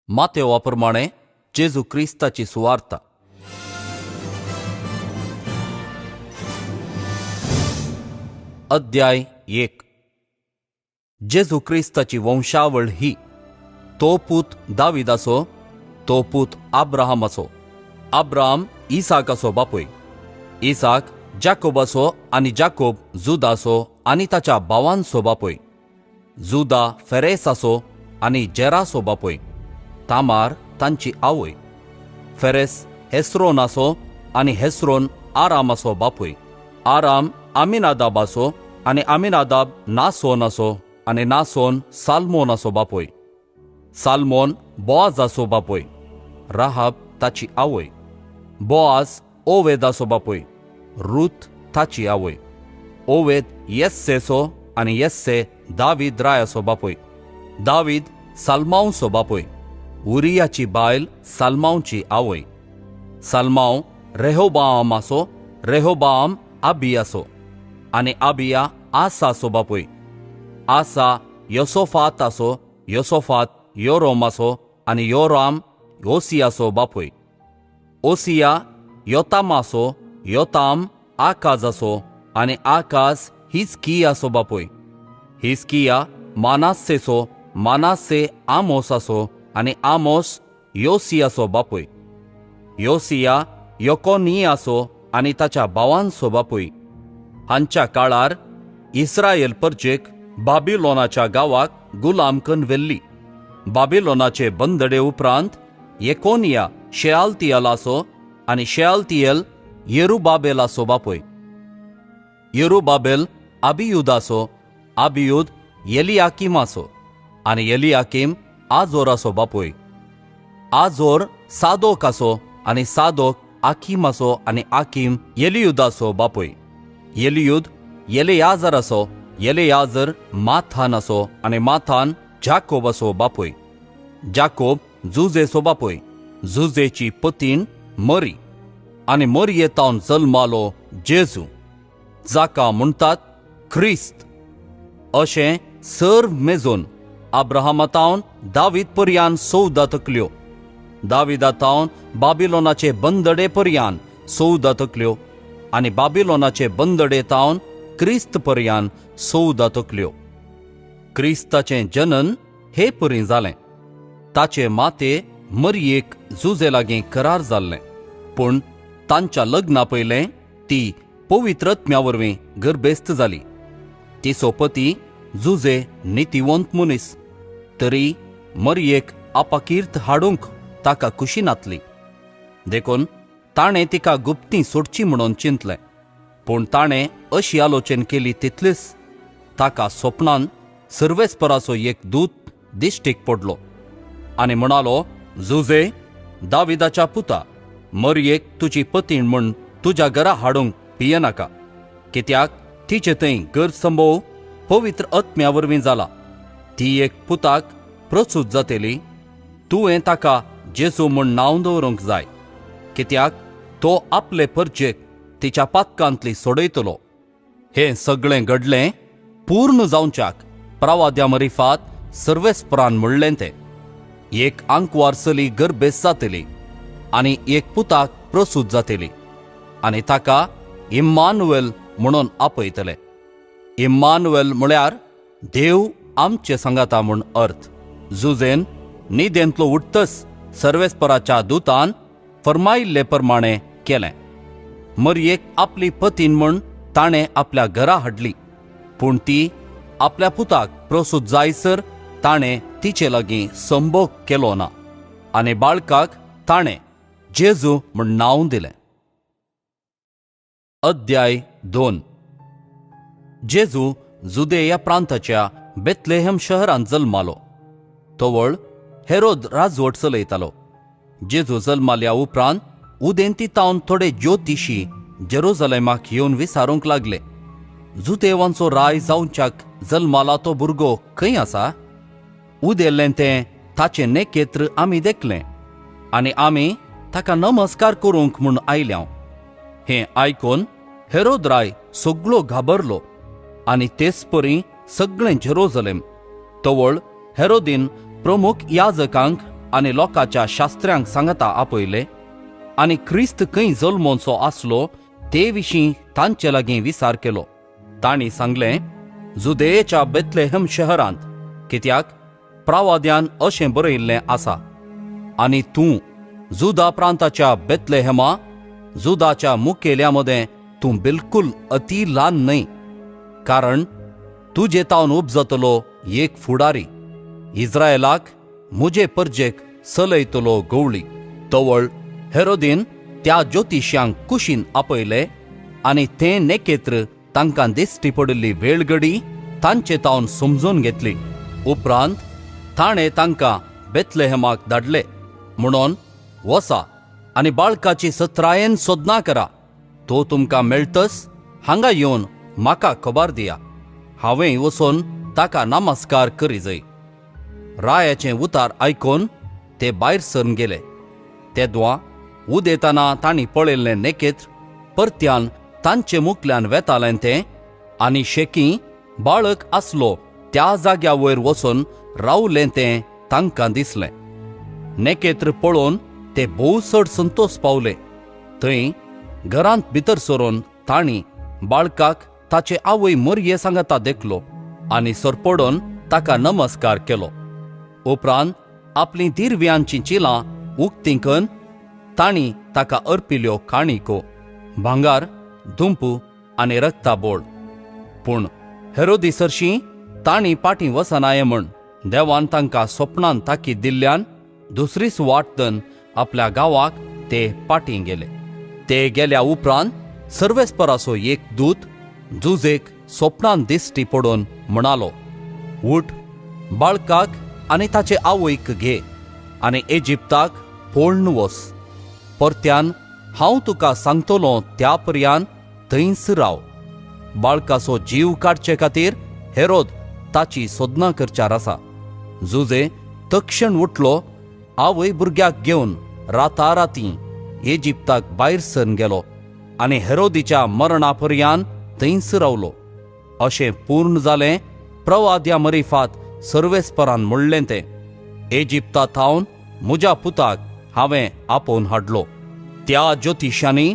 मातेवाप्रमाणे जेजू क्रिस्ताची सुवार्ता. अध्याय 1. जेजू क्रिस्ताची वंशावळ ही. तो पूत दाविदाचो, तो पूत आब्राहामाचो. आब्राहाम इसाकाचो बापूय. इसाक जाकोबाचो आनी जाकोब जुदाचो आनी ताच्या भावांचो बापूय. जुदा फेरेसाचो आनी जेराचो बापूय. तामार तांची आवय. फेरेस हेस्रोनाचो आनी हेस्रोन आरामाचो बापूय. आराम आमिनादाबाचो आनी आमिनादाब नासोनाचो आनी नासोन सालमोनाचो बापूय. सालमोन बोआजाचो बापूय. राहाब ताची आवय. बोआज ओवेदाचो बापूय. रूथ ताची आवय. ओवेद येस्सेचो आनी येस्से दावीद रायाचो बापूय. दावीद सालमांवचो बापूय. उरियाची बायल सालमांवची आवय. सालमांव रेहोबामाचो. रेहोबाम आबियाचो आनी आबिया आसाचो बापूय. आसा योसोफाताचो. योसोफात योरोमाचो आनी योराम ओसियाचो बापूय. ओसिया योतामाचो. योताम आकाजाचो आनी आकाज हिजकियाचो बापूय. हिजकिया मानास्सेचो. मानास्से आमोसाचो आनी आमोस योसियाचो बापूय. योसिया योकोनियाचो आनी ताच्या भावांचो बापूय. हांच्या काळार इस्रायल परजेक बाबिलोनाच्या गावाक गुलाम करून व्हेल्ली. बाबिलोनाचे बंदडे उपरांत येकोनिया शेआलतियेलाचो आनी शेआलतियेल येरुबाबेलाचो बापूय. येरुबाबेल अबियुदाचो. अबियूद एलियाकीमाचो आनी एलियाकीम आजोराचो बापूय. आजोर सादोकाचो आनी सादोक आकीमाचो आनी आकीम एलियुदाचो बापूय. एलियूद एलेयाजराचो. एलेयाजर माथानाचो आनी माथान जाकोबाचो बापूय. जाकोब जुजेचो बापूय. जुजेची पतीण मरी आनी मरयेतावन जल्मालो जेजू, जाका म्हणटात ख्रिस्त. अशें सर्व मेजून अब्राहमातावन दावीद पर्यान 14 तकल्यो. दाविदातावन बाबिलोनाचे बंदडे पर्यान 14 तकल्यो आनी बाबिलोनाचे बंदडे तावन क्रिस्त पर्यान 14 तकल्यो. क्रिस्ताचें जनन हे परी जालें. ताचे माते मरयेक जुजे लागीं करार जाल्लें, पूण तांच्या लग्ना पयलें ती पवित्रत्म्या वरवीं गर्भेस्त जाली. तिचो पती जुजे नितिवंत मनीस. तरी मरयेक अपाकिर्त हाडूंक ताका कुशी नातली. देखून ताणें तिका गुप्ती सोडची म्हणून चिंतलें. पूण ताणें अशी आलोचन केली तितलीच ताका स्वप्नान सर्वेस्पराचो एक दूत दिश्टीक पडलो आनी म्हणालो, जुजे, दाविदाच्या पुता, मरयेक तुजी पतीण म्हूण तुज्या घरा हाडूंक पियेनाका, कित्याक तिचे थंय घर संभोव पवित्र आत्म्या वरवीं जाला. ती एक पुताक प्रसूत जातली. तुवें ताका जेजू म्हूण नांव दवरूंक जाय, कित्याक तो आपले परजेक तिच्या पातकांतली सोडयतलो. हें सगळें घडलें पूर्ण जावच्याक प्रवाद्या मरिफात सर्वेस्परान म्हणलें तें. एक आंकवार चली गर्भेस्त जातली आनी एक पुताक प्रसूत जातली आनी ताका इम्मानुएल म्हणून आपयतले. इम्मानुएल म्हळ्यार देव आमचे सांगाता म्हूण अर्थ. जुजेन न्हिदेंतलो उठतस सर्वेस्पराच्या दुतान फर्मायिल्ले प्रमाणें केलें. मरयेक आपली पतीन म्हूण ताणें आपल्या घरा हाडली, पूण ती आपल्या पुताक प्रसूत जायसर ताणें तिचे लागीं संभोग केलो ना आनी बाळकाक ताणें जेजू म्हूण नांव दिलें. अध्याय 2. जेजू जुदेया प्रांताच्या बेथलेहम शहरांत जल्मालो. तोवळ हेरोद राजवट चलयतालो. जेजू जल्माल्या उपरांत उदेंती तावन थोडे ज्योतिशी जेरुसलेमाक येवन विचारूंक लागले, जुदेवांचो राय जावच्याक जल्माला तो भुरगो खंय आसा? उदेल्लें तें ताचें नेकेत्र आमी देखलें आनी आमी ताका नमस्कार करूंक म्हूण आयल्याव. हें आयकून हेरोद राय सगळो घाबरलो आनी तेच परी सगळें जेरुसलेम. तोवळ हेरोदीन प्रमुख याजकांक आनी लोकांच्या शास्त्रांक सांगता आपयले आनी क्रिस्त खंय जल्मोनचो आसलो ते विशीं तांचे लागीं विचार केलो. तांणी सांगलें, जुदेयेच्या बेथलेहम शहरांत, कित्याक प्रवाद्यान अशें बरयल्लें आसा, आनी तूं जुदा प्रांताच्या बेथलेहमा, जुदाच्या मुखेल्यामदें तूं बिलकुल अति ल्हान न्हय, कारण तुजे तावन उपजतलो एक फुडारी, इस्रायेलाक मुजे परजेक चलयतलो गवळी. तवळ हेरोदीन त्या ज्योतिश्यांक कुशीन आपयले आनी तें नेकेत्र तांकां दिश्टी पडिल्ली वेळगडी तांचे तावन समजून घेतली. उपरांत ताणें तांकां बेथलेहमाक धाडले, म्हणून वसा आनी बाळकाची सत्रायेन सोदना करा. तो तुमकां मेळटस हांगा येवन म्हाका खबर दिया. हांवें वचोन ताका नमस्कार करी जै. रायाचें उतार आयकून ते भायर सरून गेले. तेदुआ उदेताना तांणी पळयल्लें नेकेत्र परत्यान तांचे मुखल्यान वेतालें तें, आनी शेकी बाळक आसलो त्या जाग्या वयर वचून रावलें तें तांकां दिसलें. नेकेत्र पळोवन ते भोव चड संतोश पावले. थंय घरांत भितर सरून तांणी बाळकाक ताचे आवय मरये सांगता देखलो आनी सरपडून ताका नमस्कार केलो. उपरांत आपलीं दिरव्यांची चिलां उक्तीं करून तांणी ताका अर्पिल्ल्यो काणिको, भांगार, दुंपू आनी रक्ताबोळ. पूण हेरोदिसरशीं तांणी पाटी वचनाये म्हण देवान तांकां स्वप्नांत ताकीद दिल्ल्यान दुसरीच वाटतन आपल्या गांवाक ते पाटी गेले. ते गेल्या उपरांत सर्वेस्पराचो एक दूत जुजेक स्वप्नांत दिश्टी पडून म्हणालो, उठ, बाळकाक आनी ताचे आवयक घे आनी इजिप्ताक पळोवन वच. परत्यान हांव तुका सांगतलों त्या पर्यान थंयच राव. बाळकाचो जीव काडचे खातीर हेरोद ताची सोदना करच्यार आसा. जुजे तक्षण उठलो, आवय भुरग्याक घेवन राताराती इजिप्ताक भायर सरून गेलो आनी हेरोदीच्या मरणा पर्यान थंयच रावलो. अशें पूर्ण जालें प्रवाद्या मरिफात सर्वेस्परान म्हणलें तें, इजिप्तांत थावन म्हज्या पुताक हांवें आपोवन हाडलो. त्या ज्योतिशांनी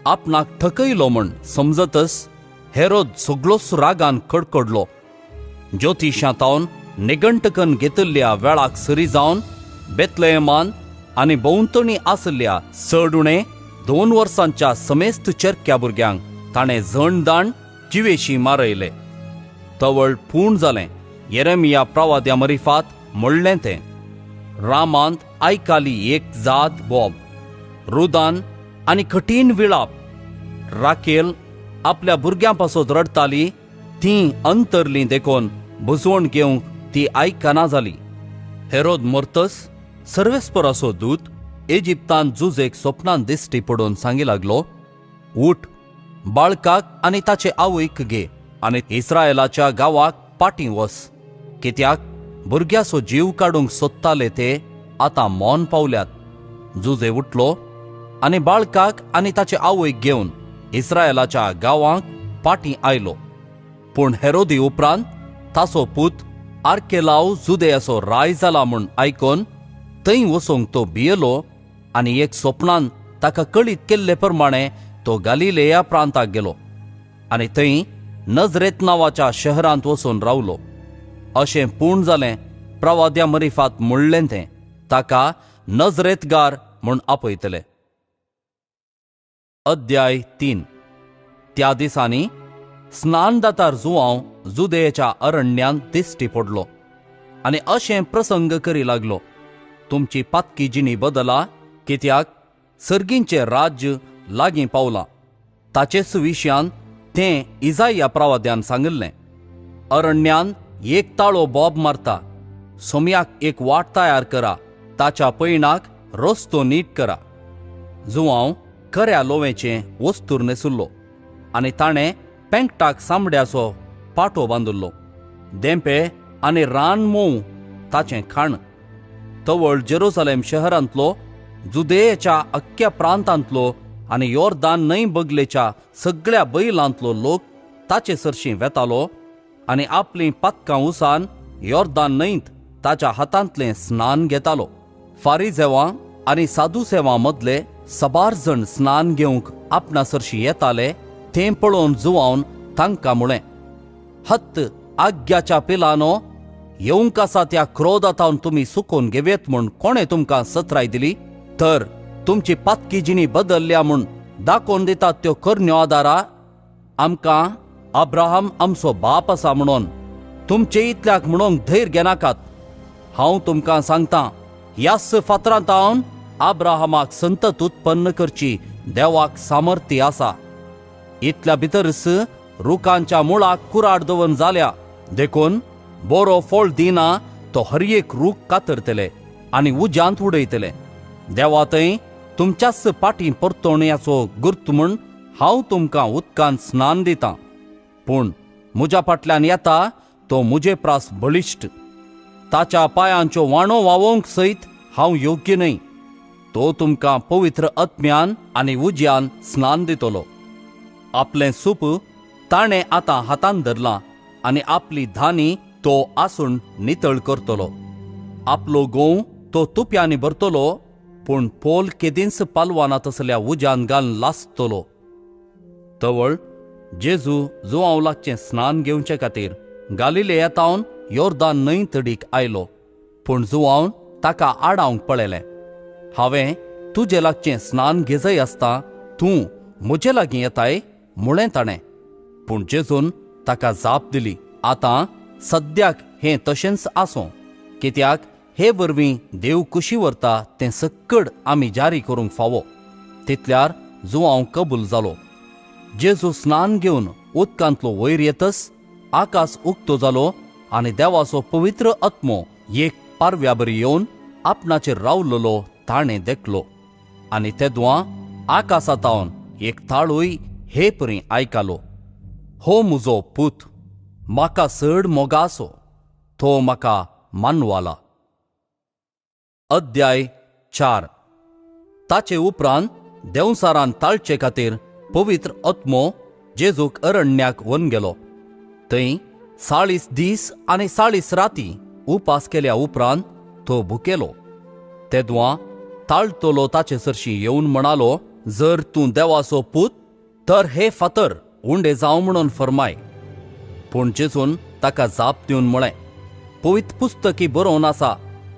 आपणाक ठकयलो म्हण समजतच हेरोद सगळोच रागान कडकडलो. ज्योतिशांतावन निगंटकन घेतिल्ल्या वेळाक सरी जावन बेथलेहमान आनी भोंवतणी आसल्या चड उणें 2 वर्सांच्या समेस्त चरक्या भुरग्यांक ताणें जणदाण जिवेशी मारयले. तवळ पूर्ण जालें येरेमिया प्रवाद्या मरिफात म्हणलें तें, रामांत आयकाली एक जाद बोब, रुदान आनी कठीण विळाप. राकेल आपल्या भुरग्यां पासत रडताली, तीं अंतरलीं देखून बुजवण घेवंक ती आयकना जाली. हेरोद मरतस सर्वेस्पराचो दूत इजिप्तांत जुजेक स्वप्नांत दिश्टी पडून सांगी लागलो, उठ, बाळकाक आनी ताचे आवयक घे आनी इस्रायेलाच्या गांवाक पाटी वच, कित्याक भुरग्याचो जीव काडूंक सोदताले ते आतां मौन पावल्यात. जुजे उठलो आनी बाळकाक आनी ताचे आवयक घेवन इस्रायेलाच्या गांवांक पाटी आयलो. पूण हेरोदी उपरांत ताचो पूत आर्केलाव जुदेयाचो राय जाला म्हूण आयकून थंय वचूंक तो भियेलो आनी एक स्वप्नांत ताका कळीत केल्ले प्रमाणे तो गलिलेया प्रांताक गेलो आनी थंय नजरेत नांवाच्या शहरांत वचून रावलो. अशें पूर्ण जालें प्रवाद्या मरिफात म्हणलें तें, ताका नजरेतगार म्हूण आपयतले. अध्याय 3. त्या दिसांनी स्नानदातार जुवांव जुदेयाच्या अरण्यांत दिश्टी पडलो आनी अशें प्रसंग करी लागलो, तुमची पातकी जिणी बदला, कित्याक सर्गींचें राज्य लागीं पावलां. ताचेच विशयान तें इजाया प्रवाद्यान सांगिल्लें, अरण्यांत एक ताळो बोब मारता, सोम्याक एक वाट तयार करा, ताच्या पैणाक रस्तो नीट करा. जुवांव खऱ्या लोवेचें वस्तूर न्हेसुल्लो आनी ताणें पेंगटाक सामड्याचो पाटो बांदिल्लो, देंपे आनी रान मोव ताचें खाण. तवळ जेरुसलेम शहरांतलो, जुदेयाच्या अख्ख्या प्रांतांतलो आनी योर्दान न्हंय बगलेच्या सगळ्या बैलांतलो लोक ताचे सरशीं वेतालो आनी आपलीं पातकां उसान योर्दान न्हंयत ताच्या हातांतलें स्नान घेतालो. फारिजेवां आनी सादुसेवां मदले सबार जण स्नान घेवंक आपणासरशी येताले तें पळोवन जुवावन तांकां म्हळें, हत्त आग्याच्या पिलानो, येवंक आसा त्या क्रोधातावन तुमी सुकोवन घेवेत म्हूण कोणें तुमकां सत्राय दिली? तर तुमची पातकी जिणी बदलल्या म्हूण दाखोवन दितात त्यो करण्यो आदारा? आमकां अब्राहम आमचो बाप आसा म्हणून तुमचे इतल्याक म्हणूंक धैर्य घेनाकात. हांव तुमकां सांगतां, ह्याच फातरांतावन अब्राहमाक संतत उत्पन्न करची देवाक सामर्थ्य आसा. इतल्या भितरच रुखांच्या मुळाक कुराड दवन जाल्या देखून बरो फळ दिना तो हर एक रूख कातरतले आनी उज्यांत उडयतले. देवा थंय तुमच्याच पाटी परतोवण्याचो गुर्त म्हूण हांव तुमकां उदकान स्नान दितां. पूण म्हज्या फाटल्यान येता तो म्हजे प्रास बळिश्ट. ताच्या पांयांच्यो वाणो व्हावोवंक सयत हांव योग्य न्हय. तो तुमकां पवित्र आत्म्यान आनी उज्यान स्नान दितलो. आपलें सूप ताणें आतां हातान धरलां आनी आपली धानी तो आसून नितळ करतलो. आपलो गोव तो तुप्यांनी भरतलो, पूण पोल केदींच पालवाना तसल्या उज्यान घालून लासतलो. तवळ जेजू जुवांव लागचें स्नान घेवचे खातीर गालिलेयांतावन योर्दान न्हंय तडीक आयलो. पूण जुवांवन ताका आडावंक पळयलें, हांवें तुजे लागचें स्नान घेजय आसता तूं म्हजे लागीं येताय म्हूणें ताणें. पूण जेजून ताका जाप दिली, आतां सद्याक हें तशेंच आसूं, कित्याक हे वरवीं देव कुशी व्हरता तें सक्कड आमी जारी करूंक फावो. तितल्यार जुवांव कबूल जालो. जेजू स्नान घेवन उदकांतलो वयर येतच आकाश उक्तो जालो आनी देवाचो पवित्र आत्मो एक पारव्याबरी येवन आपणाचेर रावलोलो ताणें देखलो. आनी तेदुआं आकाशांतावन एक ताळूय हे परी आयकालो, हो म्हजो पूत, म्हाका चड मोगाचो, तो म्हाका मानवाला. अध्याय 4. ताचे उपरांत देंवसारान ताळचे खातीर पवित्र आत्मो जेजूक अरण्याक व्हरून गेलो. थंय 40 दीस आनी 40 राती उपास केल्या उपरांत तो भुकेलो. तेदुआं ताळतलो ताचे सरशी येवन म्हणालो, जर तूं देवाचो पूत तर हे फातर उंडे जावं म्हणून फर्माय. पूण जेजून ताका जाप दिवन म्हळें, पवित्र पुस्तकी बरोवन आसा,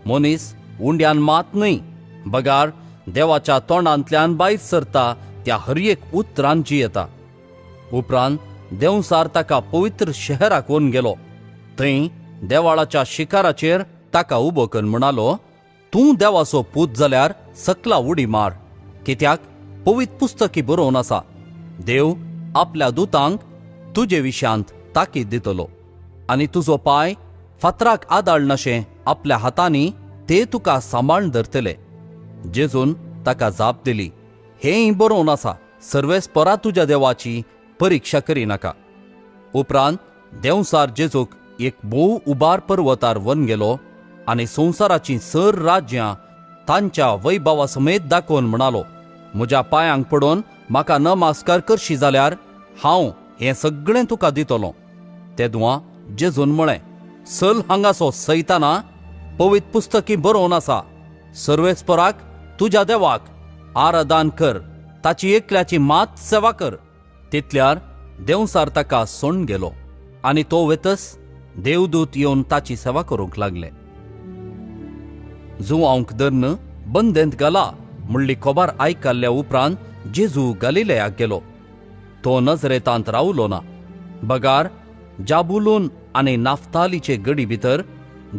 मनीस उंड्यान मात न्हय, बगार देवाच्या तोंडांतल्यान भायर सरता त्या हर एक उतरान जियेता. उपरांत देंवसार ताका पवित्र शहराक व्हरून गेलो. थंय देवाळाच्या शिखराचेर ताका उबो करून म्हणालो, तूं देवाचो पूत जाल्यार सकला उडी मार, कित्याक पवित्र पुस्तकी बरोवन आसा, देव आपल्या दुतांक तुजे विशयांत ताकीद दितलो, आनी तुजो पाय फातराक आदाळनाशें आपल्या हातांनी ते तुका सांबाळून धरतले. जेजून ताका जाप दिली, हेंय बरोवन आसा, सर्वेस्परा तुज्या देवाची परिक्षा करिनाका. उपरांत देंवसार जेजूक एक भोव उबार पर्वतार व्हरून गेलो आनी संवसाराचीं सर राज्यां तांच्या वैभवा समेत दाखोवन म्हणालो, म्हज्या पांयांक पडोवन म्हाका नमस्कार करशी जाल्यार हांव हें सगळें तुका दितलों. तेदुआं जेजून म्हळें, चल हांगासो सैताना, पवित्र पुस्तकी बरोवन आसा, सर्वेस्पराक तुज्या देवाक आराधन कर, ताची एकल्याची मात सेवा कर. तितल्यार देंवसार ताका सोडून गेलो आनी तो वेतस देवदूत येवन ताची सेवा करूंक लागले. जुवांवक धरून बंदेंत घाला म्हणली खबर आयकल्ल्या उपरांत जेजू गलिलेयाक गेलो. तो नजरेतांत रावलो ना. बगार जाबुलून आनी नाफ्तालीचे गडी भितर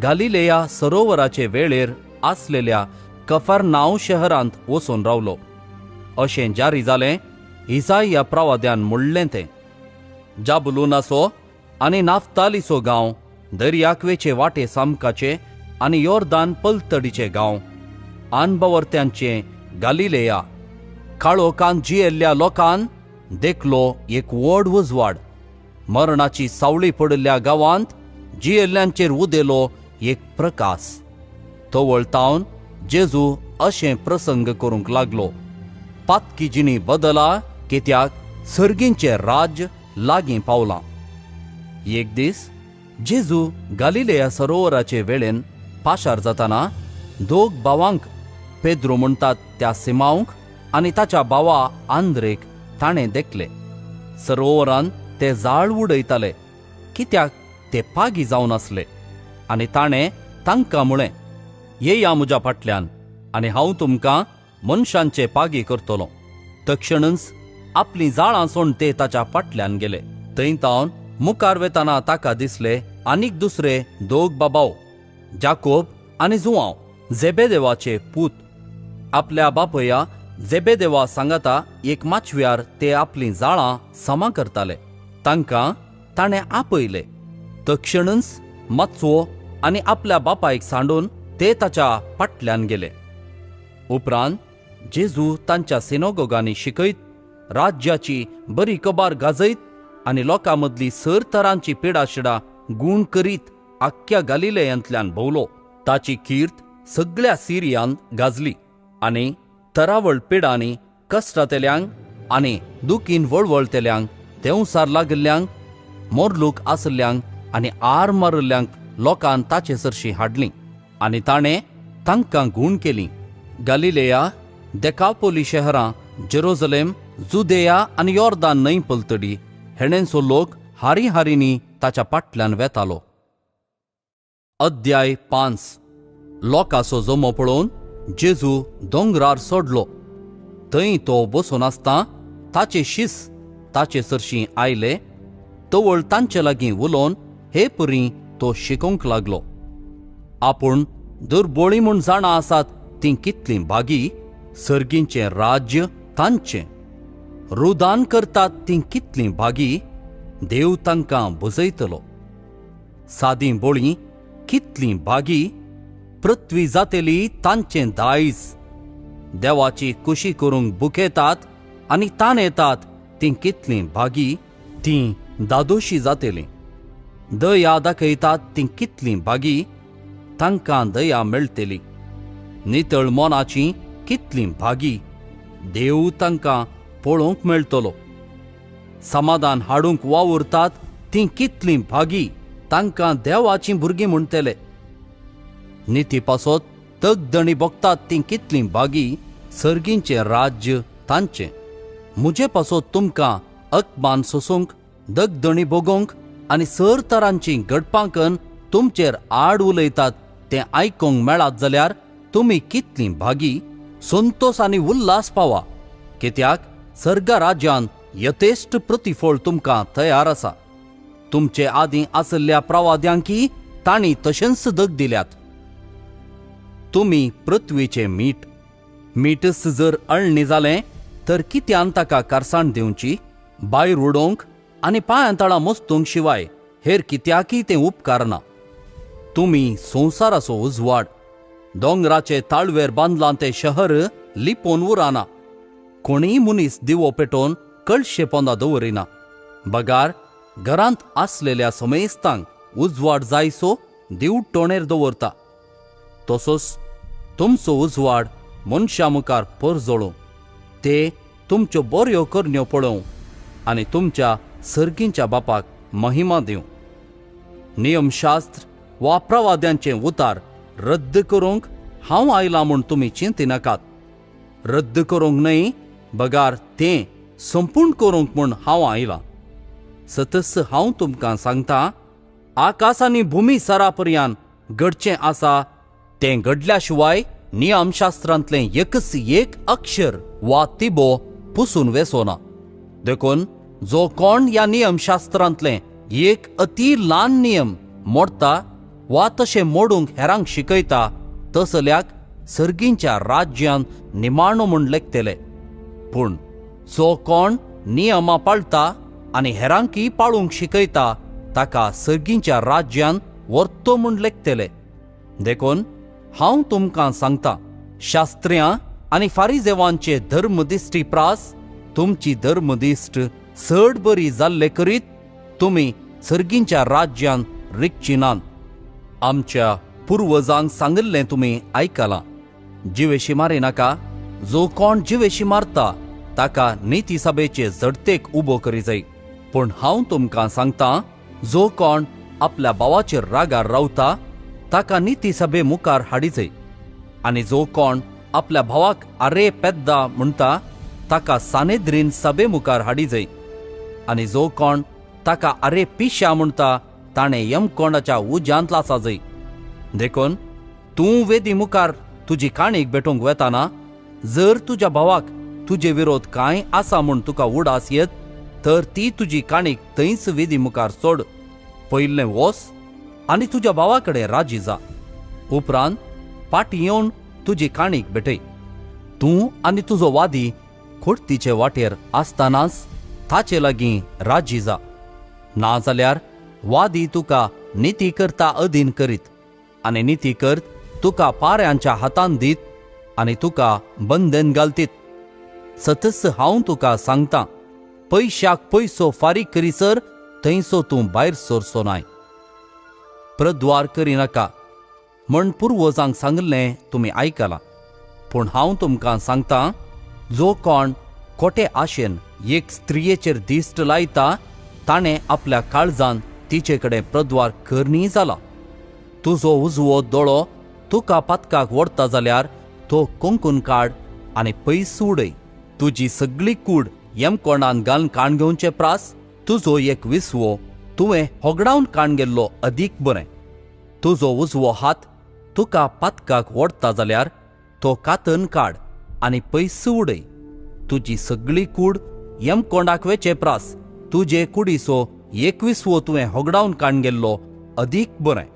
गलिलेया सरोवराचे वेळेर आसलेल्या कफरनाव शहरांत वचून रावलो. अशें जारी जालें इसाइया प्रवाद्यान म्हणलें तें. जाबुलूनाचो आनी नाफ्तालीचो गांव दर्याकवेचे वाटे सामकाचे आनी योर्दान पलतडीचे गांव, आनबवर्त्यांचे गलिलेया, काळोखांत जियेल्ल्या लोकांन देखलो एक व्हड उजवाड, मरणाची सावळी पडिल्ल्या गांवांत जियेल्ल्यांचेर उदेलो एक प्रकाश. तो वळतावन जेजू अशें प्रसंग करूंक लागलो, पातकी जिणी बदला, कित्याक सर्गींचें राज्य लागीं पावलां. एक दीस जेजू गलिलेया सरोवराचे वेळेन पाशार जाताना दोग भावांक पेद्रो म्हणटात त्या सिमाऊंक आनी ताच्या भावा आंद्रेक ताणें देखले. सरोवरान ते जाळ उडयताले कित्याक ते पागी जावन आसले. आनी ताणें तांकां म्हळें, येया म्हज्या फाटल्यान आनी हांव तुमकां मनशांचे पागी करतलों. तक्षणच आपलीं जाळां सोडून ते ताच्या फाटल्यान गेले. थंय तावन मुखार वेताना ताका दिसले आनीक दुसरे दोग बाबाव, जाकोब आनी जुआंव, जेबेदेवाचे पूत. आपल्या बापया जेबेदेवा सांगाता एक माचव्यार ते आपलीं जाळां समा करताले. तांकां ताणें आपयले. तक्षणच माचवो आनी आपल्या बापायक सांडून ते ताच्या फाटल्यान गेले. उपरांत जेजू तांच्या सिनोगोगांनी शिकयत, राज्याची बरी खबर गाजयत आनी लोकां मदली सर तरांची पिडाशिडां गूण करीत आख्ख्या गलिलेयांतल्यान भोवलो. ताची कीर्त सगळ्या सिरियांत गाजली आनी तरावळ पिडांनी कश्टांतल्यांक आनी दुखीन वळवळतेल्यांक, देंवसार लागिल्ल्यांक, मोरलूक आसल्ल्यांक आनी आर मारिल्ल्यांक लोकांन ताचे सरशी हाडलीं. आनी ताणें तांकां गूण केलीं. गलिलेया, देकापोली शहरां, जेरुसलेम, जुदेया आनी यॉर्दान न्हंय पलतडी हेणेंचो लोक हारी हारींनी ताच्या फाटल्यान वेतालो. अध्याय 5. लोकांचो जमो पळोवन जेजू दोंगरार सोडलो. थंय तो बसून आसता ताचे शिस ताचे सरशीं आयले. तवळ तांचे लागीं उलोवन हे परी तो शिकोवंक लागलो. आपूण दुर्बोळी म्हूण जाणां आसात तीं कितलीं भागी, सर्गींचें राज्य तांचें. रुदान करतात तीं कितलीं भागी, देव तांकां बुजयतलो. सादीं बोळीं कितलीं भागी, पृथ्वी जातेली तांचें दायज. देवाची कुशी करूंक बुकेतात आनी तान येतात तीं कितलीं भागी, तीं दादोशी जातेलीं. दया दाखयतात तीं कितलीं भागी, तांकां दया मेळटली. नितळ मोनाचीं कितलीं भागी, देव तांकां पळोवंक मेळटलो. समाधान हाडूंक वावुरतात तीं कितलीं भागी, तांकां देवाचीं भुरगीं म्हणटले. निती पासत तगदणी भोगतात तीं कितलीं भागी, सर्गींचें राज्य तांचें. म्हजे पासत तुमकां अकबान सोसूंक, दगदणी भोगोवंक आनी सर तरांचीं गडपांकन तुमचेर आड उलयतात तें आयकोंक मेळत जाल्यार तुमी कितलीं भागी. संतोष आनी उल्लास पावा, कित्याक सर्गा राज्यांत यथेश्ट प्रतिफळ तुमकां तयार आसा. तुमचे आदीं आसल्या प्रवाद्यांकी तांणी तशेंच दग दिल्यात. तुमी पृथ्वीचें मीठ. मीठच जर अळणी जालें तर कित्यान ताका कारसाण दिवची, भायर उडोवंक आनी पांयां मस्तूंक शिवाय हेर कित्याकय तें उपकार ना. तुमी संवसाराचो उजवाड. दोंगराचे ताळवेर बांदलां तें शहर लिपोवन उराना. कोणीय मनीस दिवो पेटोवन कळशे पोंदा दवरिना. बगार घरांत आसलेल्या समेस्तांक उजवाड जायसो दिव टोणेर दवरता. तसोच तुमचो उजवाड मनशां मुखार परजळोवं, ते तुमच्यो बऱ्यो करण्यो पळोवं आनी तुमच्या सर्गींच्या बापाक महिमा दिवं. नियमशास्त्र वा प्रवाद्यांचें उतार रद्द करूंक हांव आयलां म्हूण तुमी चिंती नाकात. रद्द करूंक न्हय, बगार तें संपूर्ण करूंक म्हूण हांव आयलां. सतस हांव तुमकां सांगतां, आकाश आनी भुमी सरापर्यान घडचें आसा तें घडल्या शिवाय नियमशास्त्रांतलें एकच एक अक्षर वा तिबो पुसून वेसोना. देखून जो कोण ह्या नियमशास्त्रांतलें एक अती ल्हान नियम मोडटा वा तशें मोडूंक हेरांक शिकयता, तसल्याक सर्गींच्या राज्यांत निमाणो म्हूण लेखतले. पूण जो कोण नियमां पाळटा आनी हेरांकीय पाळूंक शिकयता, ताका सर्गींच्या राज्यांत वर्तो म्हूण लेखतले. देखून हांव तुमकां सांगतां, शास्त्र्यां आनी फारिजेवांचे धर्मदिश्टी प्रास तुमची धर्मदिश्ट चड बरी जाल्ले करीत तुमी सर्गींच्या राज्यांत रिगची नात. आमच्या पुर्वजांक सांगिल्लें तुमी आयकलां, जिवेशी मारी नाका. जो कोण जिवेशी मारता ताका निती सभेचे झडतेक उबो करी जाय. पूण हांव तुमकां सांगतां, जो कोण आपल्या भावाचेर रागार रावता ताका निती सभे मुखार हाडी जाय. आनी जो कोण आपल्या भावाक आरे पेद्दा म्हणटा ताका सानेद्रीन सभे मुखार हाडी जाय, आनी जो कोण ताका आरे पिश्या म्हणटा ताणें यमकोंडाच्या उज्यांत लासा जाय. देखून तूं वेदी मुखार तुजी काणीक भेटोवंक वेताना जर तुज्या भावाक तुजे विरोध कांय आसा म्हूण तुका उडास येत, तर ती तुजी काणीक थंयच वेदी मुखार सोड. पयलें वोस आनी तुज्या भावा कडेन राजी जा. उपरांत फाटीं येवन तुजी काणीक भेटय. तूं आनी तुजो वादी खुर्तीचे वाटेर आसतनाच ताचे लागीं राजी जा. नाजाल्यार वादी तुका निती करता अधीन करीत, आनी निती करत तुका पाऱ्यांच्या हातांत दीत आनी तुका बंदेन घालतीत. सतस हांव तुका सांगतां, पयशाक पयसो फारीक करीसर थंयसो तूं भायर सरचो नाय. प्रद्वार करिनाका म्हण पुर्वजांक सांगलें तुमी आयकलां. पूण हांव तुमकां सांगतां, जो कोण खोटे आशेन एक स्त्रियेचेर दिश्ट लायता ताणें आपल्या काळजान तिचे कडेन प्रद्वार करनी जाला. तुजो उजवो दोळो तुका पातकाक ओडता जाल्यार तो कोंकून काड आनी पयस उडय. तुजी सगळी कूड यमकोंडान घालन काण घेवचे प्रास तुजो एक विसवो तुवें होगडावन काण गेल्लो अदीक बरें. तुजो उजवो हात तुका पातकाक ओडता जाल्यार तो कातन काड आनी पयस उडय. तुजी सगळी कूड यमकोंडाक वेचे प्रास तुजे कुडीचो एक विसवो तुवें होगडावन काण गेल्लो अदीक बरें.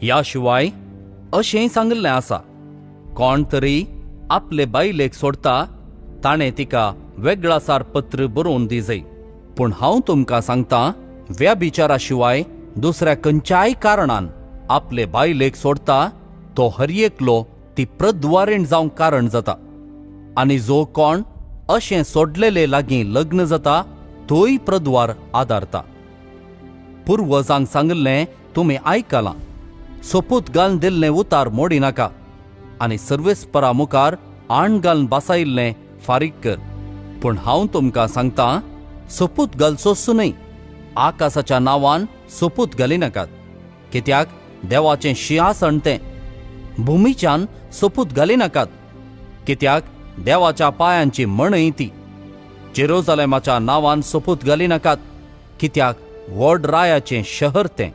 ह्या शिवाय अशेंय सांगिल्लें आसा, कोण तरी आपले बायलेक सोडता ताणें तिका वेगळासार पत्र बरोवन दी जाय. पूण हांव तुमकां सांगतां, व्यभिचारा शिवाय दुसऱ्या खंयच्याय कारणान आपले बायलेक सोडता तो हर एकलो ती प्रद्वारीण जावंक कारण जाता. आनी जो कोण अशें सोडलेले लागीं लग्न जाता तोय प्रद्वार आदारता. पुर्वजांक सांगिल्लें तुमी आयकलां, सोपूत घालन दिल्लें उतार मोडिनाका आनी सर्वेस्परा मुखार आण घालन बासायिल्लें फारीक कर. पूण हांव तुमकां सांगतां, सोपूत घालचोच न्हय. आकाशाच्या नांवान सोपूत घालिनाकात, कित्याक देवाचें सिंहासन तें. भुमीच्यान सोपूत घालिनाकात, कित्याक देवाच्या पांयांची मणय ती. जेरुसलेमाच्या नांवान सोपूत घालिनाकात, कित्याक व्हड रायाचें शहर तें.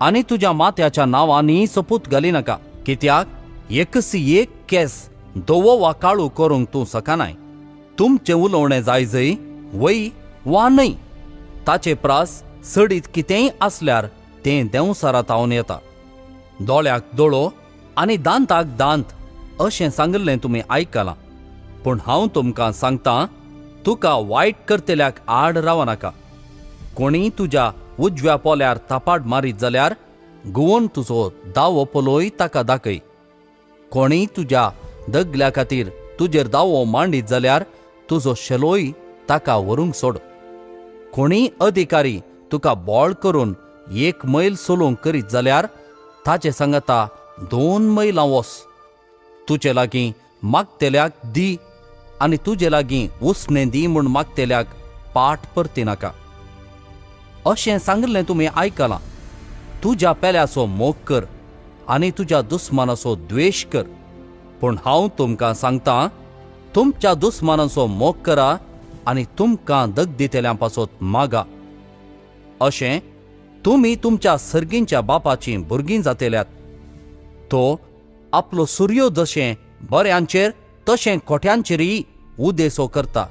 आनी तुज्या माथ्याच्या नांवांनी सोपूत घालिनाका, कित्याक एकसी एक केस धवो वा काळू करूंक तूं सकनाय. तुमचें उलोवणें जाय जंय वय वा न्हय, ताचे प्रास सडीत कितेंय आसल्यार तें देंवसारांतावन येता. दोळ्याक दोळो आनी दांताक दांत अशें सांगिल्लें तुमी आयकलां. पूण हांव तुमकां सांगतां, तुका वायट करतेल्याक आड रावनाका. कोणीय तुज्या उजव्या पोल्यार थापाड मारीत जाल्यार घुंवोन तुजो दावो पलोय ताका दाखय. कोणीय तुज्या दगल्या खातीर तुजेर दावो मांडीत जाल्यार तुजो शेलोय ताका व्हरूंक सोड. कोणीय अधिकारी तुका बोळ करून एक मैल सोलूंक करीत जाल्यार ताचे सांगता 2 मैलां वोस. तुजे लागीं मागतेल्याक दी आनी तुजे लागीं उसणें दी म्हूण मागतेल्याक पाट परती नाका. अशें सांगिल्लें तुमी आयकलां, तुज्या पेल्याचो मोग कर आनी तुज्या दुस्मानाचो द्वेश कर. पूण हांव तुमकां सांगतां, तुमच्या दुस्मानाचो मोग करा आनी तुमकां दग दितेल्यां पासत मागा. अशें तुमी तुमच्या सर्गींच्या बापाचीं भुरगीं जातेल्यात. तो आपलो सूर्यो जशें बऱ्यांचेर तशें खोट्यांचेरय उदेसो करता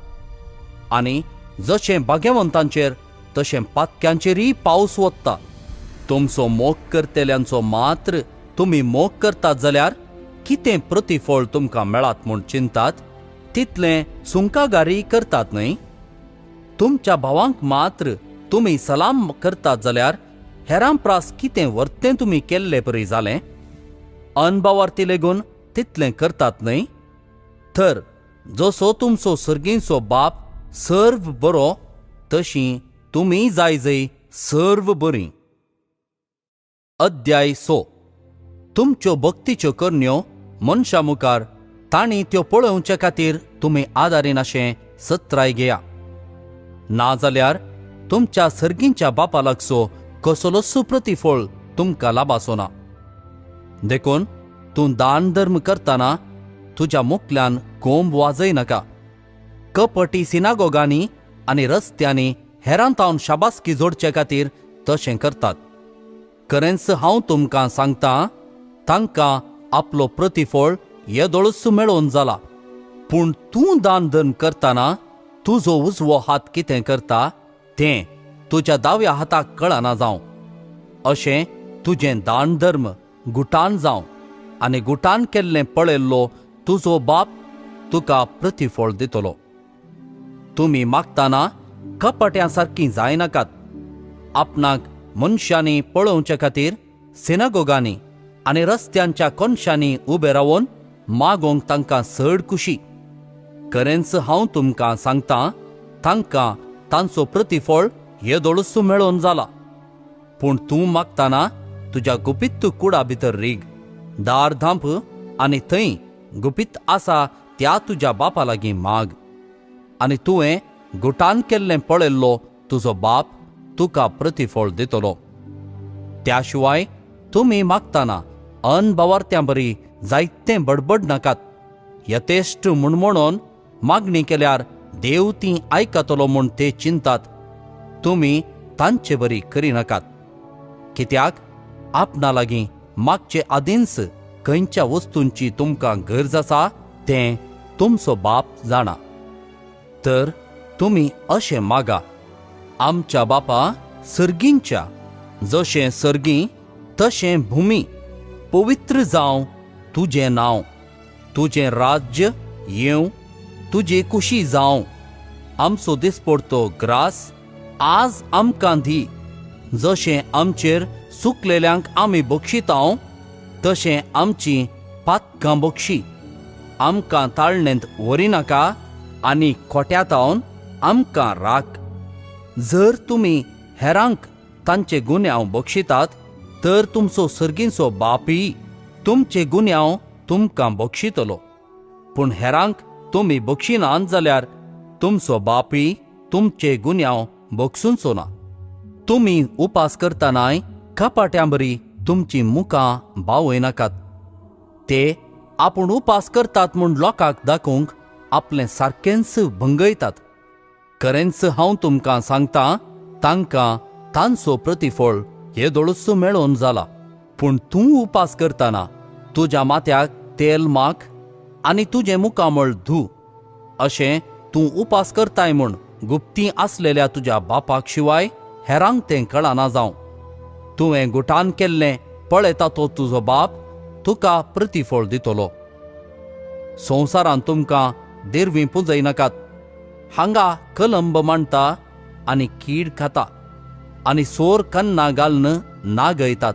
आनी जशें भाग्यवंतांचेर तशें पातक्यांचेरय पावस वत्ता. तुमचो मोग करतेल्यांचो मात्र तुमी मोग करतात जाल्यार कितें प्रतिफळ तुमकां मेळात म्हूण चिंतात, तितलें सुंकागारी करतात न्हय. तुमच्या भावांक मात्र तुमी सलाम करतात जाल्यार हेरां प्रास कितें वर्तें तुमी केल्लें परी जालें. अनभावार्थी लेगून तितलें करतात न्हय. तर जसो तुमचो सर्गीचो बाप सर्व बरो, तशीं तुमी जाय जंय सर्व बरीं. अध्याय 6. तुमच्यो भक्तीच्यो करण्यो मनशा मुखार तांणी त्यो पळोवचे खातीर तुमी आदारीन अशें सत्राय घेया. नाजाल्यार तुमच्या सर्गींच्या बापा लागसो कसलोच प्रतिफळ तुमकां लाबाचो ना. देखून तूं दान धर्म करतना तुज्या मुखल्यान कोंब वाजय नाका. कपटी सिनागोगांनी आनी रस्त्यांनी हेरांतावन शाबासकी जोडचे खातीर तशें करतात. खरेंच हांव तुमकां सांगतां, तांकां आपलो प्रतिफळ येदोळूच मेळोवन जाला. पूण तूं दान धर्म करतना तुजो उजवो हात कितें करता तें तुज्या दाव्या हाताक कळना जावं. अशें तुजें दान धर्म गुटान जावं, आनी गुटान केल्लें पळयल्लो तुजो बाप तुका प्रतिफळ दितलो. तुमी मागतना कपट्यां सारकीं जायनाकात. आपणाक मनशांनी पळोवचे खातीर सिनागोगांनी आनी रस्त्यांच्या कोनशांनी उबे रावन मागोवंक तांकां चड खुशी. खरेंच हांव तुमकां सांगतां, तांकां तांचो प्रतिफळ येदोळूच मेळोवन जाला. पूण तूं मागतना तुज्या गुपीत कुडा भितर रीग, दार धांप आनी थंय गुपीत आसा त्या तुज्या बापा लागीं माग. आनी तुवें गुटान केल्लें पळयल्लो तुजो बाप तुका प्रतिफळ दितलो. त्या शिवाय तुमी मागतना अनबावार्थ्यां बरी जायतें बडबड नाकात. यथेश्ट म्हूण म्हणून मागणी केल्यार देव ती आयकतलो म्हूण ते चिंतात. तुमी तांचे बरी करिनाकात. कित्याक आपणा लागीं मागचे आदींच खंयच्या वस्तूंची तुमकां गरज आसा तें तुमचो बाप जाणा. तर तुमी अशें मागा: आमच्या बापा सर्गींच्या, जशें सर्गी तशें भुमी, पवित्र जावं तुजें नांव. तुजें राज्य येवं, तुजी कुशी जावं. आमचो दिसपडतो ग्रास आज आमकां दी. जशें आमचेर चुकलेल्यांक आमी बक्षितांव, तशें आमची पातकां बक्षी. आमकां ताळणेंत व्हरिनाका आनी खोट्यातावन आमकां राख. जर तुमी हेरांक तांचे गुन्यांव बक्षितात, तर तुमचो सर्गीचो बापय तुमचे गुन्यांव तुमकां बक्षितलो. पूण हेरांक तुमी बक्षिनात जाल्यार तुमचो बापय तुमचे गुन्यांव बक्षूंचो ना. तुमी उपास करतनाय कपाट्यां बरी तुमची मुखां बावयनाकात. ते आपूण उपास करतात म्हूण लोकांक दाखोवंक आपलें सारकेंच भंगयतात. खरेंच हांव तुमकां सांगतां, तांकां तांचो प्रतिफळ येदोळूच मेळोवन जाला. पूण तूं उपास करतना तुज्या माथ्याक तेल माख आनी तुजें मुखामळ धू. अशें तूं उपास करताय म्हूण गुप्ती आसलेल्या तुज्या बापाक शिवाय हेरांक तें कळना जावं. तुवें गुटान केल्लें पळयता तो तुजो बाप तुका प्रतिफळ दितलो. संवसारांत तुमकां देरवीं पुंजय नाकात. हांगा कलंब मांडटा आनी कीड खाता आनी सोर कन्ना घालन नागयतात.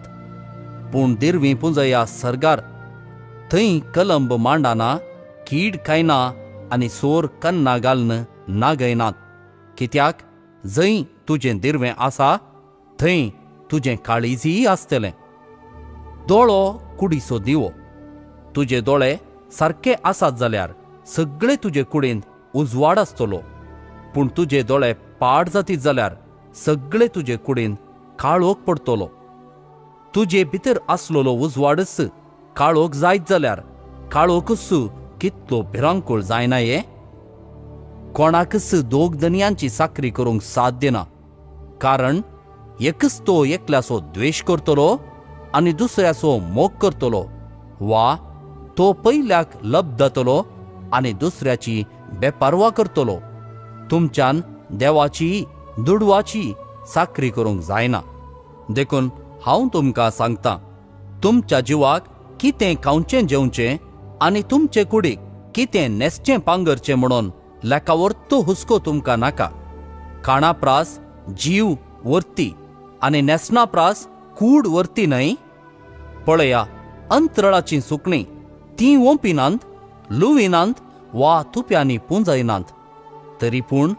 पूण देरवीं पुंजया सर्गार. थंय कलंब मांडना, कीड खायना आनी सोर कन्ना घालन नागयनात. कित्याक जंय तुजें दिरवें आसा थंय तुजें काळीजय आसतलें. दोळो कुडीचो दिवो. तुजे दोळे सारके आसात जाल्यार सगळे तुजे कुडींत उजवाड आसतलो. पूण तुजे दोळे पाड जातीत जाल्यार सगळे तुजे कुडींत काळोख पडटलो. तुजे भितर आसलोलो उजवाडच काळोख जायत जाल्यार काळोखच कितलो भिरांकूळ जायना हे. कोणाकच दोग दनयांची साकरी करूंक साध्य ना. कारण एकच तो एकल्याचो द्वेश करतलो आनी दुसऱ्याचो मोग करतलो, वा तो पयल्याक लब जातलो आनी दुसऱ्याची बेपारवा करतलो. तुमच्यान देवाची दुडवाची साकरी करूंक जायना. देखून हांव तुमकां सांगतां, तुमच्या जिवाक कितें खावचें जेवचें आनी तुमचे कुडीक कितें न्हेसचें पांगरचें म्हणून लेकावर्तो हुस्को तुमकां नाका. खाणा प्रास जीव व्हरती आनी न्हेसना प्रास कूड व्हरती न्हय. पळया, अंतरळाची सुकणीं तीं ओंपिनांत, लुविनांत वा तुप्यांनी पुंजयनांत, तरी पूण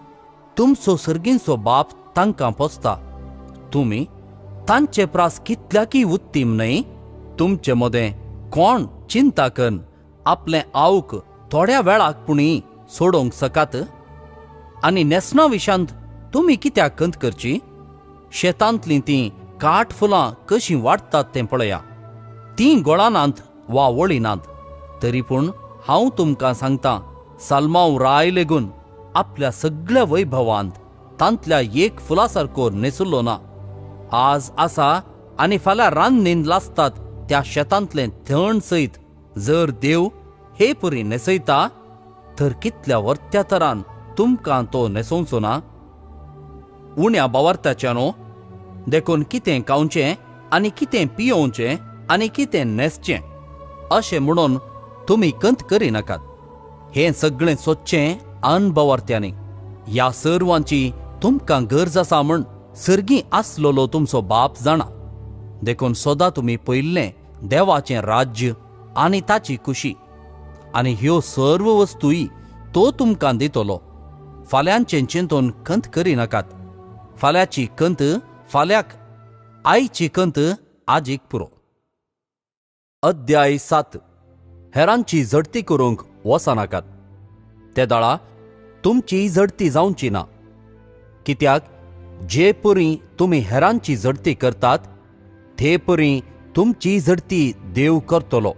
तुमचो सर्गींचो बाप तांकां पोसता. तुमी तांचे प्रास कितल्याकी उत्तीम न्हय. तुमचे मदें कोण चिंता करून आपलें आवक थोड्या वेळाक पुणी सोडोवंक सकात? आनी न्हेसना विशांत तुमी कित्याक कंत करची? शेतांतलीं तीं काठ फुलां कशीं वाडटात तें पळया. तीं गोळानांत वा वळिनात, तरी पूण हांव तुमकां सांगतां, साल्मांव राय लेगून आपल्या सगळ्या वैभवांत तांतल्या एक फुला सारको नेसुल्लो ना. आज आसा आनी फाल्यां रान्नीन लासतात त्या शेतांतलें थंड सयत जर देव हे परी नेसयता, तर कितल्या वर्त्या तरान तुमकां तो नेसोवचो ना. उण्या बावार्थाच्यानो देखून कितें खावचें आनी कितें पियोवचें आनी कितें न्हेसचें अशें म्हणून तुमी कंत करिनाकात. हें सगळें सोदचें अनबावार्थ्यांनी. ह्या सर्वांची तुमकां गरज आसा म्हूण सर्गी आसलोलो तुमचो बाप जाणा. देखून सदां तुमी पयल्लें देवाचें राज्य आनी ताची खुशी, आनी ह्यो सर्व वस्तूय तो तुमकां दितलो. फाल्यांचें चिंतून कंत करिनाकात. फाल्यांची कंत फाल्यांक, आयची कंत आजीक पुरो. अध्याय 7. हेरांची झडती करूंक वचनाकात. ते दाळा तुमची झडती जावची ना, कित्याक जे परी तुमी हेरांची झडती करतात, ते परी तुमची झडती देव करतलो.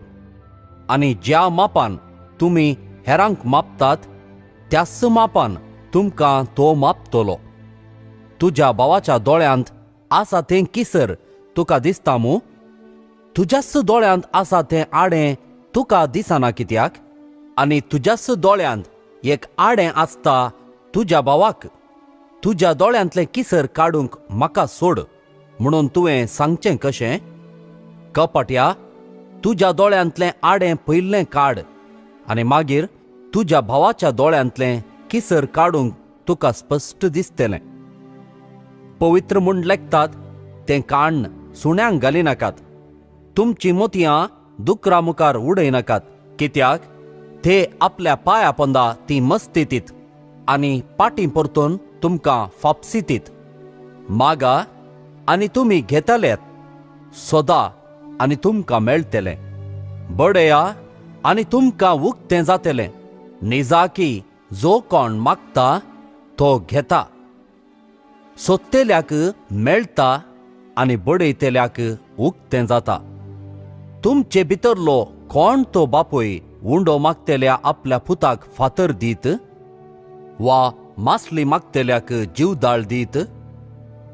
आनी ज्या मापान तुमी हेरांक मापतात, त्याच मापान तुमकां तो मापतलो. तुज्या भावाच्या दोळ्यांत आसा तें किसर तुका दिसता मू? तुज्याच दोळ्यांत आसा तें आडें तुका दिसना कित्याक? आनी तुज्याच दोळ्यांत एक आडें आसता तुज्या भावाक. तुज्या दोळ्यांतलें किसर काडूंक म्हाका सोड म्हणून तुवें सांगचें कशें? कपट्या, तुज्या दोळ्यांतलें आडें पयल्लें काड, आनी मागीर तुज्या भावाच्या दोळ्यांतलें किसर काडूंक तुका स्पश्ट दिसतलें. पवित्र म्हूण लेखतात तें काण्ण सुण्यांक घालिनाकात. तुमचीं मोतयां दुकरा मुखार उडयनाकात, कित्याक ते आपल्या पांया पोंदा ती मस्तितीत आनी पाटी परतून तुमकां फापसितीत. मागा आनी तुमी घेतलेत. सोदा आनी तुमकां मेळटलें. बडया आनी तुमकां उक्तें जातलें. निजाकी जो कोण मागता तो घेता. सोदतेल्याक मेळटा आनी बडयतेल्याक उक्तें जाता. तुमचे भितरलो कोण तो बापूय उंडो मागतेल्या आपल्या पुताक फातर दीत, वा मासली मागतेल्याक जीवदाळ दीत?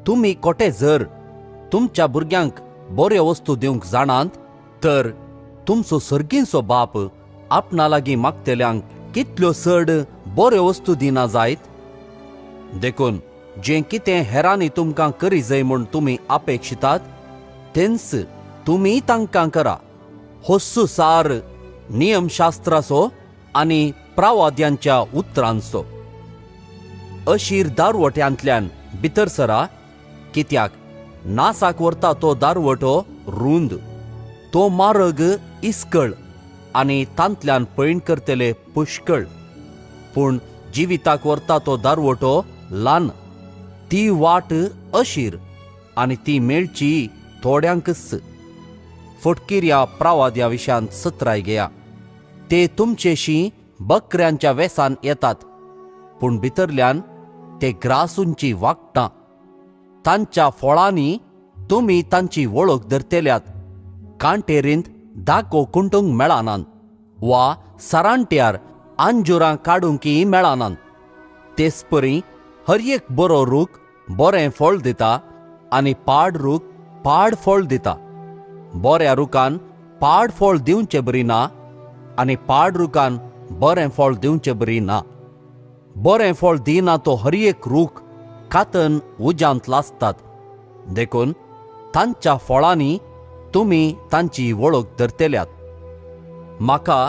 तुमी कोटे जर तुमच्या भुरग्यांक बऱ्यो वस्तू दिवंक जाणात, तर तुमचो सर्गीचो बाप आपणा लागीं मागतेल्यांक कितल्यो चड बऱ्यो वस्तू दिना जायत? देखून जें कितें हेरांनी तुमकां करी जाय म्हूण तुमी अपेक्षितात, तेंच तुमी तांकां करा. होस्सू सार नियमशास्त्राचो आनी प्रवाद्यांच्या उतरांचो. अशीर दारवट्यांतल्यान भितर सरा, कित्याक नासाक व्हरता तो दारवटो रुंद, तो मार्ग इस्कळ आनी तांतल्यान पैण करतले पुष्कळ. पूण जिविताक व्हरता तो दारवटो ल्हान, ती वाट अशीर आनी ती मेळची थोड्यांकच. फटकिऱ्या प्रवाद्या विशयांत सत्राय घेया. ते तुमचेशी बकऱ्यांच्या वेसान येतात, पूण भितरल्यान ते ग्रासूंची वागटां. तांच्या फळांनी तुमी तांची वळख धरतेल्यात. कांटेरींत दाको कुंटूंक मेळनात, वा सरांट्यार आंजुरां काडूंकय मेळनात. तेच परी हर एक बरो रूख बरें फळ दिता, आनी पाड रूख पाड फळ दिता. बऱ्या रुखान पाड फळ दिवचें बरी ना, आनी पाड रुखान बरें फळ दिवचें बरी ना. बरें फळ दिना तो हर एक रूख कातन उज्यांत लासतात. देखून तांच्या फळांनी तुमी तांची वळख धरतेल्यात. म्हाका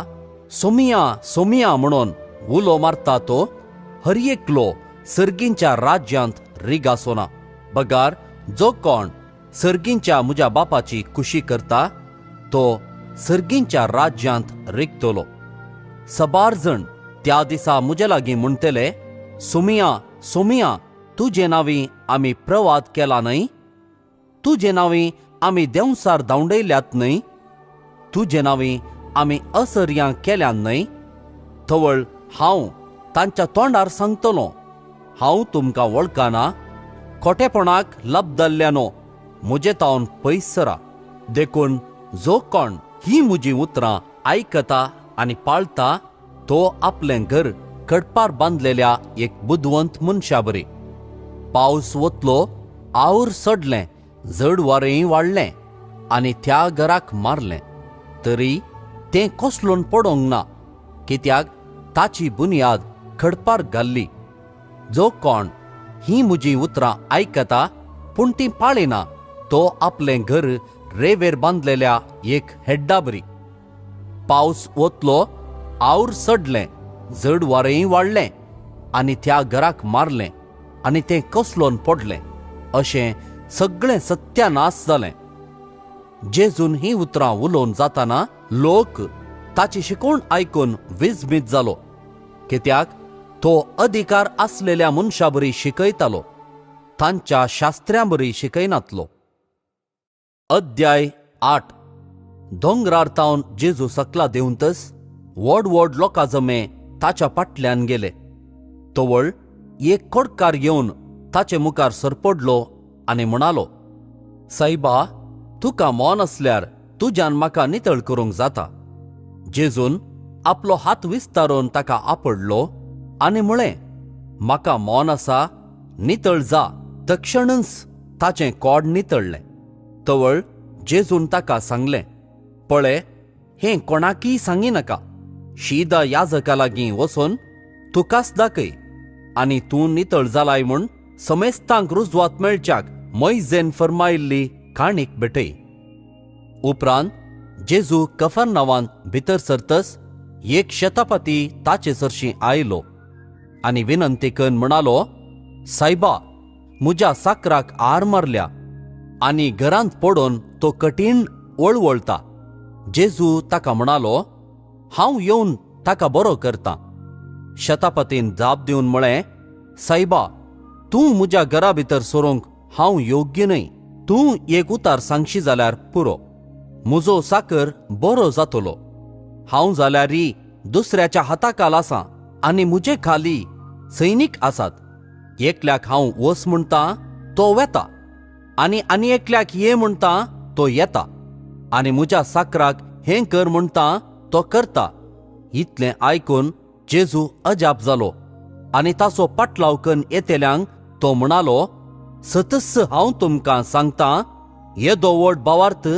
सोमिया सोमिया म्हणून उलो मारता तो हर एकलो सर्गींच्या राज्यांत रिगासोना. बगार जो कोण सर्गींच्या म्हज्या बापाची खुशी करता, तो सर्गींच्या राज्यांत रिगतलो. सबार जण त्या दिसा म्हजे लागीं म्हणटले, सोमिया सोमिया, तुजे नांवी आमी प्रवाद केला न्हय? तुजे नांवी आमी देंवसार धांवडयल्यात न्हय? तुजे नांवी आमी असर्यां केल्यात न्हय? थवळ हांव तांच्या तोंडार सांगतलों, हांव तुमकां वळखना. खोटेपणाक लबदल्ल्यानो म्हजे तावन पयस सरा. देखून जो कोण ही म्हजी उतरां आयकता आनी पाळता तो आपलें घर कडपार बांदलेल्या एक बुदवंत मनशाबरी. पावस वतलो, आवूर सडलें, जड वारेंय वाडलें आनी त्या घराक मारलें, तरी तें कोसलून पडोंक ना, कित्याक ताची बुनयाद खडपार घाल्ली. जो कोण ही म्हजी उतरां आयकता पूण ती पाळिना, तो आपलें घर रेंवेर बांदलेल्या एक हेड्डाबरी. पावस वतलो, आवूर सडलें, जड वारेंय वाडलें आनी त्या घराक मारलें आनी तें कोसलून पडलें, अशें सगळें सत्यानास जालें. जेजून ही उतरां उलोवन जाताना लोक ताची शिकवण आयकून विजमीत जालो, कित्याक तो अधिकार आसलेल्या मनशाबरी शिकयतालो, तांच्या शास्त्र्यांबरी शिकयनातलो. अध्याय 8. दोंगरार तावन जेजू सकला देंवतच व्हड व्हड लोकां जमे ताच्या फाटल्यान गेले. तोवळ एक कोडकार येवन ताचे मुखार सरपडलो आनी म्हणालो, सायबा, तुका मोन असल्यार तुज्यान म्हाका नितळ करूंक जाता. जेजून आपलो हात विस्तारून ताका आपडलो आनी म्हळें, म्हाका मोन आसा, नितळ जा. तक्षणच ताचें कोड नितळ्ळें. तवळ जेजून ताका सांगलें, पळय, हें कोणाकीय सांगी नाका. शीदा याजका लागीं वचून तुकाच दाखय आनी तूं नितळ जालाय म्हूण समेस्तांक रुजवात मेळच्याक मोयजेन फर्मायिल्ली काणीक भेटय. उपरांत जेजू कफरनावांत भितर सरतच एक शतापती ताचे सरशीं आयलो आनी विनंती करून म्हणालो, सायबा, म्हज्या साकराक आर मारल्या आनी घरांत पडून तो कठीण वळवळटा. जेजू ताका म्हणालो, हांव येवन ताका बरो करतां. शतापतीन जाप दिवन म्हळें, सायबा, तूं म्हज्या घरा भितर सरूंक हांव योग्य न्हय. तूं एक उतार सांगशी जाल्यार पुरो. म्हजो साकर बरो जातलो. हांव जाल्यारय दुसऱ्याच्या हाताखाल आसां आनी म्हजे खाली सैनीक आसात. एकल्याक हांव वच म्हणटां तो वेता आनी एकल्याक ये म्हणटां तो येता आनी म्हज्या साकराक हें कर म्हणटां तो करता. इतलें आयकून जेजू अजाप जालो आनी ताचो पाटलाव करून येतेल्यांक तो म्हणालो, सतस हांव तुमकां सांगतां, येदो व्हड भावार्थ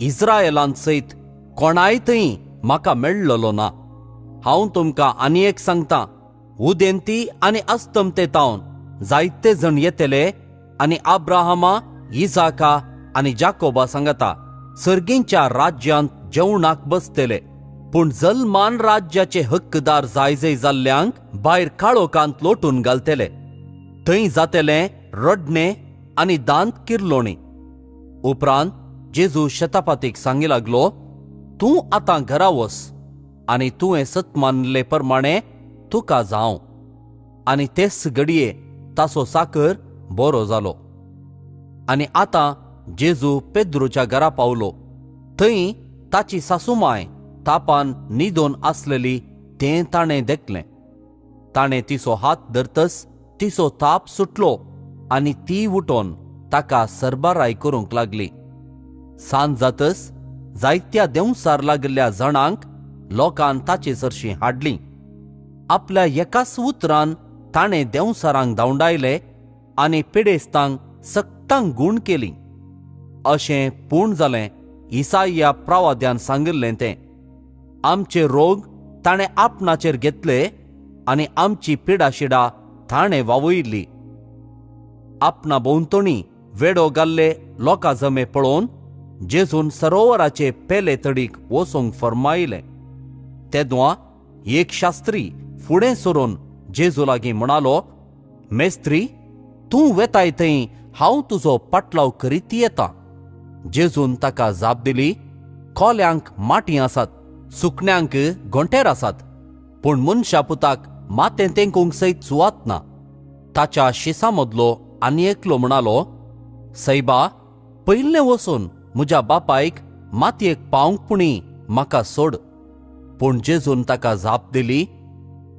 इस्रायेलांत सयत कोणाय थंय म्हाका मेळ्ळलो ना. हांव तुमकां आनी एक सांगतां, उदेंती आनी अस्तमतेतावन जायते जण येतेले आनी अब्राहमा, इजाका आनी जाकोबा सांगता सर्गींच्या राज्यांत जेवणाक बसतले. पूण जल्मान राज्याचे हक्कदार जायजे जाल्ल्यांक भायर काळोखांत लोटून घालतले. थंय जातलें रडणें आनी दांत किर्लोणी. उपरांत जेजू शतापतीक सांगी लागलो, तूं आतां घरा वच आनी तुवें सत मानले प्रमाणें तुका जावं. आनी तेच घडये ताचो साकर बरो जालो. आनी आतां जेजू पेद्रूच्या घरा पावलो. थंय ताची सासूमाय तापान न्हिदोन आसलेली तें ताणें देखलें. ताणें तिचो हात धरतच तिचो ताप सुटलो आनी ती उठोन ताका सरबराय करूंक लागली. सांज जातच जायत्या देंवसार लागिल्ल्या जाणांक लोकान ताचे सरशीं हाडलीं. आपल्या एकाच उतरान ताणें देंवसारांक धांवडायले आनी पिडेस्तांक सक्तांक गूण केली. अशें पूर्ण जालें इसाइया प्रवाद्यान सांगिल्लें तें. आमचे रोग ताणें आपणाचेर घेतले आनी आमची पिडाशिडां ताणें वावुयल्ली. आपणा भोंवतणी वेडो घाल्ले लोकां जमे पळोवन जेजून सरोवराचे पेले तडीक वचूंक फर्मायलें. तेदुआं एक शास्त्री फुडें सरून जेजू लागीं म्हणालो, मेस्त्री, तूं वेताय थंय हांव तुजो पाटलाव करीत येतां. जेजून ताका जाप दिली, कोल्यांक माटी आसात, सुकण्यांक गोंटेर आसात, पूण मनशा पुताक मातें तेंकूंक सयत सुवात ना. ताच्या शिसा मदलो आनी एकलो म्हणालो, सैबा, पयलें वचून म्हज्या बापायक मातयेक पावंक पुणी म्हाका सोड. पूण जेजून ताका जाप दिली,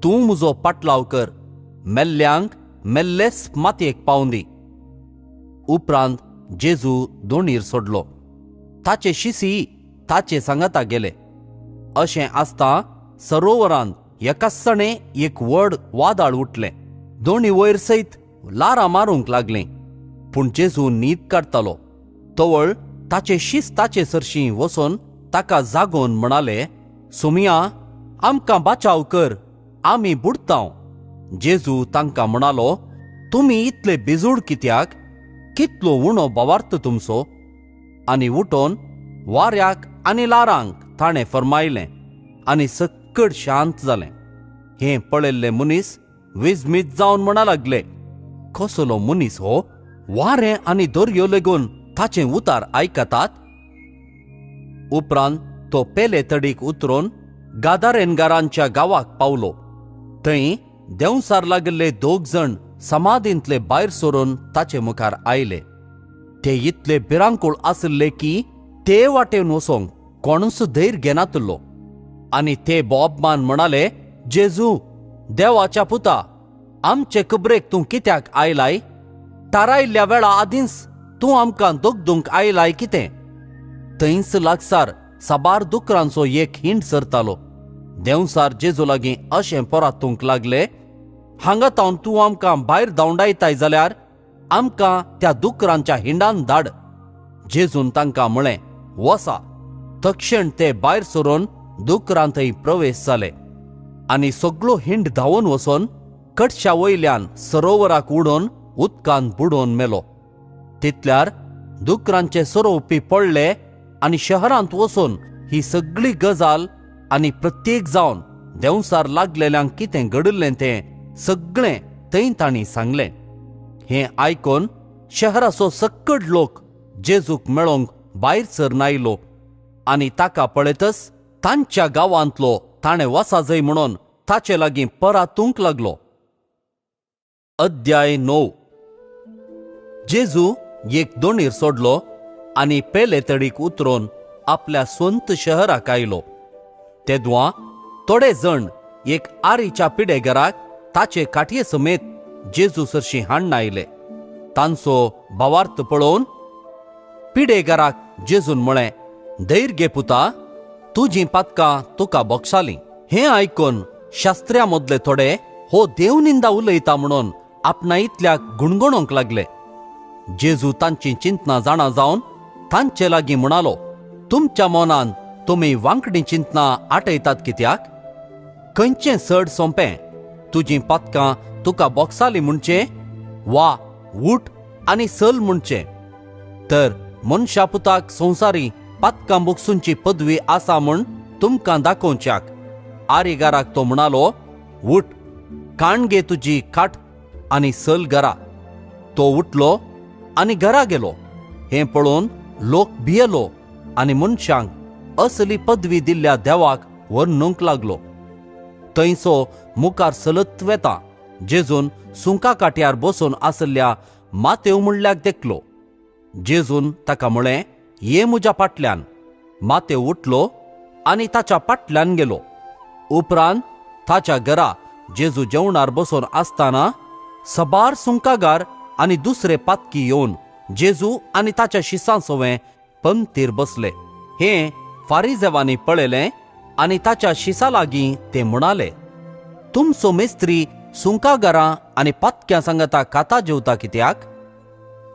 तूं म्हजो पाटलाव कर, मेल्ल्यांक मेल्लेच मातयेक पावूं दी. उपरांत जेजू दोणीर सोडलो. ताचे शिसी ताचे सांगाता गेले. अशें आसता सरोवरांत एकाचणे एक व्हड वादळ उठलें. दोनी वयर सयत लारां मारूंक लागलीं. पूण जेजू न्हीद काडटालो. तवळ ताचे शीस ताचे सरशीं वचोन ताका जागोवन म्हणाले, सुमिया, आमकां बाचाव कर, आमी बुडतांव. जेजू तांकां म्हणालो, तुमी इतले बिजूड कित्याक? कितलो उणो बोवार्थ तुमचो? आनी उठोन वाऱ्याक आनी लारांक ताणें फर्मायलें, आनी सक्कड शांत जालें. हें पळयल्ले मनीस विस्मीत जावन म्हणा लागले, कसलो मनीस हो? वारें आनी दर्यो लेगून ताचें उतार आयकतात. उपरांत तो पेले तडीक उतरून गादारेनगारांच्या गांवाक पावलो. थंय देंवसार लागिल्ले 2 जण समाधींतले भायर सरून ताचे मुखार आयले. ते इतले भिरांकूळ आसले की ते वाटेन वचोंक कोणूच धैर्य घेनातलो. आनी ते बोबमान म्हणाले, जेजू, देवाच्या पुता, आमचे खबरेक तूं कित्याक आयलाय? थारायिल्ल्या वेळा आदींच तूं आमकां दोगदूंक आयलाय कितें? थंयच लागसार साबार दुकरांचो एक हिंड सरतालो. देंवसार जेजू लागीं अशें पोरातूंक लागले, हांगा तावन तूं आमकां भायर धांवडायताय जाल्यार आमकां त्या दुकरांच्या हिंडान धाड. जेजून तांकां म्हळें, वसा. तक्षण ते भायर सरून दुकरांतय प्रवेश जाले. आनी सगळो हिंड धांवन वचोन कडशा वयल्यान सरोवराक उडोवन उदकांत बुडोवन मेलो. तितल्यार दुकरांचे सोरोवपी पडले आनी शहरांत वचोन ही सगळी गजाल आनी प्रत्येक जावन देंवसार लागलेल्यांक कितें घडिल्लें तें सगळें थंय तांणी सांगलें. हें आयकोन शहराचो सक्कड लोक जेजूक मेळोंक भायर सरून आयलो. आनी ताका पळयतच तांच्या गांवांतलो ताणें वसा जंय म्हणून ताचे लागीं परातूंक लागलो. अध्याय 9. जेजू एक दोणीर सोडलो आनी पेले तडीक उतरून आपल्या स्वंत शहराक आयलो. तेदुआ थोडे जण एक आरीच्या पिडेघराक ताचे काटये समेत जेजू सरशीं हाडून आयले. तांचो भावार्थ पळोवन पिडेघराक जेजून म्हळें, धैर्य घे पुता, तुजीं पातकां तुका बक्षालीं. हें आयकोन शास्त्र्या मदले थोडे हो देवनिंदा उलयता म्हणून आपणा इतल्याक गुणगुणोंक लागले. जेजू तांची चिंतना जाणा जावन तांचे लागीं म्हणालो, तुमच्या मनान तुमी वांकडी चिंतना आटयतात कित्याक? खंयचें चड सोंपें, तुजीं पातकां तुका बोगसालीं म्हणचें, वा उठ आनी चल म्हणचें? तर मनशा पुताक संवसारी पातकां बोगसूंची पदवी आसा म्हूण तुमकां दाखोवच्याक. आरीगाराक तो म्हणालो, उठ, काण घे तुजी खाट आनी चल घरा. तो उठलो आनी घरा गेलो. हें पळोवन लोक भियेलो आनी मनशांक असली पदवी दिल्ल्या देवाक वर्णूंक लागलो. थंयचो मुखार चलत वेता जेजून सुंका काट्यार बसून आसल्या मातेव म्हणल्याक देखलो. जेजून ताका म्हळें, ये म्हज्या फाटल्यान. मातेव उठलो आनी ताच्या फाटल्यान गेलो. उपरांत ताच्या घरा जेजू जेवणार बसून आसतना सबार सुंकागार आनी दुसरे पातकी येवन जेजू आनी ताच्या शिसांसोवें पंक्तीर बसले. हें फारिजेवांनी पळयलें आनी ताच्या शिसा लागीं ते म्हणाले, तुमचो मेस्त्री सुंकागारां आनी पातक्यां सांगता खाता जेवता कित्याक?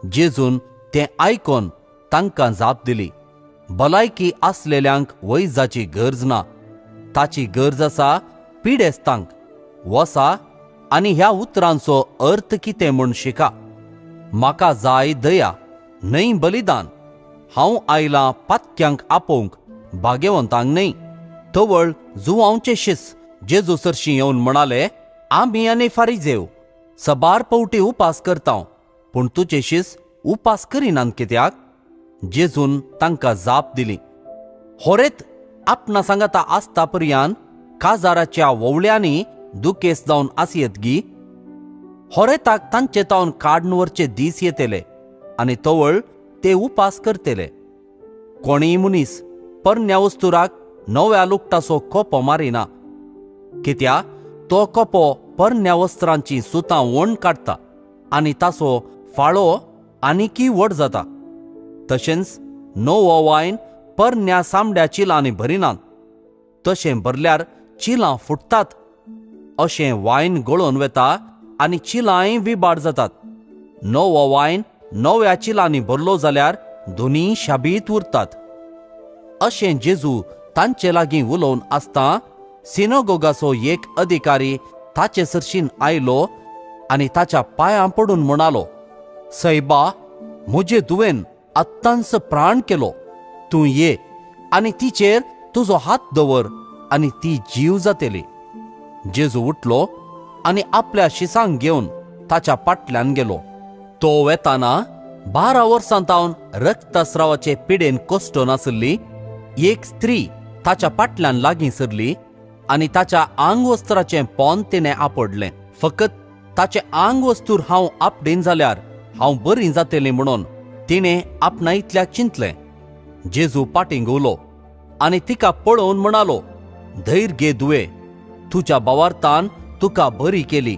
जेजून तें आयकोन तांकां जाप दिली, भलायकी आसलेल्यांक वैजाची गरज ना, ताची गरज आसा पिडेस्तांक. वसा आनी ह्या उतरांचो अर्थ कितें म्हूण शिका. म्हाका जाय दया, न्हय बलिदान. हांव आयलां पातक्यांक आपोवंक, भाग्यवंतांक न्हय. तवळ जुवांवचे शिस जेजू सरशीं येवन म्हणाले, आमी आनी फारिजेव सबार पवटी उपास करतांव, पूण तुजे शिस उपास करिनात कित्याक? जेजून तांकां जाप दिली, होरेत आपणा सांगता आसता पर्यान काजाराच्या वोवळ्यांनी दुखेस जावन आसयत गी. होरेताक तांचे तावन काडून व्हरचे दीस येतले आनी तवळ ते उपास करतले. कोणीय मनीस परन्या वस्तुराक नव्या लुगटाचो कोपो मारिना, कित्याक तो कोपो परन्या वस्त्रांची सुतां वण काडटा आनी ताचो फाळो आनिकी व्हड जाता. तशेंच नवो वायन परन्या सामड्या चिलांनी भरिनात, तशें भरल्यार चिलां फुटतात. अशें वायन गळोवन वता आनी चिलांय विबाड जातात. नवो वायन नव्या चिलांनी भरलो जाल्यार दोनी शाबीत उरतात. अशें जेजू तांचे लागीं उलोवन आसता सिनोगोगाचो एक अधिकारी ताचे सरशीन आयलो आनी ताच्या पांयां पडून म्हणालो, सैबा, म्हजे तुवें आत्तांच प्राण केलो. तूं ये आनी तिचेर तुजो हात दवर आनी ती जीव जातली. जेजू उठलो आनी आपल्या शिसांक घेवन ताच्या फाटल्यान गेलो. तो वेताना 12 वर्सां तावन रक्तस्रावाचे पिडेन कश्टून आसली एक स्त्री ताच्या फाटल्यान लागीं सरली आनी ताच्या आंगवस्त्राचें पोंद तिणें आपडलें. फकत ताचे आंगवस्तूर हांव आपडेन जाल्यार हांव बरी जातलें म्हणून तिणें आपणा इतल्याक चिंतलें. जेजू पाटींग उलो आनी तिका पळोवन म्हणालो, धैर्य घे दुवे, तुज्या बावार्थान तुका बरी केली.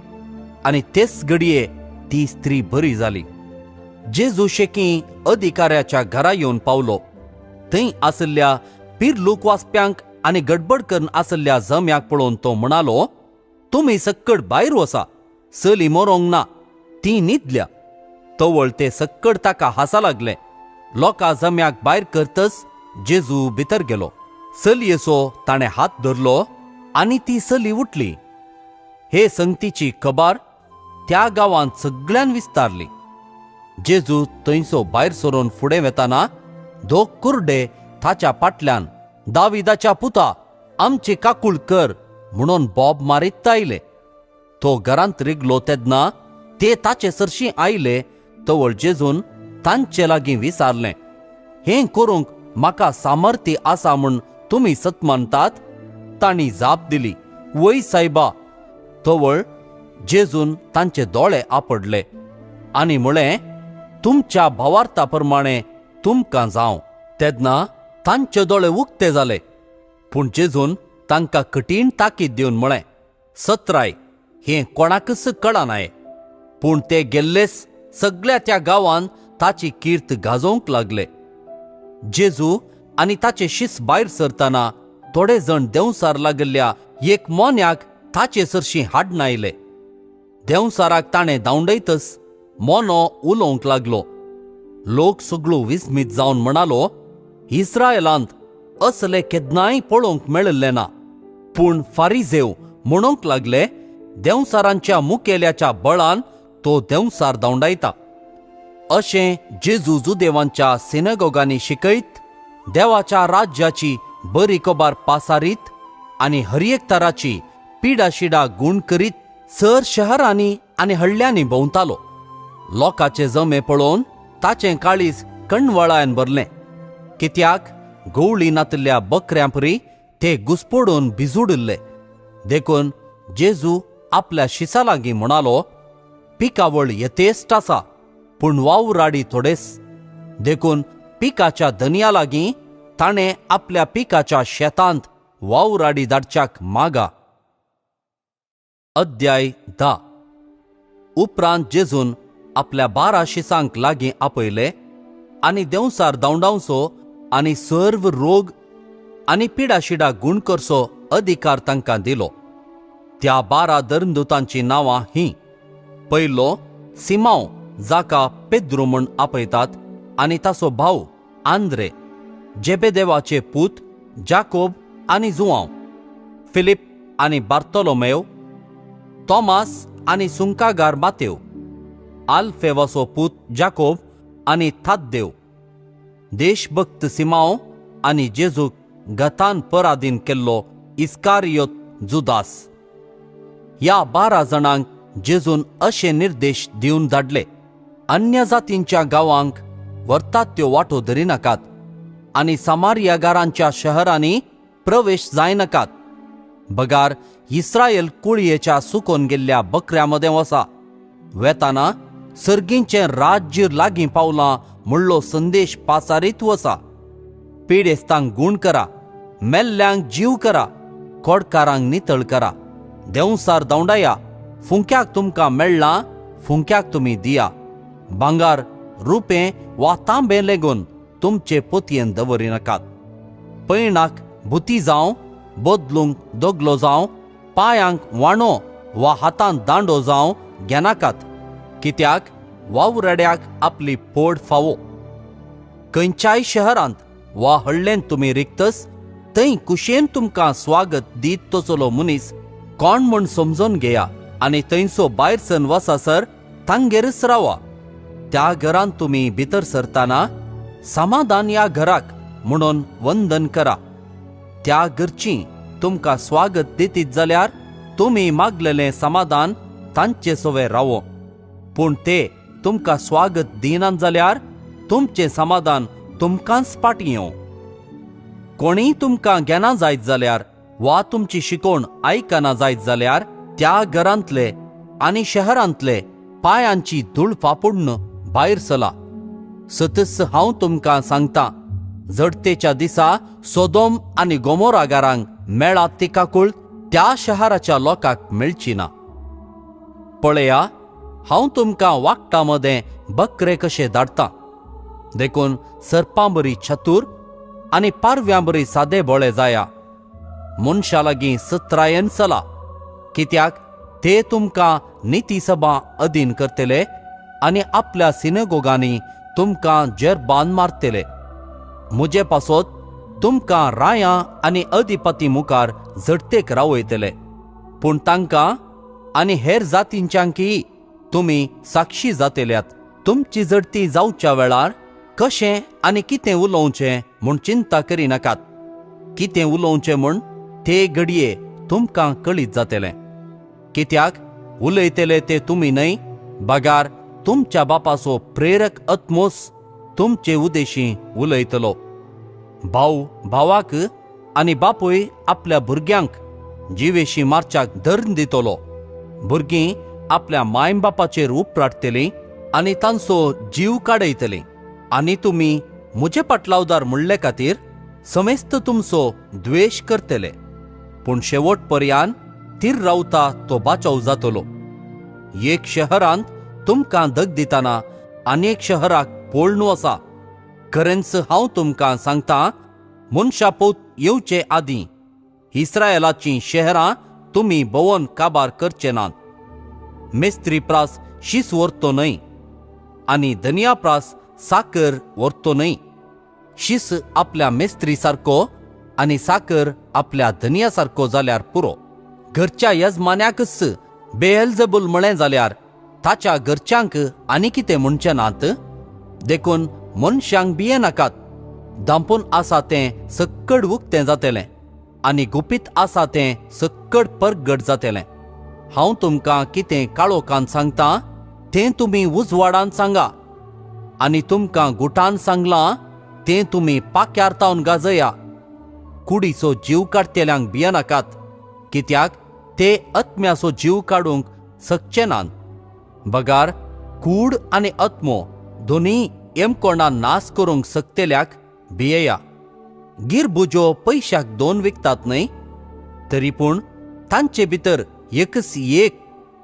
आनी तेच घडये ती स्त्री बरी जाली. जेजू शेकी अधिकाऱ्याच्या घरा येवन पावलो. थंय आसल्या पीर लोक वाचप्यांक आनी गडबड करून आसल्या जम्याक पळोवन तो म्हणालो, तुमी सक्कड भायर वसा, चली मरोंक ना, ती न्हिदल्या. तवळ ते सक्कड ताका हांसा लागले. लोकां जम्याक भायर करतच जेजू भितर गेलो. चलयेचो ताणें हात धरलो आनी ती चली उठली. हे संगतीची खबर त्या गांवांत सगळ्यान विस्तारली. जेजू थंयसो भायर सरून फुडें वेताना दोग कुर्डे ताच्या फाटल्यान, दाविदाच्या पुता, आमची काकूळ कर म्हणून बोब मारीत आयले. तो घरांत रिगलो तेदना ते ताचे सरशीं आयले. तवळ जेजून तांचे लागीं विचारलें, हें करूंक म्हाका सामर्थ्य आसा म्हूण तुमी सत मानतात? तांणी जाप दिली, वय सायबा. तवळ जेजून तांचे दोळे आपडले आनी म्हळें, तुमच्या भावार्था प्रमाणें तुमकां जावं. तेदना तांचे दोळे उक्ते जाले. पूण जेजून तांकां कठीण ताकीद दिवन म्हळें, सत्राय, हें कोणाकच कळनाय. पूण ते गेल्लेच सगळ्या त्या गांवांत ताची कीर्त गाजोवंक लागले. जेजू आनी ताचे शिस भायर सरतना थोडे जण देंवसार लागल्या एक मोन्याक ताचे सरशीं हाडून आयले. देंवसाराक ताणें धांवडयतच मोनो उलोवंक लागलो. लोक सगळो विस्मीत जावन म्हणालो, इस्रायलांत असले केन्नाय पळोवंक मेळिल्लें ना. पूण फारिजेव म्हणूंक लागले, देंवसारांच्या मुखेल्याच्या बळान तो देंवसार धांवडायता. अशें जेजू जुदेवांच्या सिनगोगांनी शिकयत, देवाच्या राज्याची बरी खबर पासारीत आनी हर एक तराची पिडाशिडा गूण करीत सर शहरांनी आनी हळ्यांनी भोंवतालो. लोकांचे जमे पळोवन ताचें काळीज कणवळायन भरलें. कित्याक गवळी नातल्या बकऱ्यांपरी ते घुस्पोडून भिजुडिल्ले. देखून जेजू आपल्या शिसा लागीं म्हणालो, पिकावळ यथेस्ट आसा, पूण वावराडी थोडेच. देखून पिकाच्या धनिया लागीं ताणें आपल्या पिकाच्या शेतांत वावराडी धाडच्याक मागा. अध्याय 10. उपरांत जेजून आपल्या 12 शिसांक लागीं आपयले आनी देंवसार धांवडावचो आनी सर्व रोग आनी पिडाशिडा गूण करचो अधिकार तांकां दिलो. त्या 12 धर्मदूतांची नांवां हीं: पयलो, सिमांव, जाका पेद्रू म्हूण आपयतात, आनी ताचो भाव आंद्रे, जेबेदेवाचे पूत जाकोब आनी जुआंव, फिलीप आनी बार्तोलोमेव, तोमास आनी सुंकागार मातेव, आल्फेवाचो पूत जाकोब आनी थाद्देव, देशभक्त सिमांव आनी जेजूक गतान पराधीन केल्लो इस्कारियोत जुदास. ह्या 12 जाणांक जेजून अशे निर्देश दिवन धाडले, अन्य जातींच्या गांवांक व्हरतात त्यो वाटो धरिनाकात आनी सामारियागारांच्या शहरांनी प्रवेश जायनाकात. बगार इस्रायल कुळयेच्या सुकोन गेल्ल्या बकऱ्यामदें वसा. वेताना सर्गींचें राज्य लागीं पावलां म्हणलो संदेश पासारीत वसा. पिडेस्तांक गूण करा, मेल्ल्यांक जीव करा, कोडकारांक नितळ करा, देंवसार धांवडाया, फुंक्याक तुमकां मेळ्ळां फुंक्याक तुमी दिया. भांगार, रुपें वा तांबें लेगून तुमचे पोतयेंत दवरिनाकात. पैणाक भुती जावं, बदलूंक दोगलो जावं, पांयांक वाणो वा हातांत दांडो जावं घेनाकात, कित्याक वावरड्याक आपली पोड फावो. खंयच्याय शहरांत वा हळ्ळेंत तुमी रिकतस, थंय कुशेन तुमकां स्वागत दीत तसलो मनीस कोण म्हूण समजून घेया आनी थंयचो भायर सन वसासर तांगेरच रावा. त्या घरांत तुमी भितर सरतना समाधान या घराक म्हणून वंदन करा. त्या घरची तुमकां स्वागत दितीत जाल्यार तुमी मागलेलें समाधान तांचे सोवे रावो. पूण ते तुमकां स्वागत दिनात जाल्यार तुमचें समाधान तुमकांच फाटीं येवं. कोणीय तुमकां घेना जायत जाल्यार वा तुमची शिकोवण आयकना जायत जाल्यार त्या घरांतले आनी शहरांतले पांयांची धूळ फापुडून भायर चला. सतस हांव तुमकां सांगतां, जडतेच्या दिसा सोदोम आनी गोमोरा घरांक मेळा ती काकूळ त्या शहराच्या लोकांक मेळची ना. पळया, हांव तुमकां वागटा मदें बकरे कशे धाडटां. देखून सर्पां बरी चतूर आनी पारव्यां बरी सादे बोळे जाया. मनशा लागीं सत्रायेन चला, कित्याक ते तुमकां नितीसभा अधीन करतले आनी आपल्या सिनेगोगांनी तुमकां जेरबान मारतले. म्हजे पासत तुमकां रायां आनी अधिपती मुखार झडतेक रावयतले. पूण तांकां आनी हेर जातींच्यांकीय तुमी साक्षी जातल्यात. तुमची झडती जावच्या वेळार कशें आनी कितें उलोवचें म्हूण चिंता करिनाकात. कितें उलोवचें म्हूण ते घडये तुमकां कळीत जातलें. कित्याक उलयतले ते तुमी न्हय, बगार तुमच्या बापाचो प्रेरक आत्मोस तुमचे उदेशी उलयतलो. भाऊ भावाक आनी बापूय आपल्या भुरग्यांक जिवेशी मारच्याक धर्म दितलो. भुरगीं आपल्या मायबापाचेर उपराटतलीं आनी तांचो जीव काडयतलीं. आनी तुमी म्हजे पाटलावदार म्हणले खातीर समेस्त तुमचो द्वेश करतले. पूण शेवट पर्यान थीर रावता तो बाचाव जातलो. एक शहरांत तुमकां दग दितना आनीक शहराक पळणू आसा. खरेंच हांव तुमकां सांगतां, मनशा पोत येवचे आदीं इस्रायेलाचीं शहरां तुमी भोंवन काबार करचे नात. मेस्त्री प्रास शीस व्हरतो न्हय आनी धनिया प्रास साकर व्हरतो न्हय. शीस आपल्या मेस्त्री सारको आनी साकर आपल्या धनिया सारको जाल्यार पुरो. घरच्या यजमान्याकच बेएल्झेबूल म्हळें जाल्यार ताच्या घरच्यांक आनी कितें म्हणचें नात. देखून मनशांक भियेनाकात. दांपून आसा तें सक्कड उक्तें जातलें आनी गुपीत आसा तें सक्कड परगट जातलें. हांव तुमकां कितें काळोखान सांगतां तें तुमी उजवाडान सांगा, आनी तुमकां गुटान सांगलां तें तुमी पाक्यार तावन गाजया. कुडीचो जीव काडटेल्यांक भियेनाकात, कित्याक ते आत्म्याचो जीव काडूंक शकचे नात. बगार कूड आनी आत्मो दोनीय एमकोणान नास करूंक शकतेल्याक भियेया. गिरबुजो पयशाक 2 विकतात न्हय, तरी पूण तांचे भितर एकच एक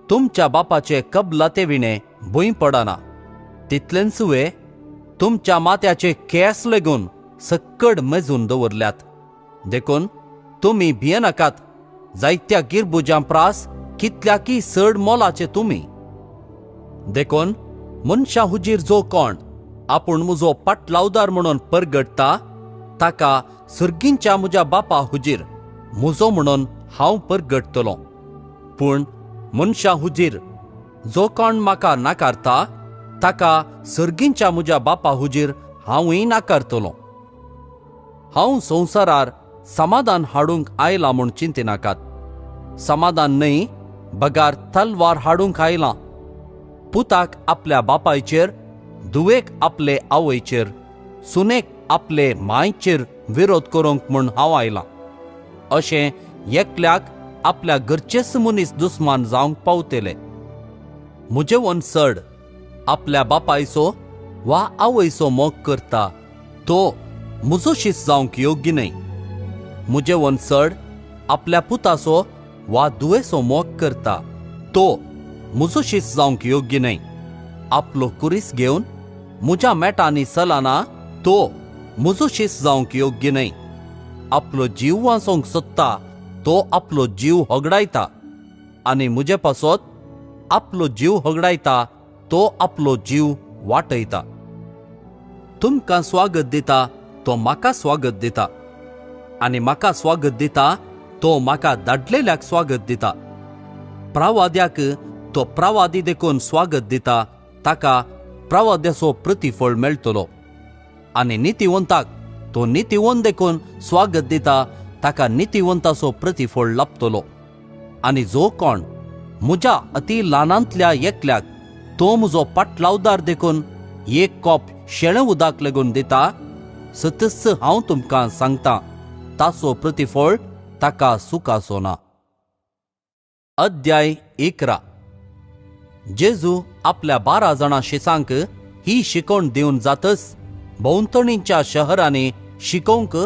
तुमच्या बापाचे कबलाते विणे भूंय पडना. तितलेंच वे तुमच्या माथ्याचे केस लेगून सक्कड मेजून दवरल्यात. देखून तुमी भियेनाकात. जायत्या गिरबुजां प्रास कितल्याकी चड मोलाचे तुमी. देखून मनशा हुजीर जो कोण आपूण म्हजो पाटलावदार म्हणून परगटता, ताका सर्गींच्या म्हज्या बापा हुजीर म्हजो म्हणून हांव परगटतलों. पूण मनशा हुजीर जो कोण म्हाका नाकारता, ताका सर्गींच्या म्हज्या बापा हुजीर हांवूय नाकारतलों. हांव संवसारार समाधान हाडूंक आयलां म्हूण चिंतिनाकात. समाधान न्हय, बगार तलवार हाडूंक आयलां. पुताक आपल्या बापायचेर, धुवेक आपले आवयचेर, सुनेक आपले मांयचेर विरोध करूंक म्हूण हांव आयलां. अशें एकल्याक आपल्या घरचेच मनीस दुस्मान जावंक पावतले. म्हजे वंसड आपल्या बापायचो वा आवयचो मोग करता, तो म्हजो शिस जावंक योग्य न्हय. म्हजे वंसड आपल्या पुताचो वा दुवेचो मोग करता, तो म्हजो शिस जावंक योग्य न्हय. आपलो कुरीस घेवन म्हज्या मेटांनी चलना, तो म्हजो शिस जावंक योग्य न्हय. आपलो जीव वाचोंक सोदता तो आपलो जीव होगडायता, आनी म्हजे पासत आपलो जीव होगडायता तो आपलो जीव वाटयता. तुमकां स्वागत दिता तो म्हाका स्वागत दिता, आनी म्हाका स्वागत दिता तो म्हाका धाडलेल्याक स्वागत दिता. प्रवाद्याक तो प्रवादी देखून स्वागत दिता, ताका प्रवाद्याचो प्रतिफळ मेळटलो. आनी नितिवंताक तो नितिवंत देखून स्वागत दिता, ताका नितिवंताचो प्रतिफळ लाभतलो. आनी जो कोण म्हज्या अति ल्हानांतल्या एकल्याक तो म्हजो पाटलावदार देखून एक कॉप शेणे उदक लेगून दिता, सतस हांव तुमकां सांगतां, ताचो प्रतिफळ ताका सुखाचो ना. अध्याय 11. जेजू आपल्या 12 जाणां शिसांक ही शिकवण दिवन जातच भोंवतणीच्या शहरांनी शिकोवंक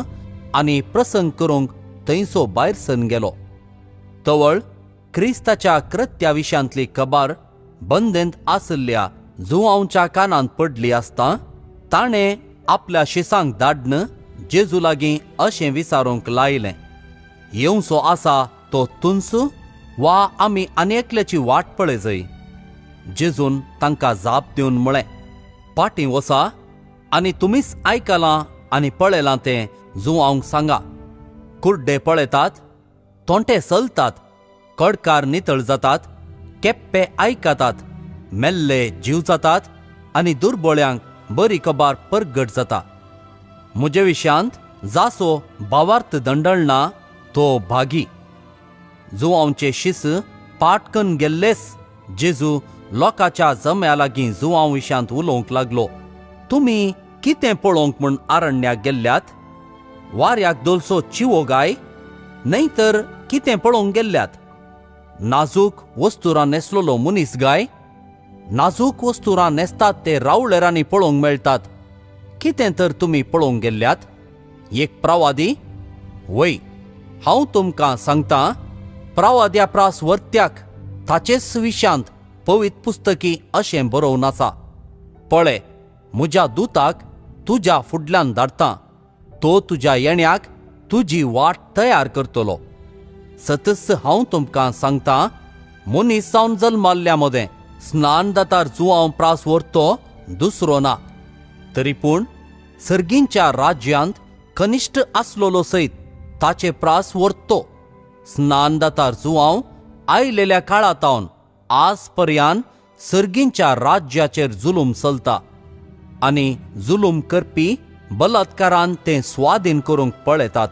आनी प्रसंग करूंक थंयसो भायर सरून गेलो. तवळ क्रिस्ताच्या कृत्या विशयांतली खबर बंदेंत आसल्या जुआंवच्या कानांत पडली आसता ताणें आपल्या शिसांक धाडन जेजू लागीं अशें विचारूंक लायलें, येवचो आसा तो तुंच वा आमी आनी एकल्याची वाट पळय जय. जेजून तांकां जाप दिवन म्हळें, पाटी वसा आनी तुमीच आयकलां आनी पळयलां तें जुआंवक सांगा. कुड्डे पळयतात, तोंटे चलतात, कडकार नितळ जातात, केप्पे आयकतात, मेल्ले जीव जातात आनी दुर्बळ्यांक बरी खबर परगट जाता. म्हजे विशयांत जासो भावार्थ दंडळना तो भागी. जुआंवचे शिस पाटकन गेल्लेस जेजू लोकांच्या जम्या लागीं जुआंव विशयांत उलोवंक लागलो. तुमी कितें पळोवंक म्हूण आरण्याक गेल्ल्यात? वाऱ्याक दोलसो चिवो गाय? न्हय तर कितें पळोवंक गेल्ल्यात? नाजूक वस्तुरां नेसलोलो मनीस गाय? नाजूक वस्तुरां नेसतात ते रावळेरांनी पळोवंक मेळटात. कितें तर तुमी पळोवंक गेल्ल्यात? एक प्रवादी? वय, हांव तुमकां सांगतां, प्रवाद्या प्रास वर्त्याक ताचेच विशयांत पवित्र पुस्तकी अशें बरोवन आसा, पळय, म्हज्या दुताक तुज्या फुडल्यान धाडटां, तो तुज्या येण्याक तुजी वाट तयार करतलो. सतस हांव तुमकां सांगतां, मनीस जावन जल्माल्ल्या मदें स्नान दातार जुआंव प्रास व्हरतो दुसरो ना. तरी पूण सर्गींच्या राज्यांत कनिश्ट आसलोलो सयत ताचे प्रास व्हरतो. स्नान दातार जुआंव आयलेल्या काळातावन आज पर्यान सर्गींच्या राज्याचेर जुलूम चलता, आनी जुलूम करपी बलात्कारान तें स्वाधीन करूंक पळयतात.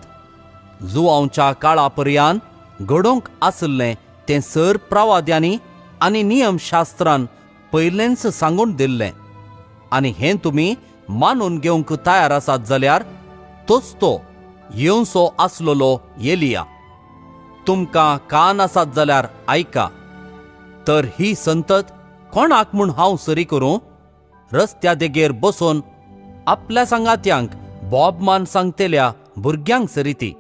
जुआंवच्या काळा पर्यान घडोवंक आसलें तें सर प्रवाद्यांनी आनी नियमशास्त्रान पयलेंच सांगून दिल्लें. आनी हें तुमी मानून घेवंक तयार आसात जाल्यार तोच तो येवचो आसलोलो एलिया. तुमकां कान आसात जाल्यार आयका. तर ही संतत कोणाक म्हूण हांव सरी करूं? रस्त्या देगेर बसून आपल्या सांगात्यांक बोबमान सांगतेल्या भुरग्यांक सरी ती.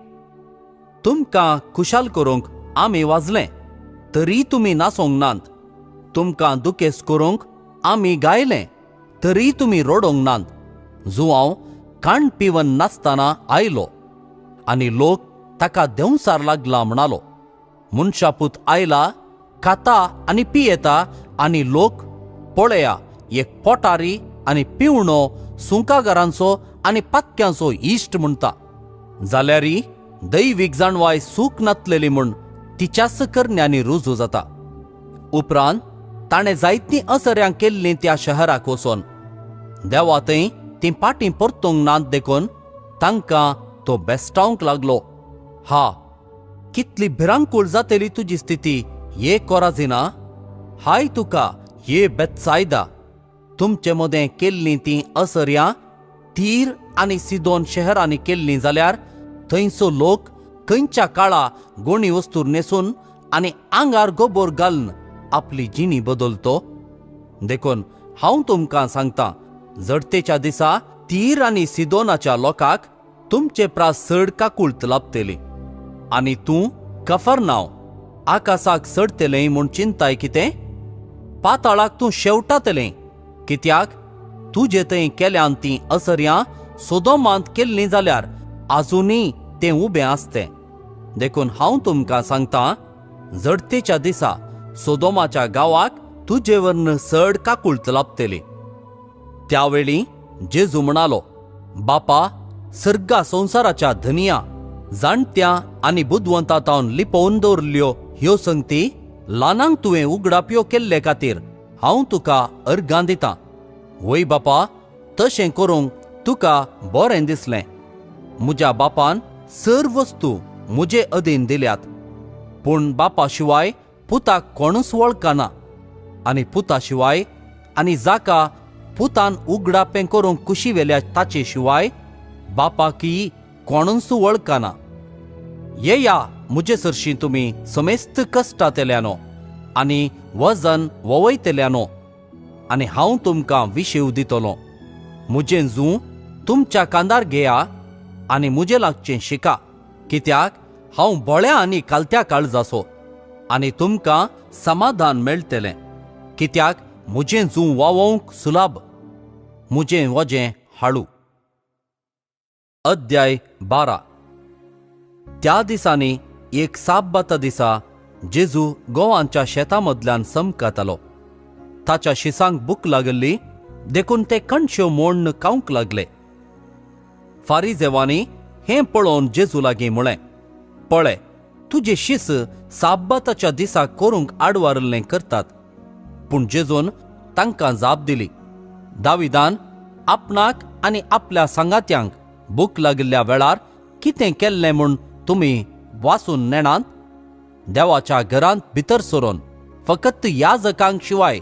तुमकां खुशाल करूंक आमी वाजलें, तरी तुमी नाचोंक नात. तुमकां दुखेस करूंक आमी गायलें, तरी तुमी रडोंक नात. जुआंव काण पिवन नाचतना आयलो, आनी लोक ताका देंवसार लागला म्हणालो. मनशापूत आयला, खाता आनी पियेता, आनी लोक पळया एक पोटारी आनी पिवणो, सुंकागारांचो आनी पाक्क्यांचो इश्ट म्हणटा. जाल्यारी दैवीक जाणवाय सूख नातलेली म्हूण तिच्याच करण्यांनी रुजू जाता. उपरांत ताणें जायतीं असऱ्यां केल्लीं त्या शहराक वचोन देवा थंय तीं पाटी परतूंक नात देखून तांकां तो बेस्टावंक लागलो. हा, कितली भिरांकूळ जातली तुजी स्थिती ये कोराझिना. हाय तुका ये बेतसायदा. तुमचे मदें केल्लीं तीं असऱ्यां तीर आनी सिदोन शहरांनी केल्लीं जाल्यार थंयचो लोक खंयच्या काळा गोणी वस्तू नेसून आनी आंगार गोबोर घालून आपली जिणी बदलतो. देखून हांव तुमकां सांगतां, जडतेच्या दिसा तीर आनी सिदोनाच्या लोकांक तुमचे प्रास चड काकुळट लाभतली. आनी तूं कफरनांव आकाशाक चडतलें म्हूण चिंताय कितें? पाताळाक तूं शेवटातलें, कित्याक तुजे थंय केल्यान तीं असऱ्यां सोदोमांत केल्लीं जाल्यार आजुनी तें उबें आसतें. देखून हांव तुमकां सांगतां, जडतेच्या दिसा सोदोमाच्या गांवाक तुजे वरन चड काकूळट लाबतली. त्यावेळी जेजू म्हणालो, बापा, सर्गा संवसाराच्या धनिया, जाणट्या आनी बुदवंतांतावन लिपोवन दवरल्यो ह्यो संगती ल्हानांक तुवें उगडाप्यो केल्ले खातीर हांव तुका अर्गां दितां. वय बापा, तशें करूंक तुका बरें दिसलें. म्हज्या बापान सर्व वस्तू म्हजे अधीन दिल्यात. पूण बापा शिवाय पुताक कोणूच वळखना, आनी पुता शिवाय आनी जाका पुतान उगडापें करूंक कुशी वेल्या ताचे शिवाय बापाकी कोणूच वळखना. येया म्हजे सरशी तुमी समेस्त कश्टांतल्यानो आनी वजन ववयतल्यानो, आनी हांव तुमकां विशेव दितलों. म्हजें जूं तुमच्या कांदार घेया आनी म्हजे लागचें शिका, कित्याक हांव बोळ्या आनी कालत्या काळजाचो, आनी तुमकां समाधान मेळटलें. कित्याक म्हजें जूं वावोवंक सुलाभ, म्हजें वजें हाळू. अध्याय 12. त्या दिसांनी एक साब्बाता दिसा जेजू गोवांच्या शेतांमदल्यान समकतालो. ताच्या शिसांक भूक लागल्ली, देखून ते कणश्यो मोडून खावंक लागले. फारिजेवांनी हें पळोवन जेजू लागीं म्हळें, पळय, तुजे शिस साब्बाताच्या दिसा करूंक आडवारल्लें करतात. पूण जेजून तांकां जाप दिली, दाविदान आपणाक आनी आपल्या सांगात्यांक भूक लागिल्ल्या वेळार कितें केल्लें म्हूण तुमी वाचून नेणात? देवाच्या घरांत भितर सरोन फकत याजकांक शिवाय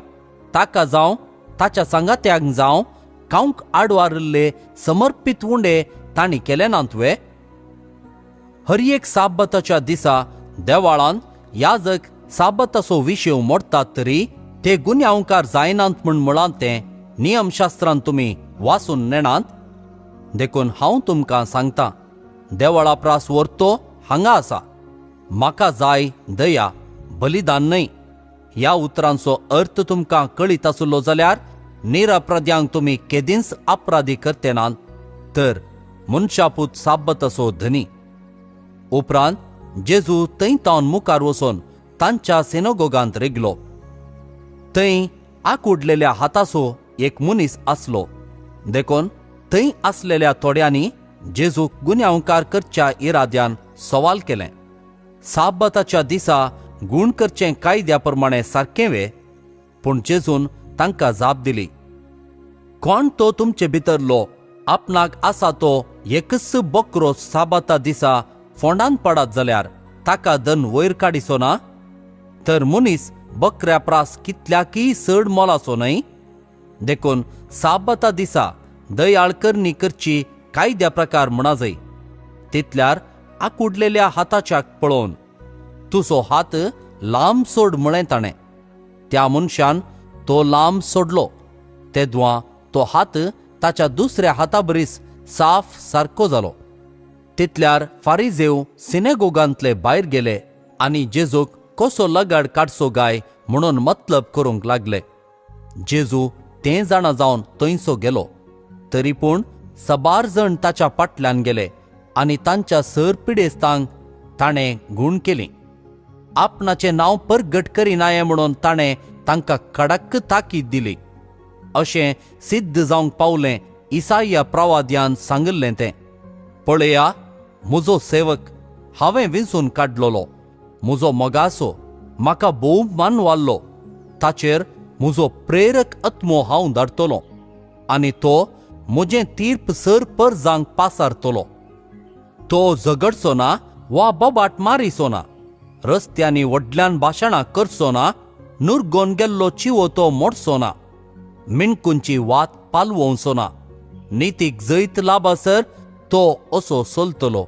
ताका जावं ताच्या सांगात्यांक जावं खावंक आडवारल्ले समर्पीत उंडे तांणी केले ना तुवें? हर एक साब्बाताच्या दिसा देवाळांत याजक साब्बाताचो विशेव मोडटात तरी ते गुन्यांवकार जायनात म्हूण म्हळां तें नियमशास्त्रांत तुमी वाचून नेणात. देखून हांव तुमकां सांगतां, देवळा प्रास व्हरतो हांगा आसा. म्हाका जाय दया, बलिदान न्हय. ह्या उतरांचो अर्थ तुमकां कळीत आसलो जाल्यार निरपराध्यांक तुमी केदींच अपराधी करते नात, तर मनशापूत साब्बाताचो धनी. उपरांत जेजू थंय तावन मुखार वचोन तांच्या सिनोगोगांत रेगलो. थंय आंकुडलेल्या हाताचो एक मनीस आसलो. देखून थंय आसलेल्या थोड्यांनी जेजूक गुन्यांवकार करच्या इराद्यान सवाल केलें, साब्बाताच्या दिसा गूण करचें कायद्या प्रमाणें सारकें वे? पूण जेजून तांकां जाप दिली, कोण तो तुमचे भितरलो आपणाक आसा तो एकच बकरो साब्बाता दिसा फोंडांत पडत जाल्यार ताका दन वयर काडिचो ना? तर मनीस बकऱ्या प्रास कितल्याकी चड मोलाचो न्हय? देखून साब्बाता दिसा दयाळ करणी करची कायद्या प्रकार म्हणा जाय. तितल्यार आंकुडलेल्या हाताच्याक पळोवन तुजो हात लांब सोड म्हळें ताणें. त्या मनशान तो लांब सोडलो. तेदुआं तो हात ताच्या दुसऱ्या हाताबरीस साफ सारको जालो. तितल्यार फारिजेव सिनेगोगांतले भायर गेले आनी जेजूक कसो लगाड काडचो गाय म्हणून मतलब करूंक लागले. जेजू तें जाणा जावन थंयसो गेलो. तरी पूण सबार जण ताच्या फाटल्यान गेले आनी तांच्या सर पिडेस्तांक ताणें गूण केली. आपणाचें नांव परगट करिनाये म्हणून ताणें तांकां कडक ताकीद दिली. अशें सिद्ध जावंक पावलें इसाया प्रवाद्यान सांगल्लें तें, पळया, म्हजो सेवक हांवें वेंचून काडलोलो, म्हजो मोगासो म्हाका भोवमान वाल्लो. ताचेर म्हजो प्रेरक आत्मो हांव धाडटलों आनी तो म्हजें तीर्प सर परजांक पासारतलो. तो झगडचो ना वा बोबाट मारिचो ना, रस्त्यांनी व्हडल्यान भाशणां करचो ना, नुरगोन गेल्लो चिवो तो मोडचो ना, मिणकूंची वात पालवोवचो ना. नितीक जैत लाबासर तो असो चलतलो.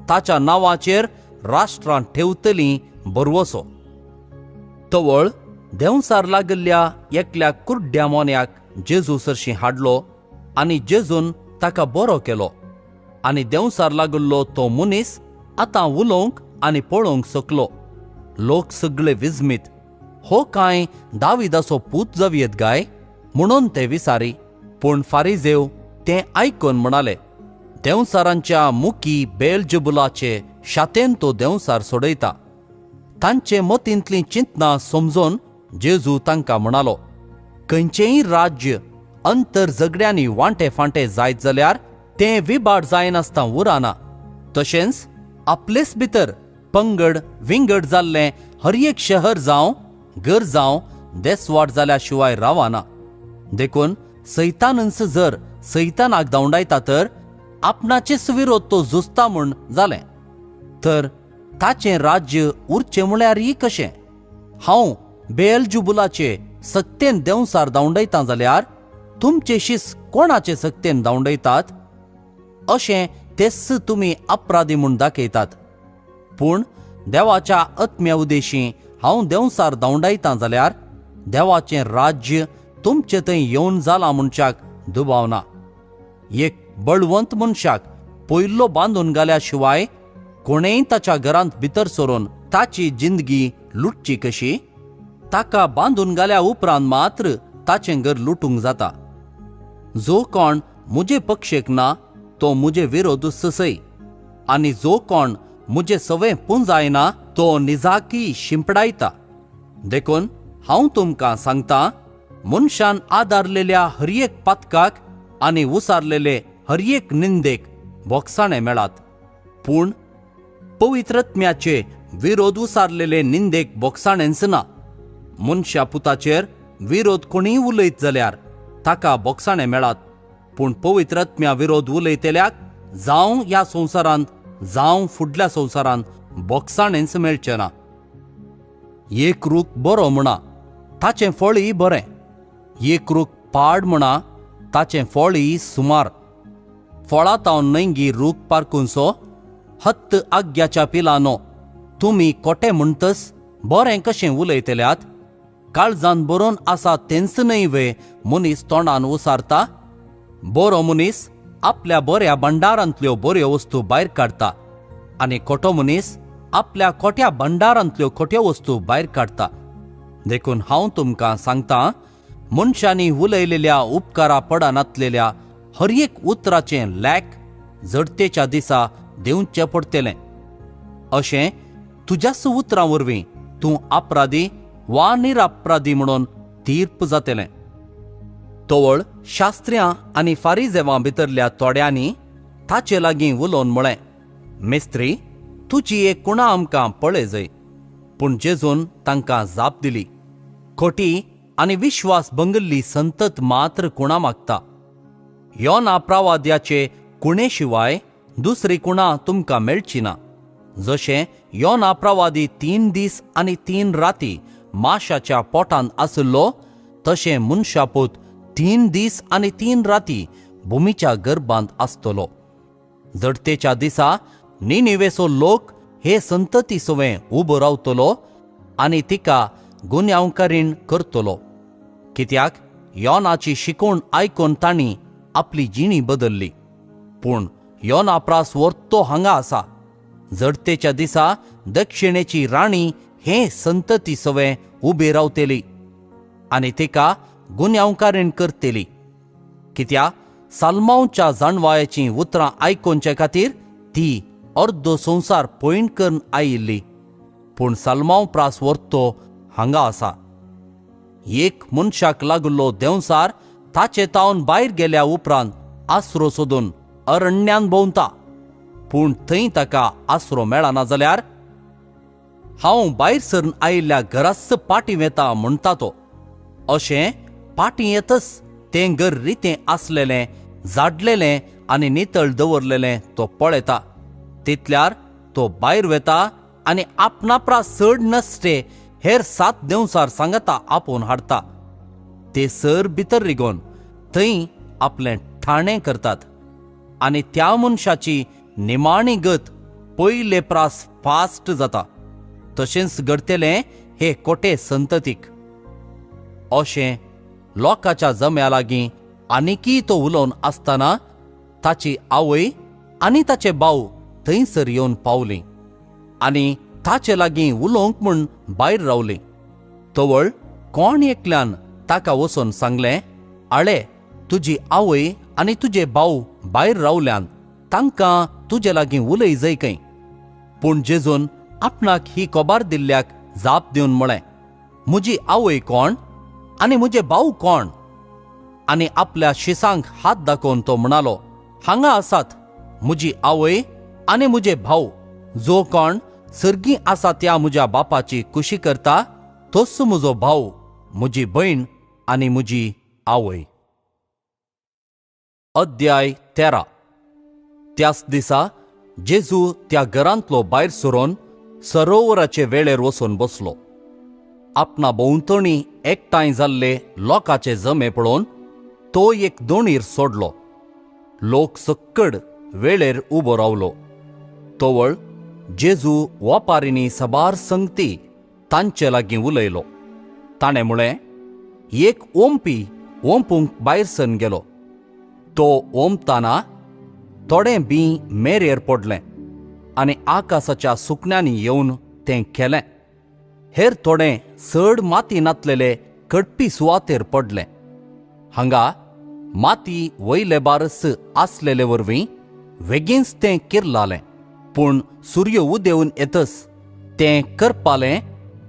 ताच्या नांवाचेर राष्ट्रां ठेवतलीं बरवसो. तवळ देंवसार लागल्ल्या एकल्या कुर्ड्या मोन्याक जेजू सरशीं हाडलो आनी जेजून ताका बरो केलो. आनी देंवसार लागल्लो तो मनीस आतां उलोवंक आनी पळोवंक शकलो. लोक सगळे विजमीत, हो काय दाविदाचो पूत जावयेत काय म्हणून ते विसारी. पूण फारिजेव तें आयकून म्हणाले, देंवसारांच्या मुकी बेलजबुलाचे शातेन तो देंवसार सोडयता. तांचे मतींतलीं चिंतनां समजोन जेजू तांकां म्हणालो, खंयचेय राज्य अंतर झगड्यांनी वांटे फांटे जायत जाल्यार तें विबाड जायनासता उरना. तशेंच आपलेच भितर पंगड विंगड जाल्लें हर एक शहर जावं घर जावं देसवाड जाल्या शिवाय रावना. देखून सैतानच जर सैतानाक धांवडायता तर आपणाचेच विरोध तो झुजता म्हूण जालें. तर ताचें राज्य उरचें म्हळ्यारय कशें? हांव बेएल्जुबुलाचे सक्तेन देंवसार धांवडयतां जाल्यार तुमचे शिस कोणाचे सक्तेन धांवडयतात? अशें तेच तुमी अपराधी म्हूण दाखयतात. पूण देवाच्या आत्म्या उदेशीं हांव देंवसार धांवडायतां जाल्यार देवाचें राज्य तुमचे थंय येवन जालां म्हणच्याक दुबावना. एक बळवंत मनशाक पयलो बांदून घाल्या शिवाय कोणेय ताच्या घरांत भितर सरून ताची जिंदगी लुटची कशी? ताका बांदून घाल्या उपरांत मात्र ताचें घर लुटूंक जाता. जो कोण मुजे पक्षेक ना तो मुजे विरोध ससय, आनी जो कोण मुजे सवें पुंजायना तो निजाकी शिंपडायता. देखून हांव तुमकां सांगतां, मनशान आदारलेल्या हर एक पातकाक आनी उसारलेले हर एक निंदेक बोगसाणे मेळात, पूण पवित्रत्म्याचे विरोध उसारलेले निंदेक बोगसाणेंच ना. मनशा पुताचेर विरोध कोणीय उलयत जाल्यार ताका बोगसाणे मेळात, पूण पवित्रत्म्या विरोध उलयतेल्याक जावं ह्या संवसारांत जावं फुडल्या संवसारांत बोगसाणेंच मेळचें ना. एक रूख बरो म्हणा ताचें फळय बरें, एक रूख पाड म्हणा ताचें फळय सुमार. फळांताव न्हयंगी रूख पारकुंसो, हत्त आग्याच्या पिलांनो, तुमी कोटे म्हणटस बरें कशें उलयतल्यात? काळजांत बरोवन आसा तेंच न्हय वे मनीस तोंडान उसारता? बरो मनीस आपल्या बऱ्या भंडारांतल्यो बऱ्यो वस्तू भायर काडटा, आनी खोटो मनीस आपल्या खोट्या भंडारांतल्यो खोट्यो वस्तू भायर काडटा. देखून हांव तुमकां सांगतां, मनशांनी उलयलेल्या उपकारा पडा नातलेल्या हर एक उतराचें लॅक जडतेच्या दिसा दिवचें पडटलें. अशें तुज्याच उतरां वरवीं तूं अपराधी वा निरपराधी म्हणून तीर्प जातलें. तोवळ शास्त्र्यां आनी फारिजेवां भितरल्या थोड्यांनी ताचे लागीं उलोवन म्हळें, मेस्त्री, तुजी एक कुणा आमकां पळय जय. पूण जेजून तांकां जाप दिली, खोटी आनी विश्वास भंगल्ली संतत मात्र कुणा मागता. योना प्रवाद्याचे कुणे शिवाय दुसरी कुणा तुमकां मेळची ना. जशें योना प्रवादी 3 दीस आनी 3 राती माशाच्या पोटांत आसलो, तशें मनशापूत 3 दीस आनी 3 राती भुमीच्या गर्भांत आसतलो. जडतेच्या दिसा निनिवेचो लोक हे संतती सवें उबो रावतलो आनी तिका गुन्यांवकारीण करतलो, कित्याक योनाची शिकवण आयकून तांणी आपली जिणी बदल्ली. पूण योना प्रास वर्तो हांगा आसा. जडतेच्या दिसा दक्षिणेची राणी हे संतती सवें उबे रावतेली आनी तिका गुन्यांवकारीण करतेली, कित्याक सालमांवच्या जाणवायाचीं उतरां आयकोनचे खातीर ती अर्दो संवसार पयण करून आयिल्ली. पूण सालमांव प्रास वर्तो हांगा आसा. एक मनशाक लागलो देंवसार ताचे तावन भायर गेल्या उपरांत आसरो सोदून अरण्यान भोंवता, पूण थंय ताका आसरो मेळना जाल्यार हांव भायर सरून आयिल्ल्या घराच पाटी वेता म्हणटा तो. अशें पाटी येतच तें घर रितें आसलेलें, जाडलेलें आनी नितळ दवरलेलें तो पळयता. तितल्यार तो भायर वेता आनी आपणापरा चड नसते हेर 7 देंवसार सांगता आपोवन हाडटा. ते सर भितर रिगोन थंय आपलें ठाणें करतात, आनी त्या मनशाची निमाणी गत पयले प्रास फास्ट जाता. तशेंच घडतलें हे कोटे संततीक. अशें लोकाच्या जम्या लागीं आनिकीय तो उलोवन आसतना ताची आवय आनी ताचे भाव थंयसर येवन पावलीं आनी ताचे लागीं उलोवंक म्हूण भायर रावलीं. तवळ कोण एकल्यान ताका वचोन सांगलें, आळे, तुजी आवय आनी तुजे भाव भायर रावल्यान, तांकां तुजे लागीं उलय जैकय. पूण जेजून आपणाक ही कोबार दिल्ल्याक जाप दिवन म्हळें, म्हजी आवय कोण आनी म्हजे भाऊ कोण? आनी आपल्या शिसांक हात दाखोवन तो म्हणालो, हांगा आसात म्हजी आवय आनी म्हजे भाऊ. जो कोण सर्गी आसा त्या म्हज्या बापाची कुशी करता, तोच म्हजो भाऊ, म्हजी भयण आनी म्हजी आवय. अध्याय 13. त्याच दिसा जेजू त्या घरांतलो भायर सरोन सरोवराचे वेळेर वचून बसलो. आपणा भोंवतणी एकठांय जाल्ले लोकांचे जमे पळोवन तो एक दोणीर सोडलो. लोक सक्कड वेळेर उबो रावलो. तोवळ जेजू वापारिनी साबार संगती तांचे लागीं उलयलो. ताणें म्हळें, एक ओंपी ओंपूंक भायर सन गेलो. तो ओंपतना थोडें बी मेरेर पडलें आनी आकाशाच्या सुकण्यांनी येवन तें केलें. हेर थोडें चड माती नातलेले कडपी सुवातेर पडलें. हांगा माती वयले बारस आसलेले वरवीं बेगीनच तें किर्लालें. पूण सूर्य उदेवून येतस तें करपालें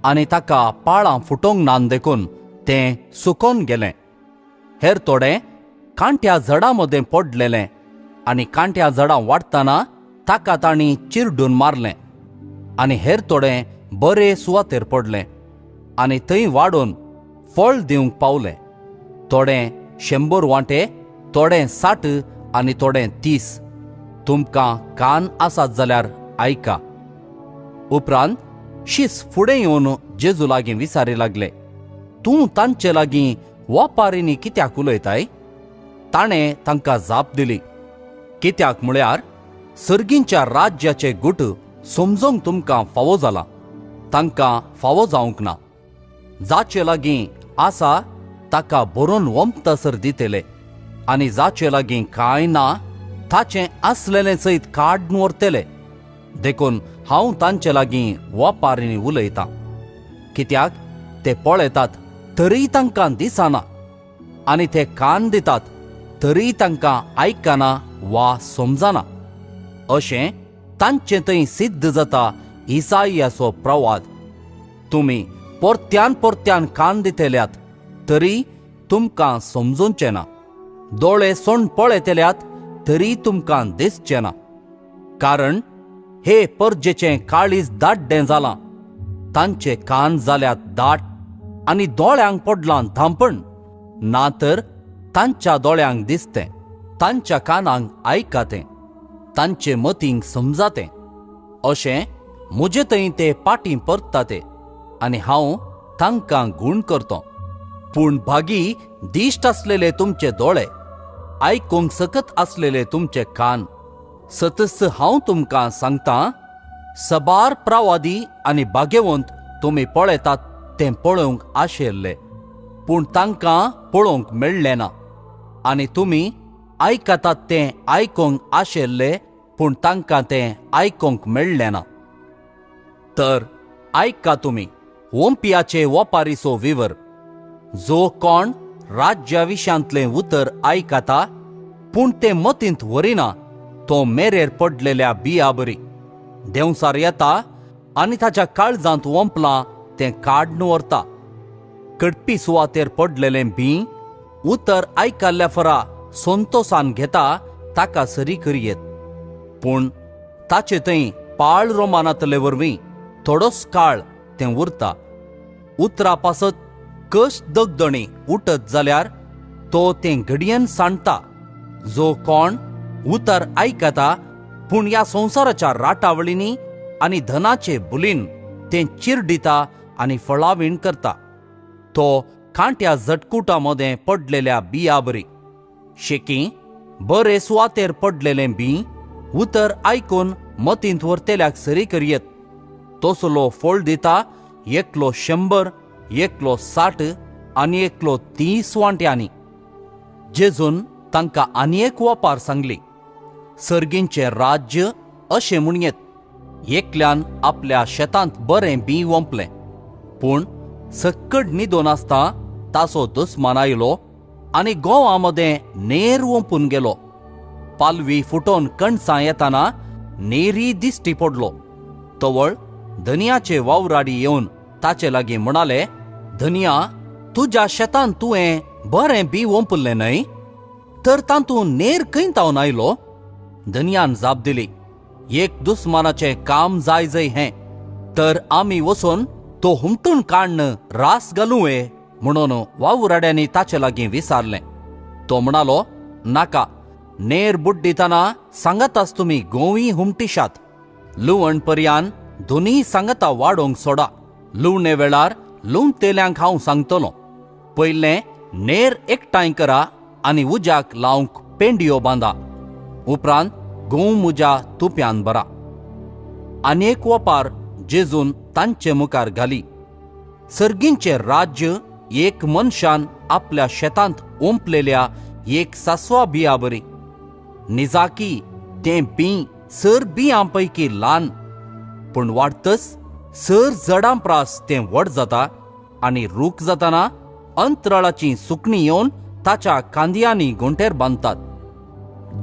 आनी ताका पाळां फुटोंक नान देखून तें सुकोन गेलें. हेर थोडें कांट्या झाडां मदें पडलेलें आनी कांट्या झाडां वाडटना ताका तांणी चिरडून मारलें. आनी हेर थोडें बरे सुवातेर पडलें आनी थंय वाडून फळ दिवंक पावलें. थोडें 100 वांटे, थोडें 60 आनी थोडें 30. तुमकां कान आसात जाल्यार आयका. उपरांत शीस फुडें येवन जेजू लागीं विचारी लागले, तूं तांचे लागीं वापारिनी कित्याक उलयताय? ताणें तांकां जाप दिली, कित्याक म्हळ्यार सर्गींच्या राज्याचे गुट समजोंक तुमकां फावो जाला, तांकां फावो जावंक ना. जाचे लागीं आसा ताका बरोवन वंपतासर दितले आनी जाचे लागीं कांय ना ताचें आसलेलें सयत काडून व्हरतले. देखून हांव तांचे लागीं वापारिनी उलयतां. कित्याक ते पळयतात तरी तांकां दिसना आनी ते कान दितात तरी तांकां आयकना वा समजना. अशें तांचें थंय सिद्ध जाता इसायाचो प्रवाद. तुमी परत्यान परत्यान कान दितल्यात तरी तुमकां समजूंचे ना, दोळे सोंड पळयतल्यात तरी तुमकां दिसचें ना. कारण हे परजेचें काळीज दाड्डें जालां, तांचे कान जाल्यात दाट आनी दोळ्यांक पडलां धांपण. ना तर तांच्या दोळ्यांक दिसतें, तांच्या कानांक आयकातें, तांचे मतींक समजातें. अशें म्हजे थंय ते पाटी परताते आनी हांव तांकां गूण करतों. पूण भागी दिश्ट आसलेले तुमचे दोळे, आयकूंक सकत आसलेले तुमचे कान. सतस हांव तुमकां सांगतां, साबार प्रवादी आनी भाग्यवंत तुमी पळयतात तें पळोवंक आशेल्ले, पूण तांकां पळोवंक मेळ्ळें ना. आनी तुमी आयकतात तें आयकूंक आशेल्ले, पूण तांकां तें आयकूंक मेळ्ळें ना. तर आयका तुमी ओंपियाचे वापारीचो विवर. जो कोण राज्या विशांतलें उतर आयकता पूण तें मतींत व्हरिना, तो मेरेर पडलेल्या बिया बरी. देंवसार येता आनी ताच्या काळजांत ओंपलां तें काडून व्हरता. कडपी सुवातेर पडलेलें बी उतर आयकल्ल्या फरा संतोषान घेता ताका सरी करियेत. पूण ताचे थंय पाळ रोमानातले वरवीं थोडोच काळ तें उरता. उतरा पासत कश दगदणी उठत जाल्यार तो तें घडयेन सांडटा. जो कोण उतर आयकता पूण ह्या संवसाराच्या राटावळींनी आनी धनाचे बुलीन तें चिरडिता आनी फळावीण करता, तो कांट्या झटकुटा मदें पडलेल्या बिया बरी. शेकी बरे सुवातेर पडलेलें बी उतर आयकून मतींत व्हरतेल्याक सरी करियेत. तसलो फळ दिता एकलो 100, एकलो 60 आनी एकलो 30 वांट्यांनी. जेजून तांकां आनी एक वापार सांगली. सर्गींचे राज्य अशें म्हणयेत, एकल्यान आपल्या शेतांत बरें बी वंपलें, पूण सक्कड न्हिदोन आसता ताचो दुस्मान आयलो आनी गोवां मदें नेर वंपून गेलो. पालवी फुटोन कणसां येताना नेरी दिश्टी पडलो. तवळ धनियाचे वावराडी येवन ताचे लागीं म्हणाले, धनिया, तुज्या शेतान तुवें बरें बी ओंपल्लें न्हय, तर तातूंत नेर खंय तावन आयलो? धनियान जाप दिली, एक दुस्मानाचें काम जाय जय हें, तर आमी वचोन तो हुमटून काडन रास घालूंये म्हणून वावराड्यांनी ताचे लागीं विचारलें. तो म्हणालो, नाका, नेर बुड्डितना सांगतास तुमी गोवी हुमटिशात. लुवण पर्यान दोनी सांगता वाडोवंक सोडा. लुवणे वेळार लुवतेल्यांक हांव सांगतलों, पयलें नेर एकठांय करा आनी उज्याक लावंक पेंडयो बांदा. उपरांत गोव मुज्या तुप्यान भरा. आनीक वपार जेजून तांचे मुखार घाली. सर्गींचे राज्य एक मनशान आपल्या शेतांत ओंपलेल्या एक सासवा बिया बरी. निजाकी तें बी सर बियां पैकी ल्हान, पूण वाडतस सर जडां प्रास तें व्हड जाता आनी रूख जाताना अंतराळाची सुकणी येवन ताच्या कांदयांनी गुंठेर बांदतात.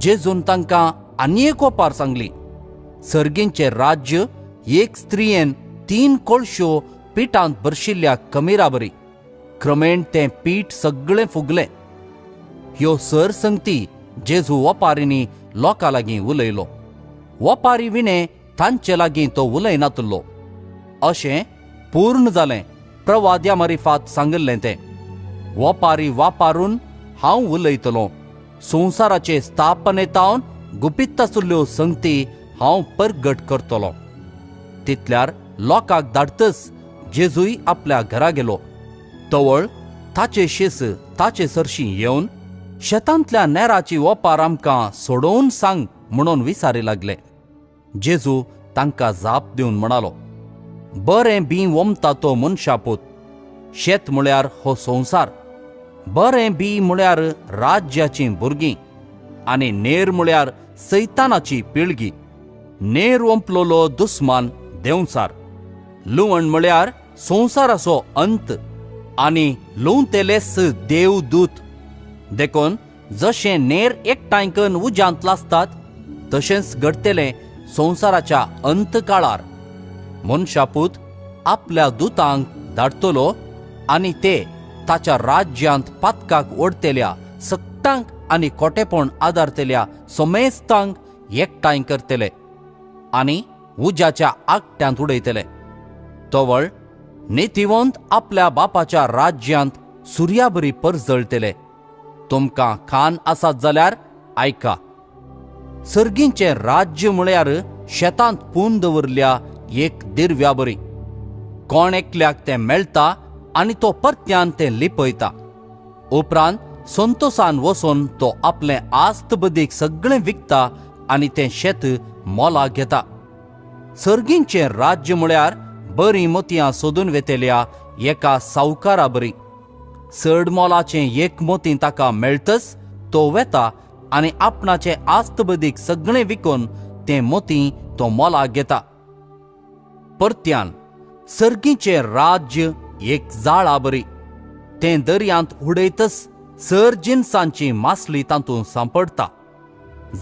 जेजून तांकां आनी एक ओपार सांगली, सर्गींचे राज्य एक स्त्रियेन 3 कोळश्यो पिठांत भरशिल्ल्या कमिरा बरी. क्रमेण तें पीठ सगळें फुगलें. ह्यो सर संगती जेजू वपारींनी लोकां लागीं उलयलो. वपारी विणे तांचे लागीं तो उलयनातलो. अशें पूर्ण जालें प्रवाद्या मारिफात सांगल्लें तें. वपारी वापारून हांव उलयतलों, संवसाराचे स्थापनेतावन गुपीत आसुल्ल्यो संगती हांव परगट करतलों. तितल्यार लोकांक धाडटस जेजूय आपल्या घरा गेलो. तवळ ताचे शेस ताचे सरशी येवन, शेतांतल्या नेराची वपार आमकां सोडोवन सांग म्हणून विचारी लागले. जेजू तांकां जाप दिवन म्हणालो, बरें बी वमता तो मनशापूत. शेत म्हळ्यार हो संवसार, बरें बी म्हळ्यार राज्याचीं भुरगीं, आनी नेर म्हळ्यार सैतानाची पिळगी. नेर ओंपलोलो दुस्मान देंवसार. लुवण म्हळ्यार संवसाराचो अंत, आनी लुवतेलेस देवदूत. देखून जशें नेर एकठांय करून उज्यांत लासतात, तशेंच घडतलें संवसाराच्या अंत काळार. मनशापूत आपल्या दुतांक धाडटलो आनी ते ताच्या राज्यांत पातकाक ओडतेल्या सक्तांक आनी खोटेपण आदारतेल्या सोमेस्तांक एकठांय करतले आनी उज्याच्या आगट्यांत उडयतले. तवळ नितिवंत आपल्या बापाच्या राज्यांत सुर्याबरी परजळतले. तुमकां कान आसात जाल्यार आयका. सर्गींचे राज्य म्हळ्यार शेतांत पून दवरल्या एक दिरव्या बरी. कोण एकल्याक तें मेळटा आनी तो परत्यान तें लिपयता. उपरांत संतोषान वचोन तो आपलें आस्त बदीक सगळें विकता आनी तें शेत मोलाक घेता. सर्गींचे राज्य म्हळ्यार बरीं मोतयां सोदून वेतेल्या एका सावकारा बरी. चड मोलाचें एक मोती ताका मेळटस तो वेता आनी आपणाचें आस्त बदीक सगळें विकून तें मोती तो मोलाक घेता. परत्यान सर्गींचे राज्य एक जाळा बरी. तें दर्यांत उडयतस सर जिन्सांची मासली तातूंत सांपडटा.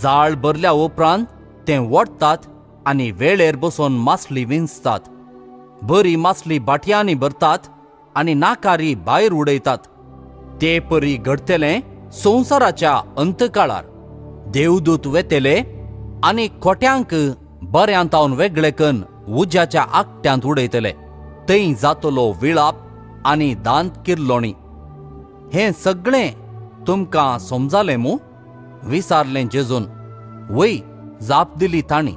जाळ भरल्या उपरांत तें ओडटात आनी वेळेर बसून मासली विंचतात. बरी मासली बाटयांनी भरतात आनी नाकारी भायर उडयतात. ते परी घडतलें संवसाराच्या अंतकाळार. देवदूत वेतेले आनी खोट्यांक बऱ्यांतावन वेगळे करून उज्याच्या आगट्यांत उडयतले. थंय जातलो विळाप आनी दांत किर्लोणी. हें सगळें तुमकां समजालें मू? विचारलें जेजून. वय, जाप दिली तांणी.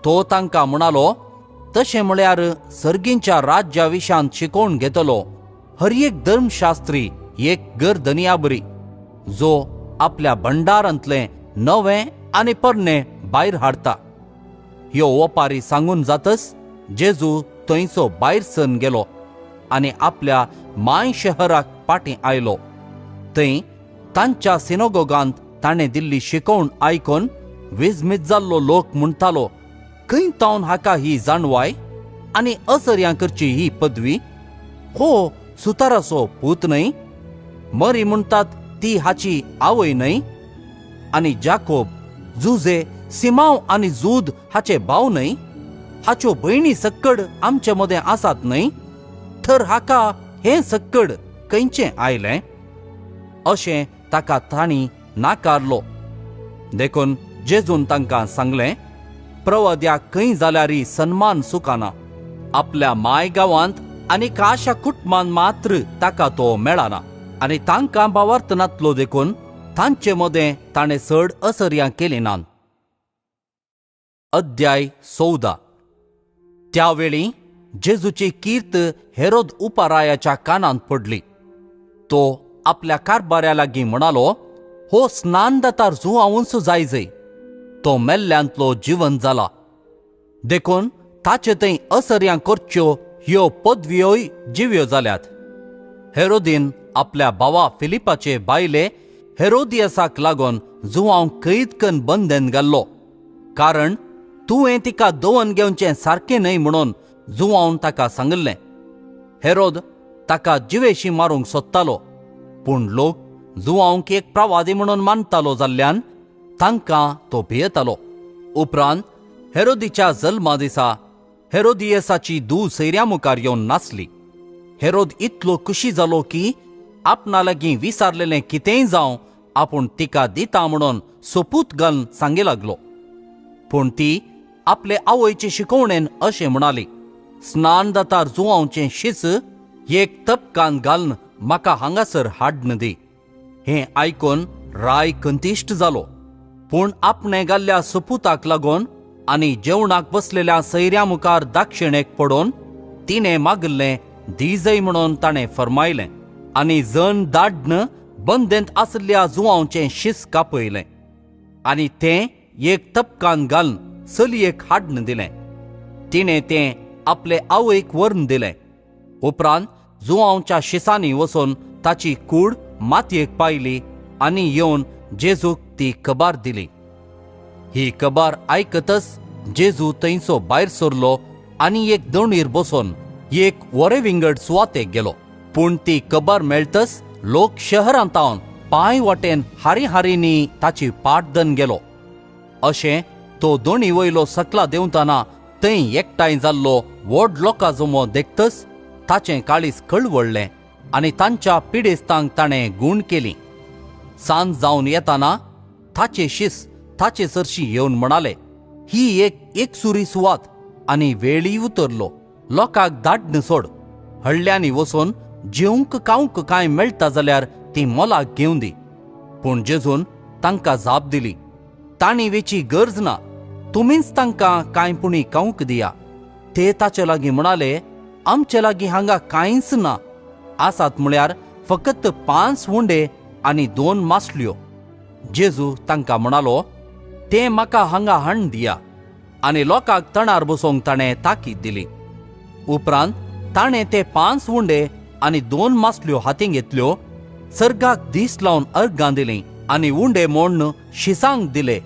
तो तांकां म्हणालो, तशें म्हळ्यार सर्गींच्या राज्या विशांत शिकोवन घेतलो हर एक धर्मशास्त्री एक गर्दनिया बरी, जो आपल्या भंडारांतलें नवें आनी पोरणें भायर हाडटा. ह्यो ओपारी सांगून जातस जेजू थंयचो भायर सरून गेलो आनी आपल्या माय शहराक पाटी आयलो. थंय तांच्या सिनोगोगांत ताणें दिल्ली शिकोवण आयकून विजमीत जाल्लो लोक म्हणटालो, खंय तावन हाका ही जाणवाय आनी असर्यां करची ही पदवी? हो सुताराचो पूत न्हय? मरी म्हणटात ती हाची आवय न्हय? आनी जाकोब जुजे सिमाव आनी जूद हाचे भाव न्हय? हाच्यो भयणी सक्कड आमचे मदें आसात न्हय? तर हाका हें सक्कड खंयचें आयलें? अशें ताका तांणी नाकारलो. देखून जेजून तांकां सांगलें, प्रवाद्याक खंय जाल्यारय सन्मान सुखाना. आपल्या माय गांवांत आनी काशा कुटुंबांत मात्र ताका तो मेळना. आनी तांकां भावार्थनांतलो देखून तांचे मदें ताणें चड असर्यां केलीं नात. अध्याय 14. त्या वेळी जेजूची कीर्त हेरोद उपारायाच्या कानांत पडली. तो आपल्या कारभाऱ्या लागीं म्हणालो, हो स्नानदातार जुआवूंच जायजय. तो मेल्ल्यांतलो जिवंत जाला. देखून ताचे थंय असर्यां करच्यो ह्यो पदव्योय जिव्यो जाल्यात. हेरोदीन आपल्या भावा फिलिपाचे बायले हेरोदियासाक लागून जुआंव कैद करून बंदेन घाल्लो. कारण तुवें तिका दवन घेवचें सारकें न्हय म्हणून जुआवन ताका सांगलें. हेरोद ताका जिवेशी मारूंक सोदतालो, पूण लोक जुआंवक एक प्रवादी म्हणून मानतालो जाल्ल्यान तांकां तो भियेतालो. उपरांत हेरोदीच्या जल्मा दिसा हेरोदियसाची धूव सैऱ्या मुखार येवन नाचली. हेरोद इतलो खुशी जालो की आपणा लागीं विसारलेलें कितेंय जावं आपूण तिका दिता म्हणून सोपूत घालून सांगे लागलो. पूण ती आपले आवयचे शिकवणेन अशें म्हणाली, स्नानदातार जुआवचें शीस एक तपकान घालून म्हाका हांगासर हाडून दी. हें आयकून राय कंतिश्ट जालो. पूण आपणे घाल्ल्या सोपुताक लागून आनी जेवणाक बसलेल्या सैऱ्या मुखार दाक्षिणेक पडोवन तिणें मागल्लें दिजय म्हणून ताणें फरमायलें. आनी जण धाडन बंदेंत आसल्या जुआवचें शीस कापयलें आनी तें एक तपकान घालून चलयेक हाडून दिलें. तिणें तें आपले आवयक व्हरून दिलें. उपरांत जुआवच्या शिसांनी वचून ताची कूड मातयेक पायली आनी येवन जेजूक ती खबर दिली. ही खबर आयकतच जेजू थंयचो भायर सरलो आनी एक दोणीर बसून एक वरे विंगड सुवातेक गेलो. पूण ती खबर मेळटच लोक शहरांत तावन पांय वाटेन हारी हारींनी ताची पाटदन गेलो. अशें तो दोणी वयलो सकला देंवतना थंय एकठांय जाल्लो व्हड लोकां जमो देखतच ताचें काळीज कळवळ्ळें आनी तांच्या पिडेस्तांक ताणें गूण केली. सांज जावन येताना ताचे शिस ताचे सरशी येवन म्हणाले, ही एक सुरी सुवात आनी वेळी उतरलो. लोकांक धाडन सोड. हळड्यांनी वचून जेवंक खावंक कांय मेळटा जाल्यार ती मोलाक घेवन दी. पूण जेजून तांकां जाप दिली, तांणी वेची गरज ना. तुमीच तांकां कांय पुणी खावंक दिया. ते ताचे लागीं म्हणाले, आमचे लागीं हांगा कांयच ना. आसात म्हळ्यार फकत 5 उंडे आनी 2 मासल्यो. जेजू तांकां म्हणालो, तें म्हाका हांगा हाडून दिया. आनी लोकांक तणार बसोवंक ताणें ताकीद दिली. उपरांत ताणें ते 5 उंडे आनी 2 मासल्यो हातीन घेतल्यो, सर्गाक दीस लावन अर्गां दिलीं आनी उंडे मोडून शिसांक दिले.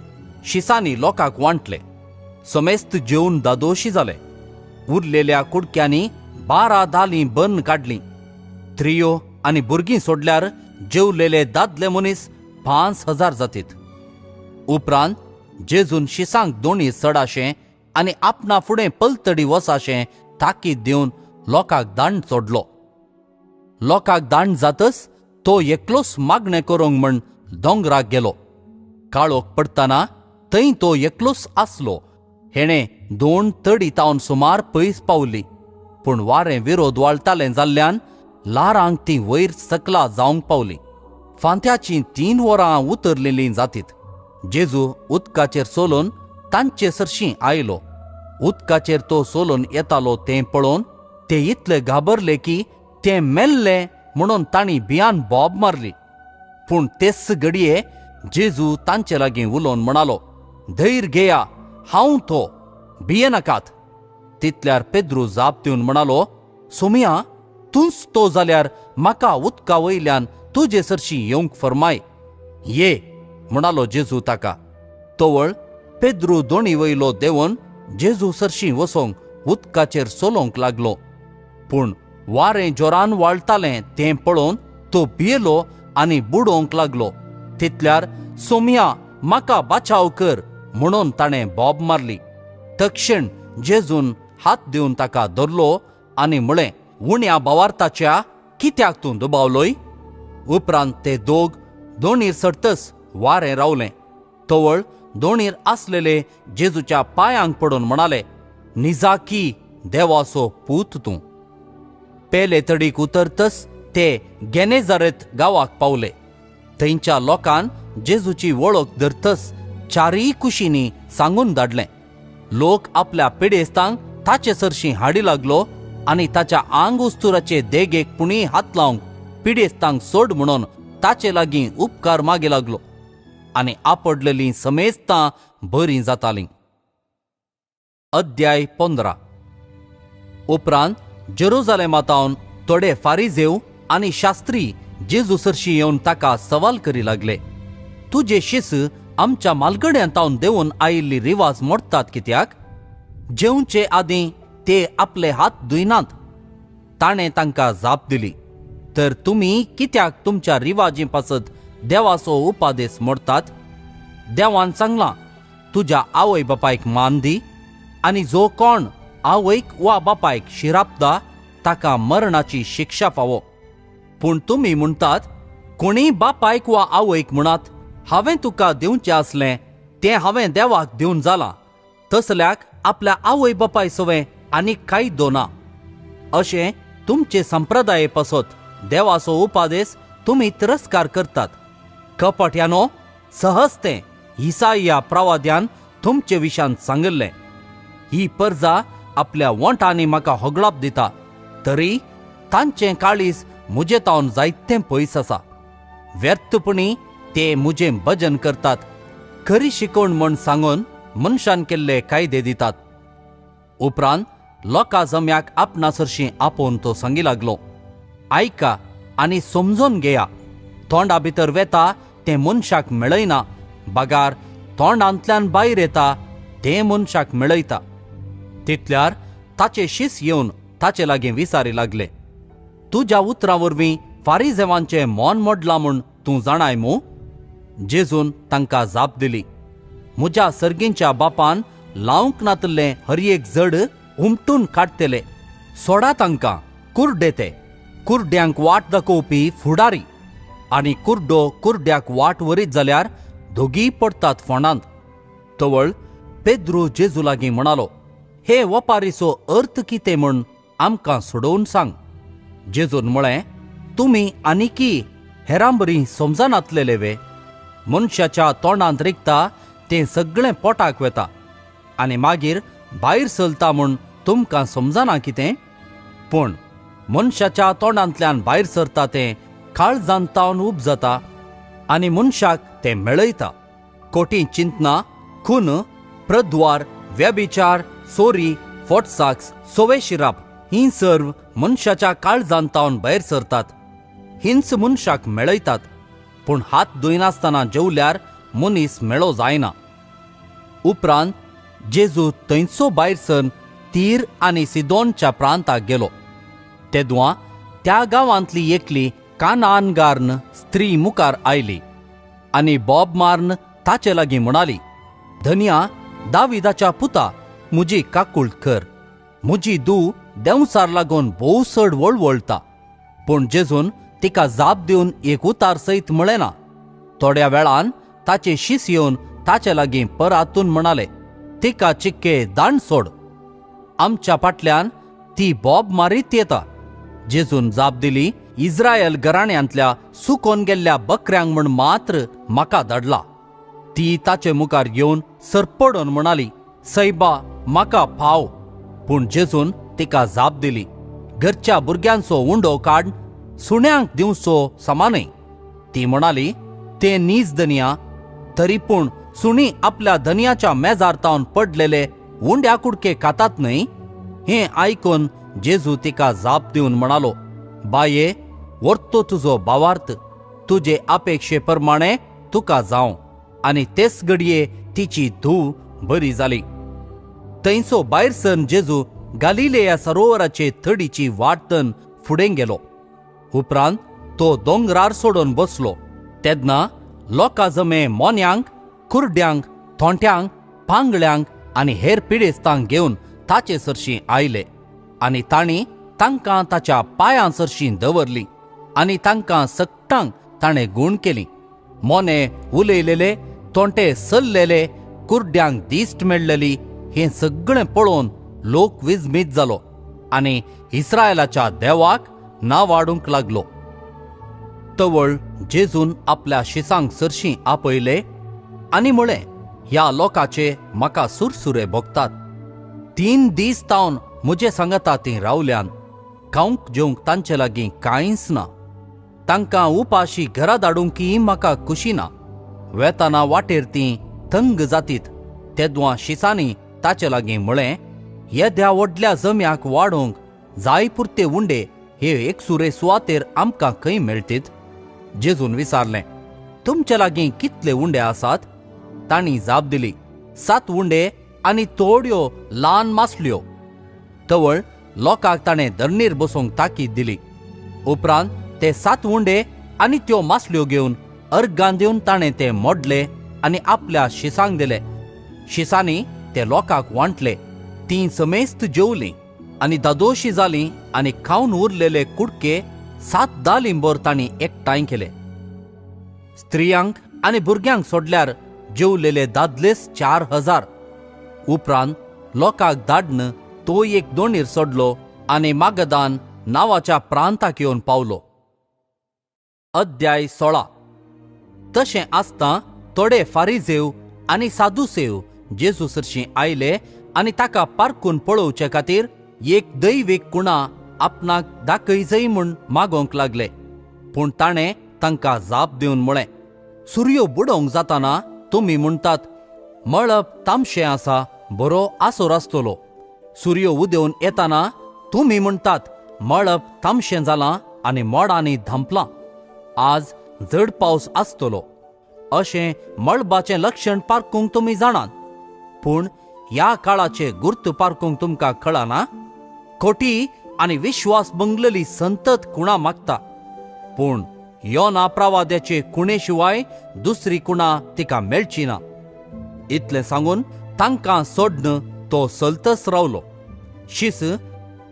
शिसांनी लोकांक वांटले. समेस्त जेवन दादोशी जाले. उरलेल्या कुडक्यांनी 12 दालीं बर्न काडलीं. त्रियो आनी भुरगीं सोडल्यार जेवलेले दादले मनीस 5000 जातीत. उपरांत जेजून शिसांक दोणी चडाशें आनी आपणा फुडें पलतडी वचाशें ताकीद दिवन लोकांक दांड सोडलो. लोकांक दांड जातच तो एकलोच मागणें करूंक म्हण दोंगराक गेलो. काळोख पडटना थंय तो एकलोच आसलो. हेणें 2 तडी तावन सुमार पयस पावली. पूण वारें विरोध वाळटालें जाल्ल्यान लारांक ती वयर सकला जावंक पावली. फांत्याचीं 3 वरां उतरलेलीं जातीत. जेजू उदकाचेर चलोवन तांचे सरशीं आयलो. उदकाचेर तो चलोवन येतालो तें पळोवन ते इतले घाबरले की तें मेल्लें म्हणून तांणी भियान बोब मारली. पूण तेच घडये जेजू तांचे लागीं उलोवन म्हणालो, धैर्य घेया, हांव तो, भियेनाकात. तितल्यार पेद्रू जाप दिवन म्हणालो, सोमिया, तूंच तो जाल्यार म्हाका उदका वयल्यान तुजे सरशी येवंक फरमाय. ये म्हणालो जेजू ताका. तोवळ पेद्रू दोणी वयलो देंवन जेजू सरशीं वचोंक उदकाचेर चलोवंक लागलो. पूण वारें जोरान वाळटालें तें पळोवन तो भियेलो आनी बुडोवंक लागलो. तितल्यार सोमिया म्हाका बाचाव कर म्हणून ताणें बोब मारली. तक्षण जेजून हात दिवन ताका धरलो आनी म्हळें, उण्या भावार्थाच्या कित्याक तूं दुबावलोय? उपरांत ते दोणीर सडतस वारें रावलें. तवळ दोणीर आसलेले जेजूच्या पांयांक पडून म्हणाले, निजाकी देवाचो पूत तूं. पेले तडीक उतरतस ते गेनेजारेत गांवाक पावले. थंयच्या लोकान जेजूची वळख धरतस चारीय कुशींनी सांगून धाडलें. लोक आपल्या पिडेस्तांक ताचे सरशीं हाडी लागलो आनी ताच्या आंग उस्तुराचे देगेक पुणी हात लावंक पिडेस्तांक सोड म्हणून ताचे लागीं उपकार मागे लागलो. आनी आपडलेलीं समेस्तां बरीं जातालीं. अध्याय 15. उपरांत जेरुजालेमांतावन थोडे फारिजेव आनी शास्त्री जेजू सरशीं येवन ताका सवाल करी लागले, तुजे शिस आमच्या मालगड्यांतावन देंवन आयिल्ली रिवाज मोडटात कित्याक? जेवचे आदीं ते आपले हात धुयनात. ताणें तांकां जाप दिली, तर तुमी कित्याक तुमच्या रिवाजी पासत देवाचो उपादेस मोडटात? देवान सांगलां, तुज्या आवय बापायक मान दी, आनी जो कोण आवयक वा बापायक शिरापता ताका मरणाची शिक्षा फावो. पूण तुमी म्हणटात, कोणीय बापायक वा आवयक म्हणात, हांवें तुका दिवचें आसलें तें हांवें देवाक दिवन जालां, तसल्याक आपल्या आवय बापाय सवें आनीक कांय दोना. अशें तुमचे संप्रदाये पासत देवाचो उपादेस तुमी तिरस्कार करतात. कपट्यानो, सहज तें इसाइया प्रवाद्यान तुमचे विशांत सांगिल्लें, ही परजा आपल्या वंटांनी म्हाका होगळाप दिता, तरी तांचें काळीज म्हजे तावन जायतें पयस आसा. व्यर्थपणी ते म्हजें भजन करतात, खरी शिकवण म्हण सांगून मनशान केल्ले कायदे दितात. उपरांत लोकां जम्याक आपणा सरशीं आपोवन तो सांगी लागलो, आयका आनी समजून घेया. तोंडा भितर वेता तें मनशाक मेळयना, बागार तोंडांतल्यान भायर येता तें मनशाक मेळयता. तितल्यार ताचे शिस येवन ताचे लागीं विचारी लागले, तुज्या उतरां वरवीं फारिजेवांचें मोन मोडलां म्हूण तूं जाणाय मू? जेजून तांकां जाप दिली, म्हज्या सर्गींच्या बापान लावंक नातल्लें हरयेक जड उमटून काडटले. सोडा तांकां, कुर्डे ते, कुर्ड्यांक वाट दाखोवपी फुडारी. आनी कुर्डो कुर्ड्याक वाट वरीत जाल्यार दोगीय पडटात फोंडांत. तवळ पेद्रू जेजू लागीं म्हणालो, हे वपारीचो अर्थ कितें म्हूण आमकां सोडोवन सांग. जेजून म्हळें, तुमी आनिकी हेरांबरी समजनातलेले वे. मनशाच्या तोंडांत रिगता तें सगळें पोटाक वेता, आनी मागीर भायर सरता म्हूण तुमकां समजना कितें? पूण मनशाच्या तोंडांतल्यान भायर सरता तें काळजांतावन उब जाता, आनी मनशाक तें मेळयता. खोटी चिंतना, खून, प्रद्वार, व्यभिचार, चोरी, फोटसाक्स, सोवे शिराप हीं सर्व मनशाच्या काळजांतावन भायर सरतात. हिंच मनशाक मेळयतात. पूण हात धुयनासतना जेवल्यार मनीस मेळो जायना. उपरांत जेजू थंयचो भायर सरून तीर आनी सिदोनच्या प्रांताक गेलो. तेदुआं त्या गांवांतली एकली कानानगार्न स्त्री मुखार आयली आनी बोब मारून ताचे लागीं म्हणाली, धन्या दाविदाच्या पुता, म्हजी काकूळट कर. म्हजी धूव देंवसार लागून भोव चड वळवळटा. पूण जेजून तिका जाप दिवन एक उतार सयत म्हळें ना. थोड्या वेळान ताचे शिस येवन ताचे लागीं परतून म्हणाले, तिका चिक्के दांड सोड. आमच्या फाटल्यान ती बोब मारीत येता. जेजून जाप दिली, इस्रायल घराण्यांतल्या सुकोन गेल्ल्या बकऱ्यांक म्हण मात्र म्हाका धाडला. ती ताचे मुखार येवन सरपडोन म्हणाली, सैबा म्हाका फाव. पूण जेजून तिका जाप दिली, घरच्या भुरग्यांचो उंडो काड, सुण्यांक दिवचो समानय. ती म्हणाली, तें नीज धनिया. तरी पूण सुणी आपल्या धनियाच्या मेजार तावन पडलेले उंड्या कुडके खातात न्हय. हें आयकून जेजू तिका जाप दिवन म्हणालो, बाये, व्हरतो तुजो भावार्थ. तुजे अपेक्षे प्रमाणे तुका जावं. आनी तेच घडये तिची धूव बरी जाली. थंयचो भायर सरून जेजू गालिलेया सरोवराचे थडीची वाटतन फुडें गेलो. उपरांत तो दोंगरार सोडून बसलो. तेन्ना लोकां जमे मोन्यांक कुर्ड्यांक, थोंट्यांक, पांगळ्यांक आनी हेर पिडेस्तांक घेवन ताचे सरशीं आयले आनी तांणी तांकां ताच्या पांयां सरशीं दवरलीं आनी तांकां सकटांक ताणें गूण केलीं. मोने उलयलेले, थोंटे सल्लेले, कुर्ड्यांक दिश्ट मेळ्ळली हें सगळें पळोवन लोक विजमीत जालो आनी इस्रायलाच्या देवाक नांव वाडूंक लागलो. तवळ जेजून आपल्या शिसांक सरशीं आपयले आनी म्हळें, ह्या लोकाचे म्हाका सुरसुरे भोगतात. 3 दीस तावन म्हजे सांगाता तीं रावल्यान खावंक जेवंक तांचे लागीं कांयच ना. तांकां उपाशी घरा धाडूंकय म्हाका खुशी ना. वेताना वाटेर तीं थंग जातीत. तेदवां शिसांनी ताचे लागीं म्हळें, येद्या व्हडल्या जम्याक वाडोवंक जाय पुरते उंडे हे एकसुरे सुवातेर आमकां खंय मेळटीत? जेजून विचारलें, तुमचे लागीं कितले उंडे आसात? तांणी जाप दिली, 7 उंडे आनी थोड्यो ल्हान मासल्यो. तवळ लोकांक ताणें धरणीर बसोवंक ताकीद दिली. उपरांत ते 7 उंडे आनी त्यो मासल्यो घेवन अर्गां दिवन ताणें ते मोडले आनी आपल्या शिसांक दिले. शिसांनी ते लोकांक वांटले. तीं समेस्त जेवलीं आनी दादोशी जालीं आनी खावन उरलेले कुडके 7 दालिंबोर तांणी एकठांय केले. स्त्रियांक आनी भुरग्यांक सोडल्यार जेवलेले दादलेच 4000. उपरांत लोकांक धाडन तो एक दोणीर सोडलो आनी मागदान नांवाच्या प्रांताक येवन पावलो. अध्याय 16. तशें आसता थोडे फारिजेव आनी सादुसेव जेजू सरशीं आयले आनी ताका पारखून पळोवचे खातीर एक दैवीक कुणा आपणाक दाखय जै म्हूण मागोवंक लागले. पूण ताणें तांकां जाप दिवन म्हळें, सूर्य बुडोवंक जाताना तुमी म्हणटात, मळब तामशें आसा, बरो आसोर आसतलो. सूर्य उदेवन येताना तुमी म्हणटात, मळब तामशें जालां आनी मोडांनी धांपलां. आज जड पावस आसतलो. अशें मळबाचें लक्षण पारखूंक तुमी जाणात. पूण ह्या काळाचे गुर्त पारखूंक तुमकां कळना. खोटी आनी विश्वास बंगलेली संतत कुणा मागता, पूण योना प्रवाद्याचे कुणे शिवाय दुसरी कुणा तिका मेळची ना. इतलें सांगून तांकां सोडन तो चलतच रावलो. शिस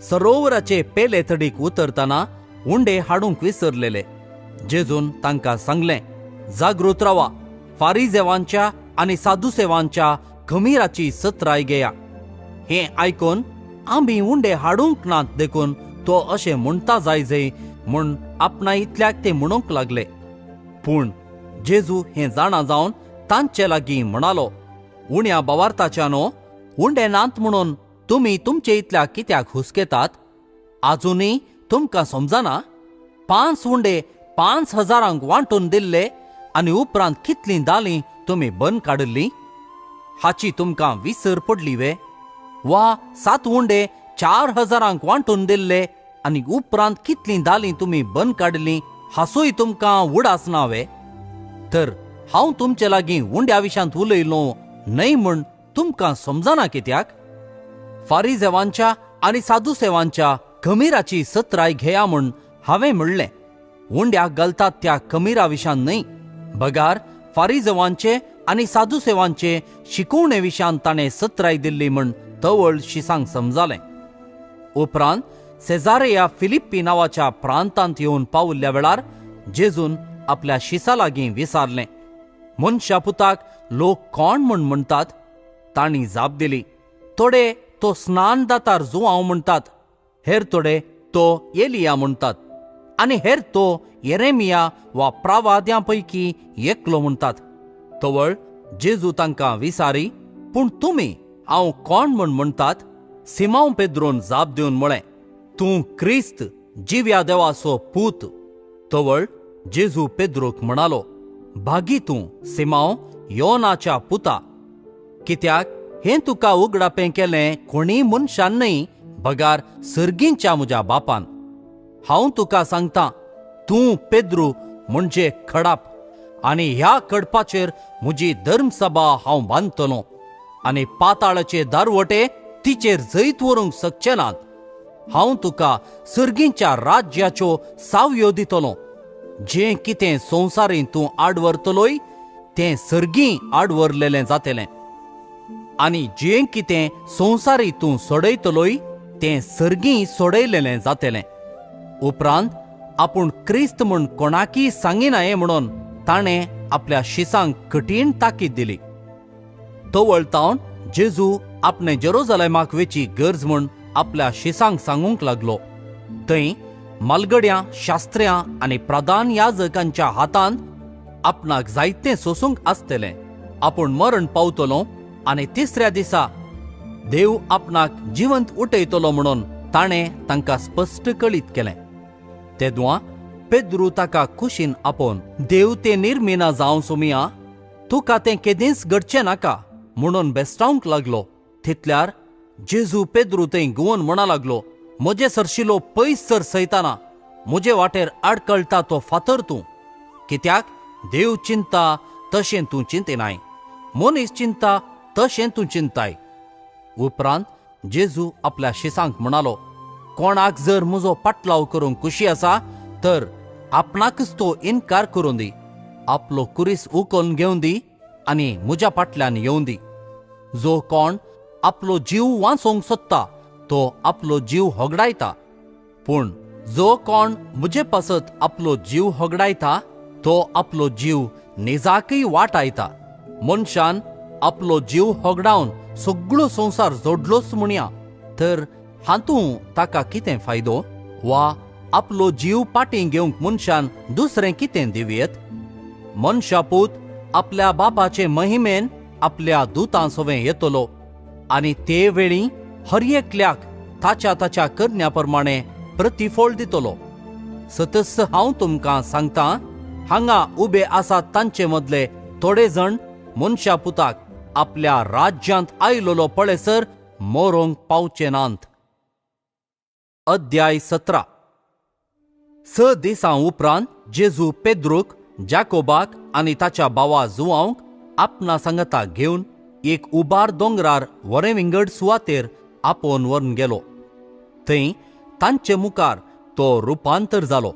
सरोवराचे पेले तडीक उतरतना उंडे हाडूंक विसरलेले. जेजून तांकां सांगलें, जागृत रावा. फारिजेवांच्या आनी सादुसेवांच्या खमीराची सत्राय घेया. हें आयकून आमी उंडे हाडूंक नात देखून तो अशें म्हणटा जाय म्हूण आपणा इतल्याक ते म्हणूंक लागले. पूण जेजू हें जाणा जावन तांचे लागीं म्हणालो, उण्या बावार्थाच्या न्हू, उंडे नात म्हणून तुमी तुमचे इतल्या कित्याक हुस्केतात? आजुनय तुमकां समजना? 5 उंडे 5000 वांटून दिल्ले आनी उपरांत कितलीं दालीं तुमी बंद काडली? हाची तुमकां विसर पडली वे? वा 7 उंडे 4000 वांटून दिल्ले आनी उपरांत कितलीं दालीं तुमी बंद काडली हाचोय तुमकां उडास ना वे? तर हांव तुमचे लागीं उंड्या विशांत उलयलो न्हय म्हूण तुमकां समजना कित्याक? फारिजेवांच्या आनी सादुसेवांच्या खमीराची सत्राय घेया म्हूण हांवें म्हणलें. उंड्याक घालतात त्या खमीरा विशांत न्हय, बगार फारिजेवांचे आनी सादुसेवांचे शिकवणे विशांत ताणें सत्राय दिल्ली म्हूण तवळ शिसांक समजालें. उपरांत सेजारिया फिलिप्पी नांवाच्या प्रांतांत येवन पावल्ल्या वेळार जेजून आपल्या शिसा लागीं विचारलें, मनशा पुताक लोक कोण म्हूण म्हणटात? तांणी जाप दिली, थोडे तो स्नानदातार जुवांव म्हणटात, हेर थोडे तो एलिया म्हणटात आनी हेर तो येरेमिया वा प्रवाद्यां पैकी एकलो म्हणटात. तवळ जेजू तांकां विचारी, पूण तुमी हांव कोण म्हूण म्हणटात? सिमोन पेद्रोन जाप दिवन म्हळें, तूं क्रिस्त, जिव्या देवाचो पूत. तवळ जेजू पेद्रोक म्हणालो, भागी तूं सिमोन, योनाच्या पुता. कित्याक हें तुका उगडापें केलें कोणी मनशान न्हय, बगार सर्गींच्या म्हज्या बापान. हांव तुका सांगतां, तूं पेद्रू म्हणजे खडाप, आनी ह्या खडपाचेर म्हजी धर्मसभा हांव बांदतलों आनी पाताळाचे दारवटे तिचेर जैत व्हरूंक शकचे नात. हांव तुका सर्गींच्या राज्याच्यो सावयो दितलों. जें कितें संवसारीं तूं आड व्हरतलोय तें सर्गी आडवरलेलें जातलें, आनी जें कितें संवसारी तूं सोडयतलोय तें सर्गी सोडयलेलें जातलें. उपरांत आपूण क्रिस्त म्हूण कोणाकीय सांगिनाये म्हणून ताणें आपल्या शिसांक कठीण ताकीद दिली. तो वळतावन जेजू आपणे जेरुसलेमाक वेची गरज म्हूण आपल्या शिसांक सांगूंक लागलो. थंय मालगड्यां, शास्त्र्यां आनी प्रधान याजकांच्या हातांत आपणाक जायतें सोसूंक आसतलें. आपूण मरण पावतलो आनी तिसऱ्या दिसा देव आपणाक जिवंत उठयतलो म्हणून ताणें तांकां स्पश्ट कळीत केलें. तेदुआ पेद्रू ताका कुशीन आपोवन, देव तें निर्मिना जावं सुमिया, तुका तें केदींच घडचें नाका म्हणून बेस्तावंक लागलो. तितल्यार जेजू पेद्रू थंय घुंवन म्हणा लागलो, म्हजे सरशिलो पयस सर सैताना, म्हजे वाटेर आडकळटा तो फातर तूं. कित्याक देव चिंता तशें तूं चिंतिनाय, मनीस चिंता तशें तूं चिंताय. उपरांत जेजू आपल्या शिसांक म्हणालो, कोणाक जर म्हजो पाटलाव करूंक कुशी आसा तर आपणाकच तो इन्कार करून दी, आपलो कुरीस उखलून घेवन दी आनी म्हज्या फाटल्यान येवं दी. जो कोण आपलो जीव वाचोवंक सोदता तो आपलो जीव होगडायता, पूण जो कोण म्हजे पासत आपलो जीव होगडायता तो आपलो जीव नेजाकय वाटायता. मनशान आपलो जीव होगडावन सगळो संवसार जोडलोच म्हणया तर हातूं ताका कितें फायदो? वा आपलो जीव पाटी घेवंक मनशान दुसरें कितें दिवयेत? मनशापूत आपल्या बापाचे महिमेन आपल्या दुतां सवें येतलो आनी ते वेळी हर एकल्याक ताच्या करण्या प्रमाणे प्रतिफळ दितलो. सतस हांव तुमकां सांगतां, हांगा उबे आसात तांचे मदले थोडे जण मनशा पुताक आपल्या राज्यांत आयलोलो पळयसर मोरूंक पावचे नांत. अध्याय 17. 6 दिसां उपरांत जेजू पेद्रूक, जाकोबाक आनी ताच्या भावा जुआंवक आपणा सांगता घेवन एक उबार दोंगरार वरे विंगड सुवातेर आपोवन व्हरून गेलो. थंय तांचे मुखार तो रुपांतर जालो.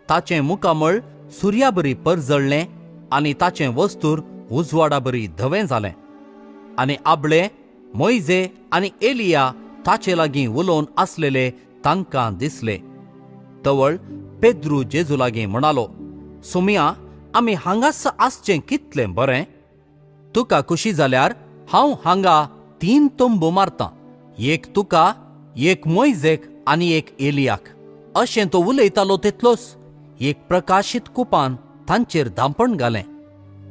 ताचें मुखामळ सुर्याबरी परजळ्ळें आनी ताचें वस्तूर उजवाडाबरी धवें जालें. आनी आबळे, मोइजे आनी एलिया ताचे लागीं उलोवन आसलेले तांकां दिसले. तवळ पेद्रू जेजू लागीं म्हणालो, सुमिया, आमी हांगास आसचें कितलें बरें. तुका खुशी जाल्यार हांव हांगा 3 तोंबू मारतां, एक तुका, एक मोइजेक आनी एक एलियाक. अशें तो उलयतालो तितलोच एक प्रकाशीत कुपान तांचेर धांपण घालें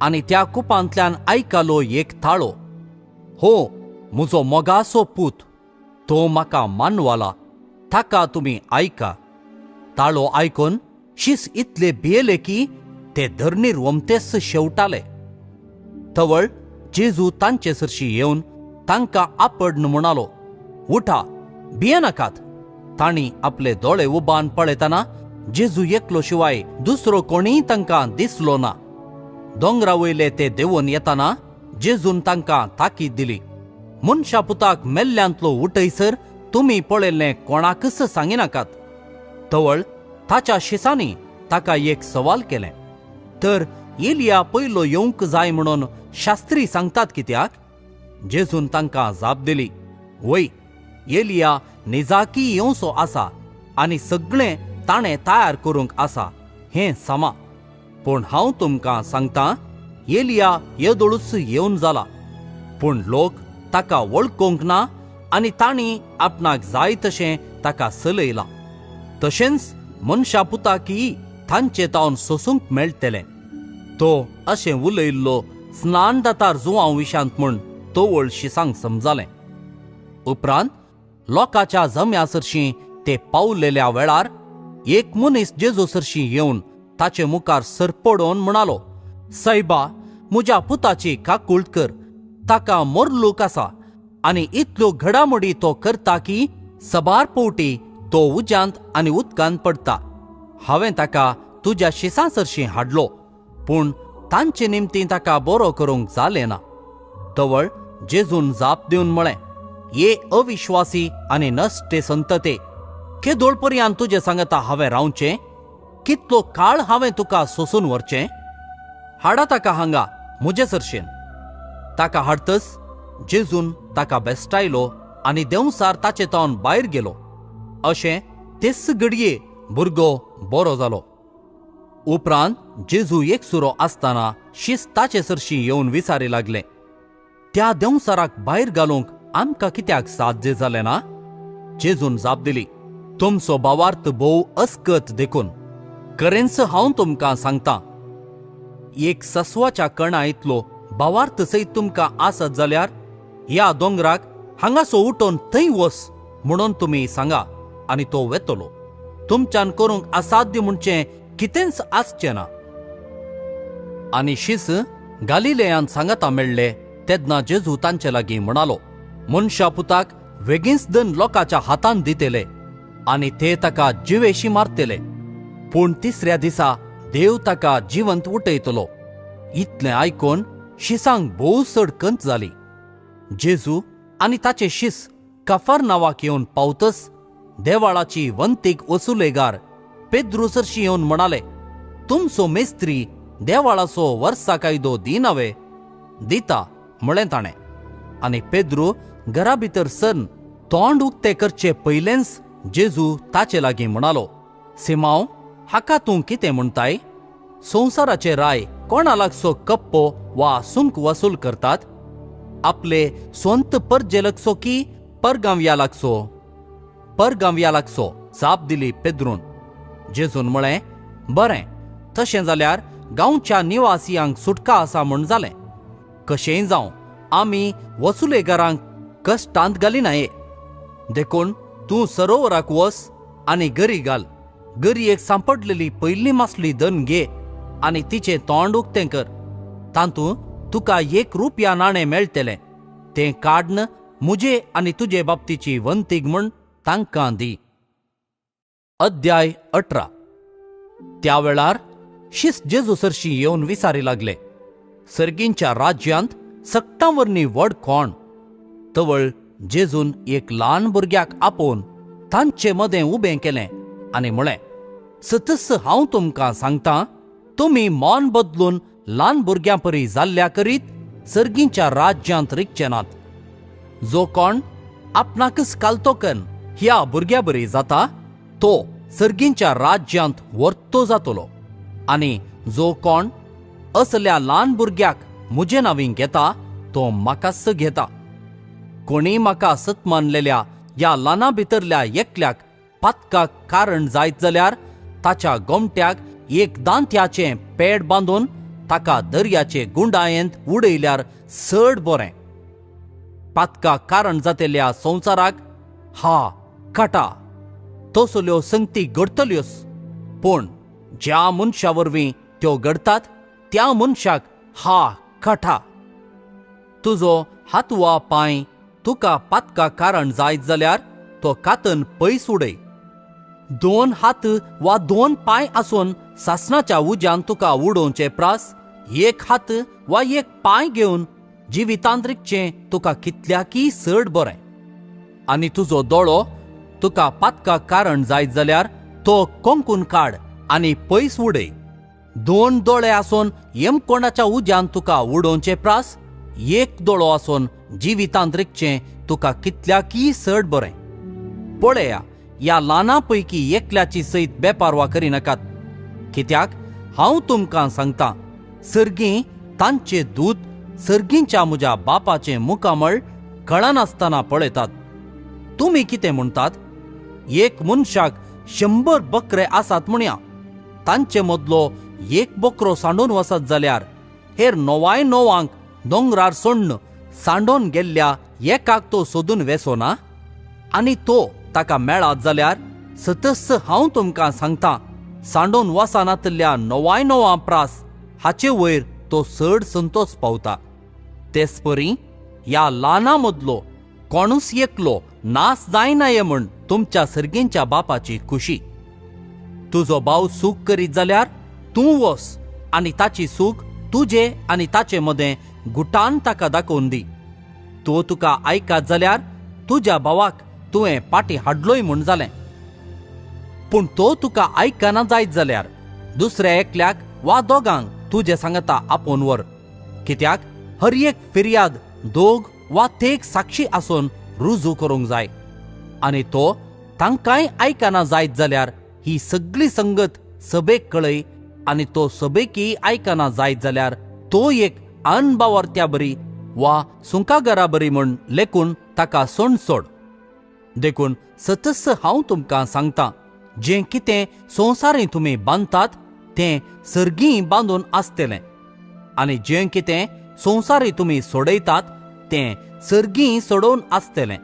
आनी त्या कुपांतल्यान आयकालो एक ताळो. हो, म्हजो मोगाचो पूत, तो म्हाका मानवाला, ताका तुमी आयका. ताळो आयकून शीस इतले भियेले की ते धरणीर वमतेस शेवटाले. तवळ जेजू तांचे सरशी येवन तांकां आपडन म्हणालो, उठा, भियेनाकात. तांणी आपले दोळे उबान पळयतना जेजू एकलो शिवाय दुसरो कोणीय तांकां दिसलो ना. दोंगरा वयले ते देंवून येताना जेजून तांकां ताकीद दिली, मनशा पुताक मेल्ल्यांतलो उठयसर तुमी पळयल्लें कोणाकच सांगिनाकात. तवळ ताच्या शिसांनी ताका एक सवाल केलें, तर एलिया पयलो येवंक जाय म्हणून शास्त्री सांगतात कित्याक? जेजून तांकां जाप दिली, वय, एलिया निजाकी येवचो आसा आनी सगळें ताणें तयार करूंक आसा हें समा. पूण हांव तुमकां सांगतां, एलिया येदोळूच येवन जाला, पूण लोक ताका वळखूंक ना आनी तांणी आपणाक जाय तशें ताका चलयलां. तशेंच मनशा पुताकीय तांचे तावन सोसूंक मेळटलें. तो अशें उलयल्लो स्नानदातार जुआंव विशांत म्हूण तोवळ शिसांक समजालें. उपरांत लोकाच्या जम्या सरशीं ते पावलेल्या वेळार एक मनीस जेजू सरशीं येवन ताचे मुखार सरपडोवन म्हणालो, सैबा, म्हज्या पुताची काकूळट कर, ताका मोरलूक आसा आनी इतल्यो घडामोडी तो करता की सबार पोवटी तो उज्यांत आनी उदकांत पडटा. हांवें ताका तुज्या शिसां सरशीं हाडलो, पूण तांचे निमतीं ताका बरो करूंक जालें ना. तवळ जेजून जाप दिवन म्हळें, ये अविश्वासी आनी नश्टे संतते, केदोळपर्यंत तुजे सांगता हांवें रावचें? कितलो काळ हांवें तुका सोसून व्हरचें? हाडा ताका हांगा, मुजे सरशेन. ताका हाडतस जेजून ताका बेस्टायलो आनी देंवसार ताचे तोंड भायर गेलो. अशें तेच घडये भुरगो बरो जालो. उपरांत जेजू एकसुरो आसतना शीस ताचे सरशी येवन विचारी लागले, त्या देंवसाराक भायर घालूंक आमकां कित्याक साध्य जालें ना? जेजून जाप दिली, तुमचो भावार्थ भोव अस्कत देखून. खरेंच हांव तुमकां सांगतां, एक सस्वाच्या कणा इतलो भावार्थ सयत तुमकां आसत जाल्यार ह्या दोंगराक हांगासो उठोवन थंय वस म्हणून तुमी सांगा आनी तो वेतलो. तुमच्यान करूंक असाध्य म्हणचें कितेंच आसचें ना. आनी शीस गालिलेयांत सांगता मेळ्ळे तेन्ना जेजू तांचे लागीं म्हणालो, मनशा पुताक वेगींच दन लोकांच्या हातांत दितेले आनी ते ताका जिवेशी मारतेले, पूण तिसऱ्या दिसा देव ताका जिवंत उठयतलो. इतलें आयकून शिसांक भोव चड कंत जाली. जेजू आनी ताचे शीस कफरनावाक येवन पावतस देवाळाची वंतीक वसुलेगार पेद्रू सरशी येवन म्हणाले, तुमचो मेस्त्री देवाळाचो वर्सा कायदो दिनावे? दिता म्हळें ताणें. आनी पेद्रू घरा भितर सरन तोंड उक्तें करचे पयलेंच जेजू ताचे लागीं म्हणालो, सिमांव, हाका तूं कितें म्हणटाय? संवसाराचे राय कोणा लागसो कप्पो वा सुंक वसूल करतात? आपले स्वंत परजे लागसो की परगांवया लागसो? परगांवया लागसो, जाप दिली पेद्रून. जेजून म्हळें, बरें, तशें जाल्यार गांवच्या निवासियांक सुटका आसा म्हूण जालें. कशेंय जावं आमी वसुलेगारांक कश्टांत घालिनाये. देखून तूं सरोवराक वस आनी गरी घाल. गरयेक सांपडलेली पयली मासली धन घे आनी तिचें तोंड उक्तें कर. तातूंत तुका 1 रुपया नाणें मेळटलें. तें काडन मुजे आनी तुजे बाबतीची वंतीक म्हूण तांकां दी. अध्याय 18. त्या वेळार शीस जेजू सरशी येवन विचारी लागले, सर्गींच्या राज्यांत सक्टांवरणी व्हड कोण? तवळ जेजून एक ल्हान भुरग्याक आपोवन तांचे मदें उबें केलें आनी म्हळें, सतस हांव तुमकां सांगतां, तुमी मोन बदलून ल्हान भुरग्यां परी जाल्ल्या करीत सर्गींच्या राज्यांत रिगचे नात. जो कोण आपणाकच कालतोकन ह्या भुरग्या बरी जाता तो सर्गींच्या राज्यांत वर्तो जातलो. आनी जो कोण असल्या ल्हान भुरग्याक मुजे नांवीं घेता तो म्हाकाच घेता. कोणी म्हाका सत मानलेल्या ह्या ल्हाना भितरल्या एकल्याक पातकाक कारण जायत जाल्यार ताच्या गोमट्याक एक दांत्याचें पेड बांदून ताका दर्याचे गुंडायेंत उडयल्यार चड बरें. पातकाक कारण जातेल्या संवसाराक काटा तसल्यो संगती घडतल्योच, पूण ज्या मनशा वरवीं त्यो घडतात त्या मनशाक काटा. तुजो हात वा पांय तुका पातकाक कारण जायत जाल्यार तो कातन पयस उडय. 2 हात वा 2 पांय आसून सासणाच्या उज्यान तुका उडोवचें प्रास 1 हात वा 1 पांय घेवन जिवितांत्रिकचें तुका कितल्याकी चड बरें. आनी तुजो दोळो तुका पातकाक कारण जायत जाल्यार तो कोंकून काड आनी पयस उडय. 2 दोळे आसून येमकोणाच्या उज्यान तुका उडोवचें प्रास 1 दोळो आसून जिवितांत्रिकचें तुका कितल्याकी चड बरें. पळया, ह्या ल्हाना पैकी एकल्याची सयत बेपारवा करिनाकात. कित्याक हांव तुमकां सांगतां, सर्गीं तांचे दूत सर्गींच्या म्हज्या बापाचें मुखामळ कळनासतना पळयतात. तुमी कितें म्हणटात? एक मनशाक 100 बकरे आसात म्हणया. तांचे मदलो एक बकरो सांडून वचत जाल्यार हेर 99 दोंगरार सोडून सांडोन गेल्ल्या एकाक तो सोदून वेसो ना? आनी तो ताका मेळत जाल्यार सतस हांव तुमकां सांगतां, सांडोन वचनातल्या 99 प्रास हाचे वयर तो चड संतोष पावता. तेच परी ह्या ल्हाना मदलो कोणूच एकलो नास जायनाये म्हूण तुमच्या सर्गींच्या बापाची खुशी. तुजो भाव सूख करीत जाल्यार तूं वस आनी ताची सूख तुजे आनी ताचे मदें गुटान ताका दाखोवन दी. तो तुका आयकात जाल्यार तुज्या भावाक तुवें पाटी हाडलोय म्हूण जालें. पूण तो तुका आयकना जायत जाल्यार दुसऱ्या एकल्याक वा दोगांक तुजे सांगता आपोवन व्हर. कित्याक हर एक फिर्याद दोग वा तेग साक्षी आसून रुजू करूंक जाय, आनी तो तांकांय आयकना जायत जाल्यार ही सगळी संगत सभेक कळय, आनी तो सभेकी आयकना जायत जाल्यार तो एक अनबावर्त्या बरी वा सुंकागरा बरी म्हूण लेखून ताका सोंड सोड. देखून सतस हांव तुमकां सांगतां, जें कितें संवसारी तुमी बांदतात तें सर्गीं बांदून आसतलें, आनी जें कितें संवसारी तुमी सोडयतात तें सर्गीं सोडोवन आसतलें.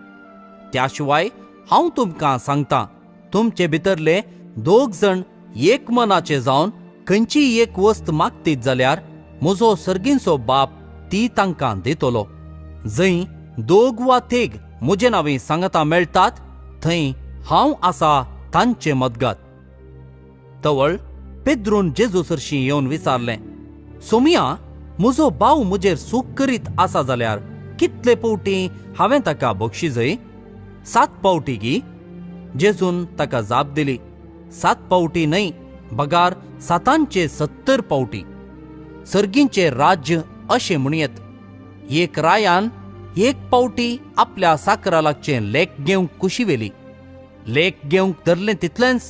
त्या शिवाय हांव तुमकां सांगतां, तुमचे भितरले दोग जण एक मनाचे जावन खंयचीय एक वस्त मागतीत जाल्यार म्हजो सर्गींचो बाप ती तांकां दितलो. जंय दोग वा तेग म्हजे नांवी सांगता मेळटात थंय हांव आसा तांचे मजगत. तवळ पेद्रून जेजू सरशीं येवन विचारलें, सोमिया, म्हजो भाव म्हजेर सूख करीत आसा जाल्यार कितले पावटी हांवें ताका बक्षिजय? 7 पावटी गी? जेजून ताका जाप दिली, 7 पावटी न्हय, बगार 7चे 70 पावटी. सर्गींचे राज्य अशें म्हणयत, एक रायान 1 पावटी आपल्या साकरालाचे लेक घेवंक कुशीवेली. लेक घेवंक धरलें तितलेंच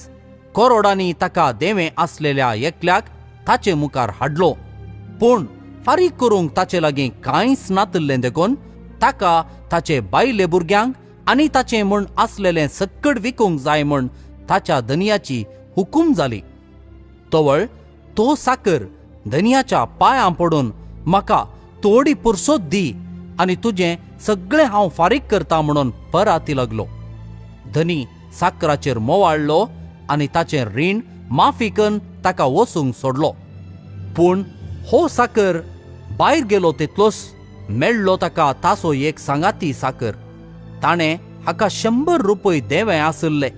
करोडांनी ताका देवें आसलेल्या एकल्याक ताचे मुखार हाडलो, पूण फारीक करूंक ताचे लागीं कांयच नातल्लें देखून ताका ताचे बायले भुरग्यांक आनी ताचें म्हूण आसलेलें सक्कड विकूंक जाय म्हूण ताच्या धनियाची हुकूम जाली. तवळ तो साकर धनियाच्या पांयां पडून, म्हाका थोडी पुरसोत दी आनी तुजें सगळें हांव फारीक करता म्हणून पराती लागलो. धनी साकराचेर मोवाळ्ळो आनी ताचें रीण माफी करून ताका वसूंक सोडलो. पूण हो साकर भायर गेलो तितलोच मेळ्ळो ताका ताचो एक सांगाती साकर. ताणें हाका 100 रुपये देवें आसले.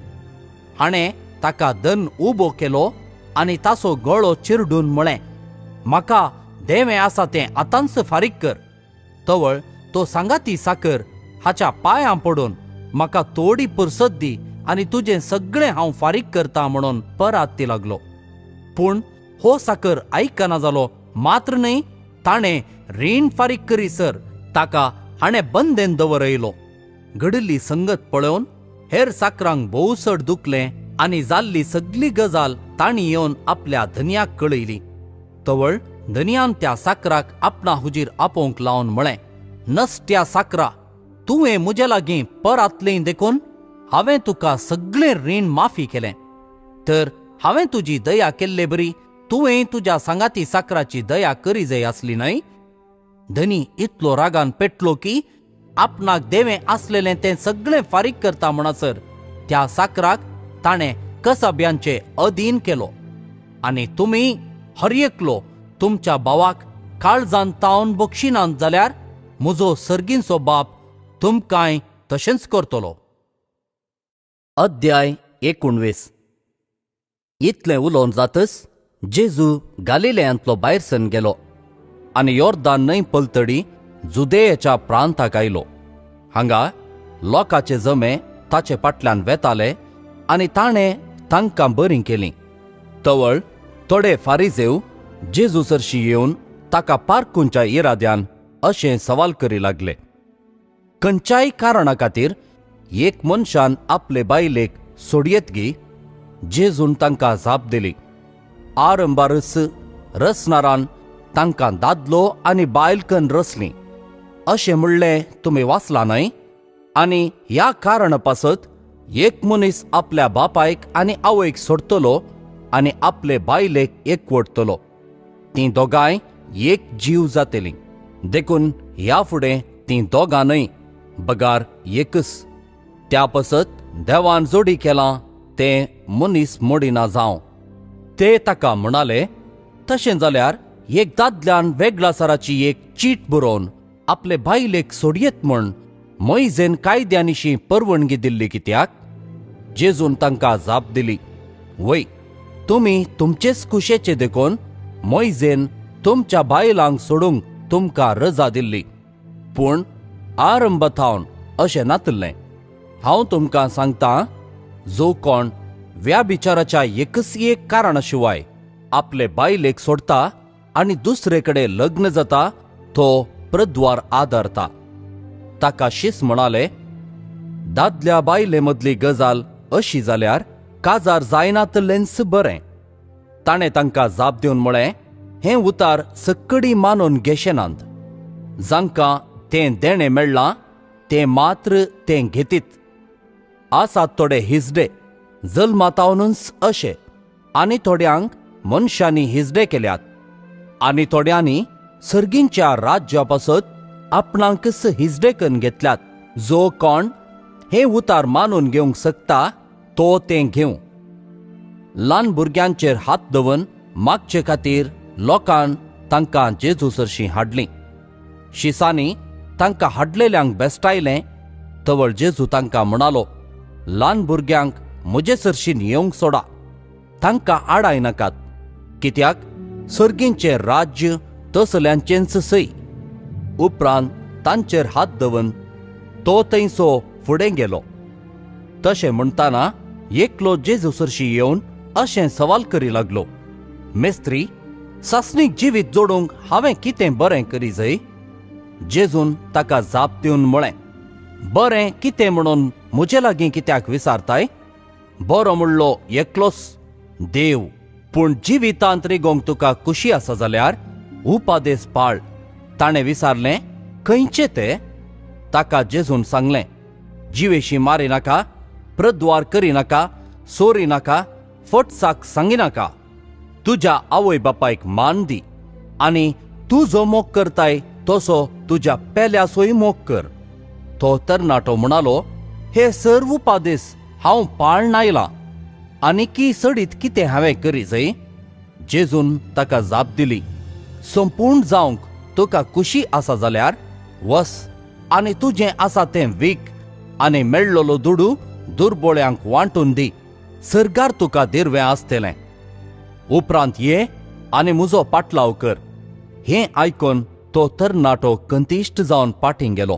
हाणें ताका धन उबो केलो आनी ताचो गळो चिरडून म्हळें, म्हाका देवें आसा तें आतांच फारीक कर. तवळ तो सांगाती साकर हाच्या पांयां पडून, म्हाका थोडी पुरसत दी आनी तुजें सगळें हांव फारीक करता म्हणून पराती लागलो. पूण हो साकर आयकना जालो. मात्र न्हय, ताणें रीण फारीक करीसर ताका हाणें बंदेन दवरयलो. घडिल्ली संगत पळोवन हेर साकरांक भोवसड दुखलें आनी जाल्ली सगळी गजाल तांणी येवन आपल्या धन्याक कळयली. तवळ धन्यान त्या साकराक आपणा हुजीर आपोवंक लावन म्हळें, नसत्या साकरा, तुवें म्हजे लागीं परातलें देखून हांवें तुका सगळें रीण माफी केलें. तर हांवें तुजी दया केल्ले बरी तुवें तुज्या सांगाती साकराची दया करी जाय आसली न्हय? धनी इतलो रागान पेटलो की आपणाक देवें आसलेलें तें सगळें फारीक करता म्हणसर त्या साकराक ताणें कसब्यांचे अधीन केलो. आनी तुमी हर एकलो तुमच्या भावाक काळजान तावन बक्षिनात जाल्यार म्हजो सर्गींचो बाप तुमकांय तशेंच करतलो. अध्याय 19. इतलें उलोवन जातच जेजू गालिलेयांतलो भायर सन गेलो आनी योर्दान न्हंय पलतडी जुदेयाच्या प्रांताक आयलो. हांगा लोकाचे जमे ताचे फाटल्यान वेताले आनी ताणें तांकां बरीं केलीं. तवळ थोडे फारिजेव जेजू सरशी येवन ताका पारखुंच्या इराद्यान अशें सवाल करी लागले. खंयच्याय कारणा खातीर एक मनशान आपले बायलेक सोडयत गी. जेजून तांकां जाप दिली, आरंबारस रसनारान तांकां दादलो आनी बायल कन्न रसलीं अशें म्हणलें तुमी वाचलां न्हय? आनी ह्या कारणा पासत एक मनीस आपल्या बापायक आनी आवयक सोडतलो आनी आपले बायलेक एकवटतलो. तीं दोगांय एक जीव जातलीं. देखून ह्या फुडें तीं दोगां न्हय, बगार एकच. त्या पासत देवान जोडी केलां तें मनीस मोडिना जावं. ते ताका म्हणाले, तशें जाल्यार एक दादल्यान वेगळासराची एक चीट बरोवन आपले बायलेक सोडयेत म्हूण मोइजेन कायद्यानिशी परवणगी दिल्ली कित्याक? जेजून तांकां जाप दिली, वय, तुमी तुमचेच कुशेचे देखून मोइजेन तुमच्या बायलांक सोडूंक तुमकां रजा दिल्ली, पूण आरंभाथावन अशें नातलें. हांव तुमकां सांगतां, जो कोण व्याभिचाराच्या एकच एक कारणा शिवाय आपले बायलेक सोडता आनी दुसरे कडेन लग्न जाता तो प्रद्वार आदारता. ताका शीस म्हणाले, दादल्या बायले मदली गजाल अशी जाल्यार काजार जायनातलेंच बरें. ताणें तांकां जाप दिवन म्हळें, हें उतार सक्कडी मानून घेशेनांत. जांकां तें देणें मेळ्ळां तें मात्र तें घेतीत. आसात थोडे हिजडे जल्मातावनूच अशे, आनी थोड्यांक मनशांनी हिजडे केल्यात, आनी थोड्यांनी सर्गींच्या राज्यापासत आपणांकच हिजडे करून घेतल्यात. जो कोण हें उतार मानून घेवंक शकता तो तें घेवं. ल्हान भुरग्यांचेर हात दवन मागचे खातीर लोकांन तांकां जेजू सरशीं हाडलीं. शिसांनी तांकां हाडलेल्यांक बेस्टायलें. तवळ जेजू तांकां म्हणालो, ल्हान भुरग्यांक म्हजे सरशीं येवंक सोडा, तांकां आडाय नाकात, कित्याक सर्गींचें राज्य तसल्यांचेंच सै. उपरांत तांचेर हात दवन तो थंयसो फुडें गेलो. तशें म्हणटाना एकलो जेजू सरशीं येवन अशें सवाल करी लागलो, मेस्त्री, सासणीक जिवीत जोडूंक हांवें कितें बरें करी जय? जेजून ताका जाप दिवन म्हळें, बरें कितें म्हणून म्हजे लागीं कित्याक विचारताय? बरो म्हणलो एकलोच देव. पूण जिवितांत रिगोंक तुका खुशी आसा जाल्यार उपादेस पाळ. ताणें विचारलें, खंयचे ते? ताका जेजून सांगलें, जिवेशी मारी नाका, प्रद्वार करी नाका, सोरी नाका, फटसाक सांगिनाका, तुज्या आवय बापायक मान दी, आनी तूं जो मोग करताय तसो तुज्या पेल्यासोय मोग कर. तो तरणाटो म्हणालो, हे सर्व उपादेस हांव पाळन आयलां, आनीकी सडीत कितें हांवें करी जय? जेजून ताका जाप दिली, संपूर्ण जावंक तुका खुशी आसा जाल्यार वस आनी तुजें आसा तें वीक, आनी मेळ्ळलो दुडू दुर्बळ्यांक वांटून दी, सर्गार तुका दिर्वें आसतलें. उपरांत ये आनी म्हजो पाटलाव कर. हें आयकून तो तरणाटो कंतिश्ट जावन पाटीं गेलो,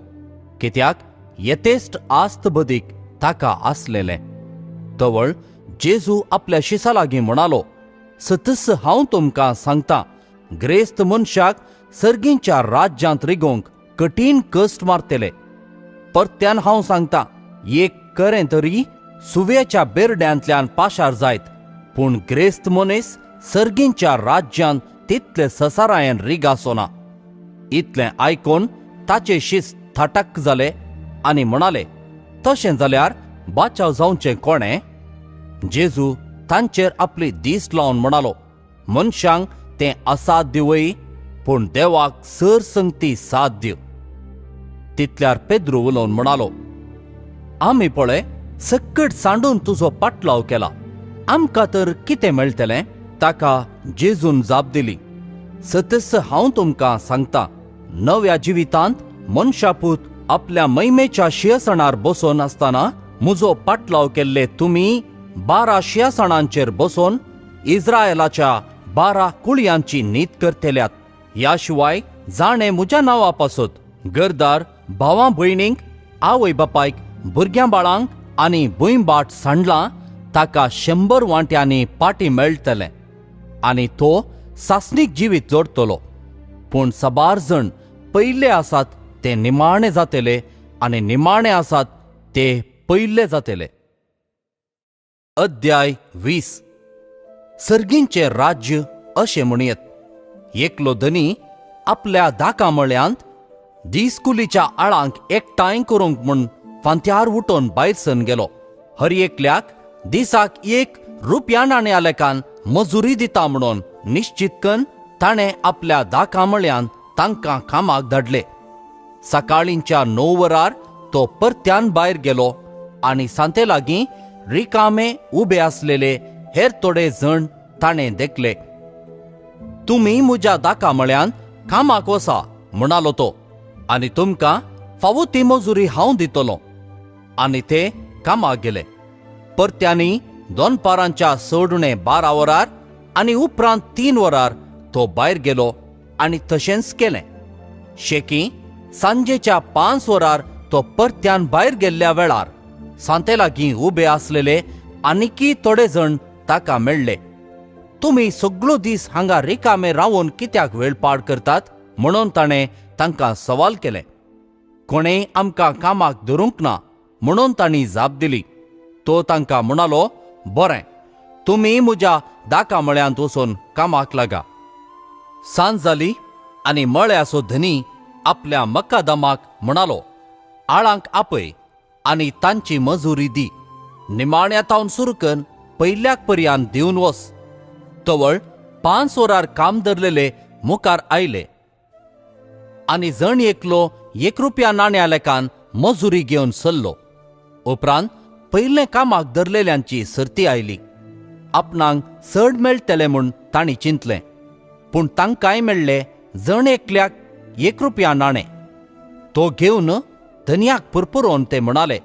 कित्याक येतेश्ट आस्त बदीक ताका आसलेलें. तवळ जेजू आपल्या शिसा लागीं म्हणालो, सतस हांव तुमकां सांगतां, ग्रेस्त मनशाक सर्गींच्या राज्यांत रिगोंक कठीण कश्ट मारतले. परत्यान हांव सांगतां, एक करें तरी सुवेच्या बेरड्यांतल्यान पाशार जायत, पूण ग्रेस्त मनीस सर्गींच्या राज्यांत तितले ससारायेन रिगासोना. इतलें आयकून ताचे शिस थाटक जाले आनी म्हणाले, तशें जाल्यार बाचाव जावचें कोणें? जेजू तांचेर आपली दीस लावन म्हणालो, मनशांक तें असाध्य वय, पूण देवाक सरसंगती साध्य. तितल्यार पेद्रू उलोवन म्हणालो, आमी पळय सक्कट सांडून तुजो पाटलाव केला, आमकां तर कितें मेळटलें? ताका जेजून जाप दिली, सतस हांव तुमकां सांगतां, नव्या जिवितांत मनशापूत आपल्या मैमेच्या शिंयासणार बसोन आसतना म्हजो पाटलाव केल्ले तुमी 12 शिंयासणांचेर बसोन इस्रायेलाच्या 12 कुळयांची नीत करतल्यात. ह्या शिवाय जाणें म्हज्या नांवा पासत गरदार भावां भयणींक, आवय बापायक, भुरग्यां बाळांक आनी भुंयबाट सांडलां, ताका 100 वांट्यांनी पाटी मेळटलें, आनी तो सासणीक जिवीत जोडतलो. पूण साबार जण पयले आसात ते निमाणे जातले, आनी निमाणे आसात ते पयले जातले. अध्याय 20. सर्गींचे राज्य अशें म्हणयत. एकलो धनी आपल्या दाकामळ्यांत दिसकुलीच्या आळांक एकठांय करूंक म्हूण फांत्यार उठोन भायर सन गेलो. हर एकल्याक दिसाक 1 रुपया नाण्या लेखान मजुरी दिता म्हणून निश्चित करून ताणें आपल्या दाकामळ्यांत तांकां कामाक धाडले. सकाळींच्या 9 वरार तो परत्यान भायर गेलो, आनी सांते लागीं रिकामे उबे आसलेले हेर थोडे जण ताणें देखले. तुमी म्हज्या दाकामळ्यांत कामाक वसा म्हणालो तो, आनी तुमकां फावो ती मजुरी हांव दितलों. आनी ते कामाक गेले. परत्यांनी दोनपारांच्या 12:30 वरार आनी उपरांत 3 वरार तो भायर गेलो, आनी तशेंच केलें. शेकी सांजेच्या 5 वरार तो परत्यान भायर गेल्ल्या वेळार सांते लागीं उबे आसलेले आनीकी थोडे जण ताका मेळ्ळे. तुमी सगळो दीस हांगा रिकामे रावून कित्याक वेळ पाड करतात? म्हणून ताणें तांकां सवाल केले. कोणेय आमकां कामाक धरूंक ना म्हणून तांणी जाप दिली. तो तांकां म्हणालो, बरें, तुमी म्हज्या दाका मळ्यांत वचून कामाक लागा. सांज जाली आनी मळ्याचो धनी आपल्या मक्कादामाक म्हणालो, आळांक आपय आनी तांची मजुरी दी. निमाण्यातावन सुरू करून पयल्याक पर्यान दिवन वच. तवळ 5 वरार काम धरलेले मुखार आयले आनी जण एकलो 1 रुपया नाण्या लेखान मजुरी घेवन चल्लो. उपरांत पयले कामाक धरलेल्यांची सर्ती आयली. आपणांक चड मेळटले म्हूण तांणी चिंतलें, पूण तांकांय मेळ्ळे जण एकल्याक 1 रुपया नाणें. तो घेवन धन्याक पुरपुरोवन ते म्हणाले,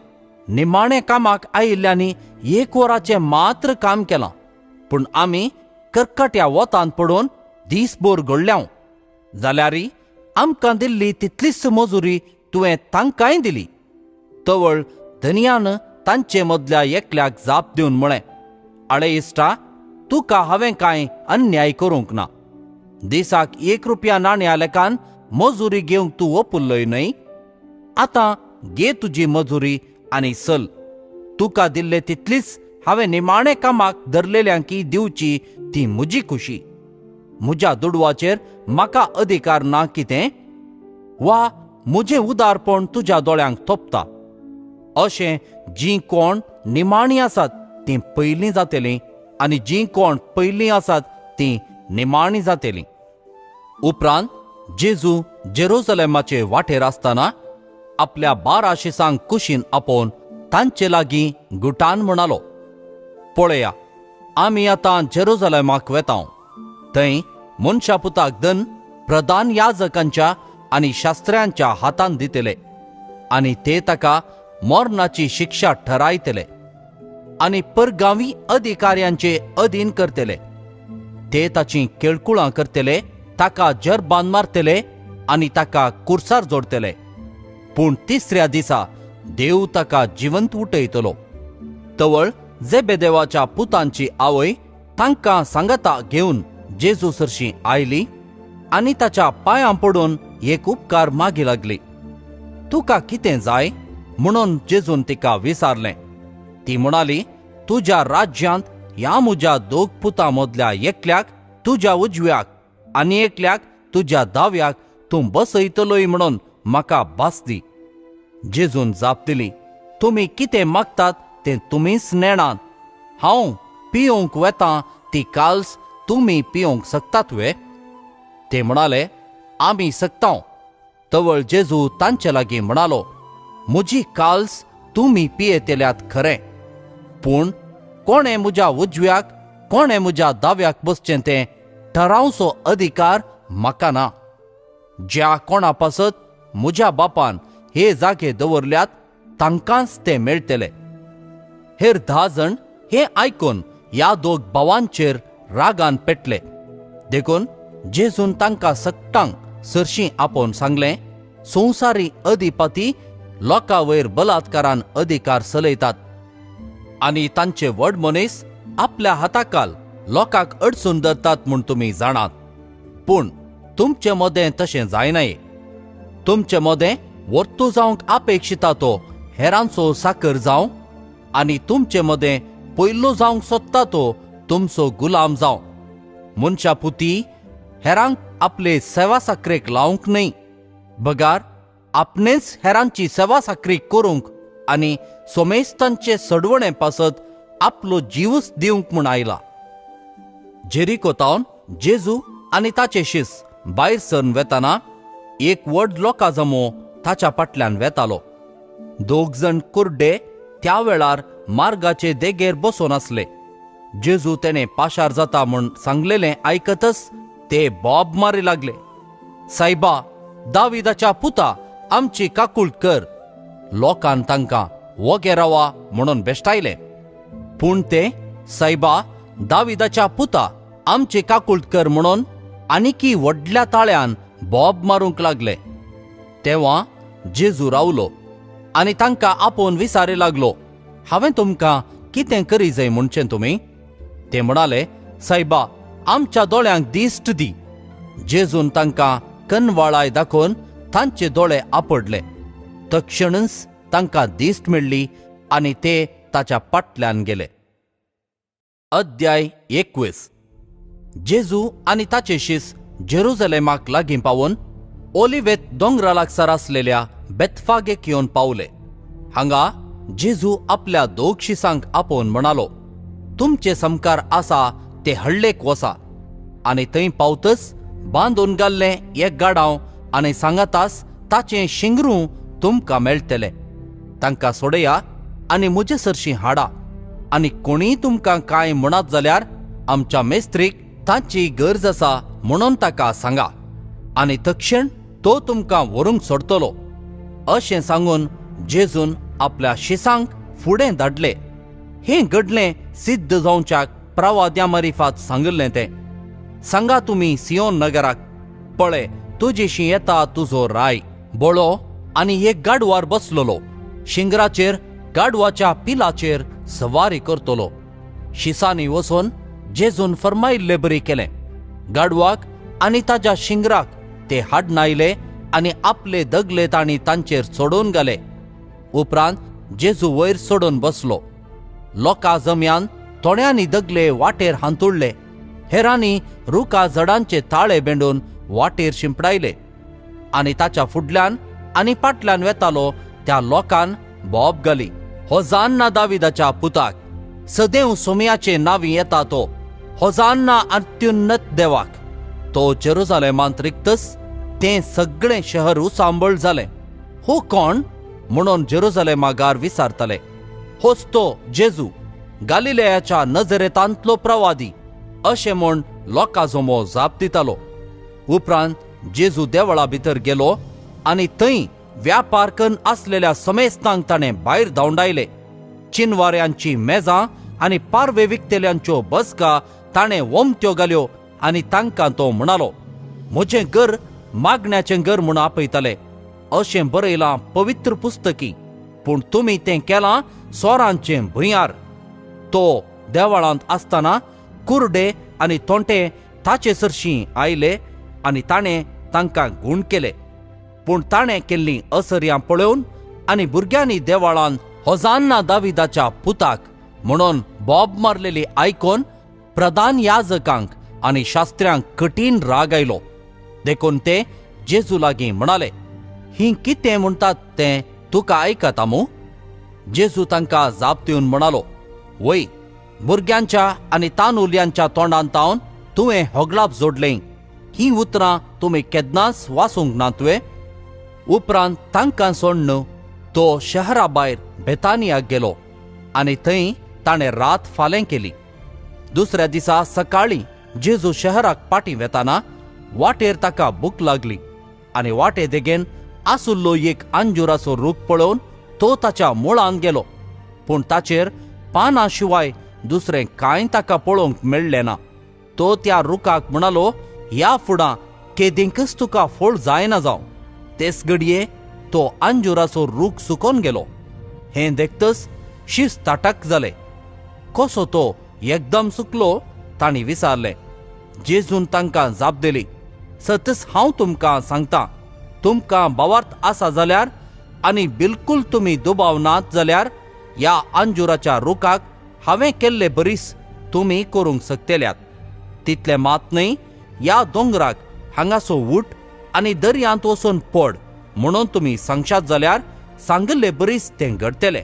निमाणे कामाक आयिल्ल्यांनी 1 वराचें मात्र काम केलां, पूण आमी कर्कट्या वतांत पडून दिसभर घडल्याव. जाल्यारी आमकां दिल्ली तितलीच मजुरी तुवें तांकांय दिली. तवळ धन्यान तांचे मदल्या एकल्याक जाप दिवन म्हळें, आळे इश्टा, तुका हांवें कांय अन्याय करूंक ना. दिसाक 1 रुपया नाण्या लेखान मजुरी घेवंक तूं ओपुल्लोय न्हय. आतां घे तुजी मजुरी आनी चल. तुका दिल्ले तितलीच हांवें निमाणे कामाक धरलेल्यांकी दिवची ती म्हजी खुशी. म्हज्या दुडवाचेर म्हाका अधिकार ना कितें? वा म्हजें उदारपण तुज्या दोळ्यांक तोपता. अशें जीं कोण निमाणीं आसात तीं पयलीं जातलीं आनी जीं कोण पयलीं आसात तीं निमाणीं जातलीं. उपरांत जेजू जेरुसलेमाचे वाटेर आसतना आपल्या 12 शिसांक कुशीन आपोवन तांचे लागीं गुटान म्हणालो, पळया, आमी आतां जेरुसलेमाक वेतांव. थंय मनशा पुताक दन प्रधान याजकांच्या आनी शास्त्र्यांच्या हातांत दितले आनी ते ताका मरणाची शिक्षा ठरायतले आनी परगांवी अधिकाऱ्यांचे अधीन करतले. ते ताची केळकुळां करतले, ताका जरबान मारतले आनी ताका कुर्सार जोडतले. पूण 3ऱ्या दिसा देव ताका जिवंत उठयतलो. तवळ जेबेदेवाच्या पुतांची आवय तांकां सांगता घेवन जेजू सरशी आयली आनी ताच्या पांयां पडून एक उपकार मागी लागली. तुका कितें जाय म्हणून जेजून तिका विचारलें. ती म्हणाली, तुज्या राज्यांत ह्या म्हज्या 2 पुतां मदल्या एकल्याक तुज्या उजव्याक आनी एकल्याक तुज्या दाव्याक तूं बसयतलोय म्हणून म्हाका भास दी. जेजून जाप दिली, तुमी कितें मागतात तें तुमीच नेणात. हांव पिवंक वेतां ती काल्स तुमी पिवंक शकतात वे? ते म्हणाले, आमी सकतांव. तवळ जेजू तांचे लागीं म्हणालो, म्हजी काल्स तुमी पियेतल्यात खरें, पूण कोणें म्हज्या उजव्याक कोणें म्हज्या दाव्याक बसचें तें ठरावचो अधिकार म्हाका ना. ज्या कोणा पासत म्हज्या बापान हे जागे दवरल्यात तांकांच ते मेळटले. हेर 10 जण हे आयकून ह्या 2 भावांचेर रागान पेटले. देखून जेजून तांकां सकटांक सरशी आपोवन सांगलें, संवसारी अधिपती लोकां वयर बलात्कारान अधिकार चलयतात आनी तांचे व्हड मनीस आपल्या हाताखाल लोकांक अडचून धरतात म्हूण तुमी जाणात. पूण तुमचे मदें तशें जायनाये. तुमचे मदें वर्तू जावंक अपेक्षिता तो हेरांचो साकर जावं आनी तुमचे मदें पयलो जावंक सोदता तो तुमचो गुलाम जावं. मनशा पुती हेरांक आपले सेवा साकरेक लावंक न्हय, बगार आपणेच हेरांची सेवा साकरी करूंक आनी सोमेस्तांचे सडवणे पासत आपलो जीवच दिवंक म्हूण आयला. जेरिकोतावन जेजू आनी ताचे शिस भायर सरून वेताना एक व्हड लोकां जमो ताच्या फाटल्यान वेतालो. 2 जण कुर्डे त्या वेळार मार्गाचे देगेर बसून आसले. जेजू तेणे पाशार जाता म्हूण सांगलेलें आयकतच ते बोब मारी लागले, सायबा, दाविदाच्या पुता, आमची काकूळट कर. लोकान तांकां वगे रावा म्हणून बेश्टायले. पूण ते सायबा, दाविदाच्या पुता, आमची काकूळट कर म्हणून आनीकी व्हडल्या ताळ्यान बोब मारूंक लागले. तेव्हा जेजू रावलो आनी तांकां आपोवन विचारी लागलो, हांवें तुमकां कितें करी जाय म्हणचें तुमी? ते म्हणाले, सायबा, आमच्या दोळ्यांक दिश्ट दी. जेजून तांकां कनवाळाय दाखोवन तांचे दोळे आपडले. तक्षणच तांकां दिश्ट मेळ्ळी आनी ते ताच्या फाटल्यान गेले. अध्याय 21. जेजू आनी ताचे शिस जेरुजलेमाक लागीं पावून ओलिवेत दोंगरा लागसार आसलेल्या बेतफागेक येवन पावले. हांगा जेजू आपल्या दोग शिसांक आपोवन म्हणालो, तुमचे समकार आसा ते हळ्ळेक वसा आनी थंय पावतच बांदून घाल्लें एक गाडाव आनी सांगातास ताचें शिंगरू तुमकां मेळटलें. तांकां सोडया आनी म्हजे सरशीं हाडा. आनी कोणीय तुमकां कांय म्हणत जाल्यार आमच्या मेस्त्रीक तांची गरज आसा म्हणून ताका सांगा आनी तक्षण तो तुमकां व्हरूंक सोडटलो. अशें सांगून जेजून आपल्या शिसांक फुडें धाडले. हें घडलें सिद्ध जावच्याक प्रवाद्या मारिफात सांगलें तें. सांगा तुमी सियोन नगराक, पळय तुजेशी येता तुजो राय, बळो आनी एक गाडवार बसलोलो, शिंगराचेर गाडवाच्या पिलाचेर सवारी करतलो. शिसांनी वचून जेजून फर्मायिल्ले बरी केलें. गाडवाक आनी ताच्या शिंगराक ते हाडून आयले आनी आपले दगले तांणी तांचेर सोडून घाले. उपरांत जेजू वयर सोडून बसलो. लोकां जम्यान तोण्यांनी दगले वाटेर हांतुळले. हेरांनी रुखा झाडांचे ताळे बेंडून वाटेर शिंपडायले. आनी ताच्या फुडल्यान आनी फाटल्यान वेतालो त्या लोकांन बोब घाली, होजान्ना दाविदाच्या पुताक, सदैव सोमयाचे नांवी येता तो, होजान्ना अत्युन्नत देवाक. तो जेरुजलेमांत रिक्तस तें सगळें शहर उसांबळ जालें. हो कोण म्हणून जेरुजलेमागार विचारतले. होच तो जेजू, गालिलेयाच्या नजरेतांतलो प्रवादी, अशें म्हूण लोकां जमो जाप दितालो. उपरांत जेजू देवळा भितर गेलो आनी थंय व्यापार करून आसलेल्या समेस्तांक ताणें भायर धांवडायले. चिनवाऱ्यांची मेजां आनी पारवे विकतेल्यांच्यो बसका ताणें वमत्यो घाल्यो आनी तांकां तो म्हणालो, म्हजें घर मागण्याचें घर म्हूण आपयतले. अशें बरयलां पवित्र पुस्तकी, पूण तुमी तें केलां सोरांचें भुंयार. तो देवळांत आसतना कुर्डे आनी तोंटे ताचे सरशीं आयले आनी ताणें तांकां गूण केले. पूण ताणें केल्लीं असर्यां पळोवन आनी भुरग्यांनी देवळांत होजान्ना दाविदाच्या पुताक म्हणून बोब मारलेली आयकोन प्रधान याजकांक आनी शास्त्र्यांक कठीण राग आयलो. देखून ते जेजू लागीं म्हणाले, ही कितें म्हणटात तें तुका आयकता मू? जेजू तांकां जाप दिवन म्हणालो, वय, भुरग्यांच्या आनी तांदुल्यांच्या तोंडांत तावन तुवें होगलाप जोडलें. ही उतरां तुमी केन्नाच वाचूंक ना तुवें? उपरांत तांकां सोडून तो शहरा भायर बेतानियाक गेलो आनी थंय ताणें रात फालें केली. दुसऱ्या दिसा सकाळीं जेजू शहराक पाटी वेताना वाटेर ताका भूक लागली आनी वाटे देगेन आसुल्लो एक अंजुराचो रूख पळोवन तो ताच्या मुळांत गेलो. पूण ताचेर पानां शिवाय दुसरें कांय ताका पळोवंक मेळ्ळें ना. तो त्या रुखाक म्हणालो, ह्या फुडां केदींकच तुका फळ जायना जावं. तेच घडये तो अंजुराचो रूख सुकोन गेलो. हें देखतच शीस ताटक जालें. कसो तो एकदम सुकलो तांणी विचारलें. जेजून तांकां जाप दिली, सतच हांव तुमकां सांगतां, तुमकां बावार्थ आसा जाल्यार आनी बिलकुल तुमी दुबाव नात जाल्यार ह्या अंजुराच्या रुखाक हांवें केल्ले बरीस तुमी करूंक शकतल्यात. तितले मात न्हय, ह्या दोंगराक हांगासो उठ आनी दर्यांत वचून पड म्हणून तुमी सांगशात जाल्यार सांगले बरीस तें घडटलें.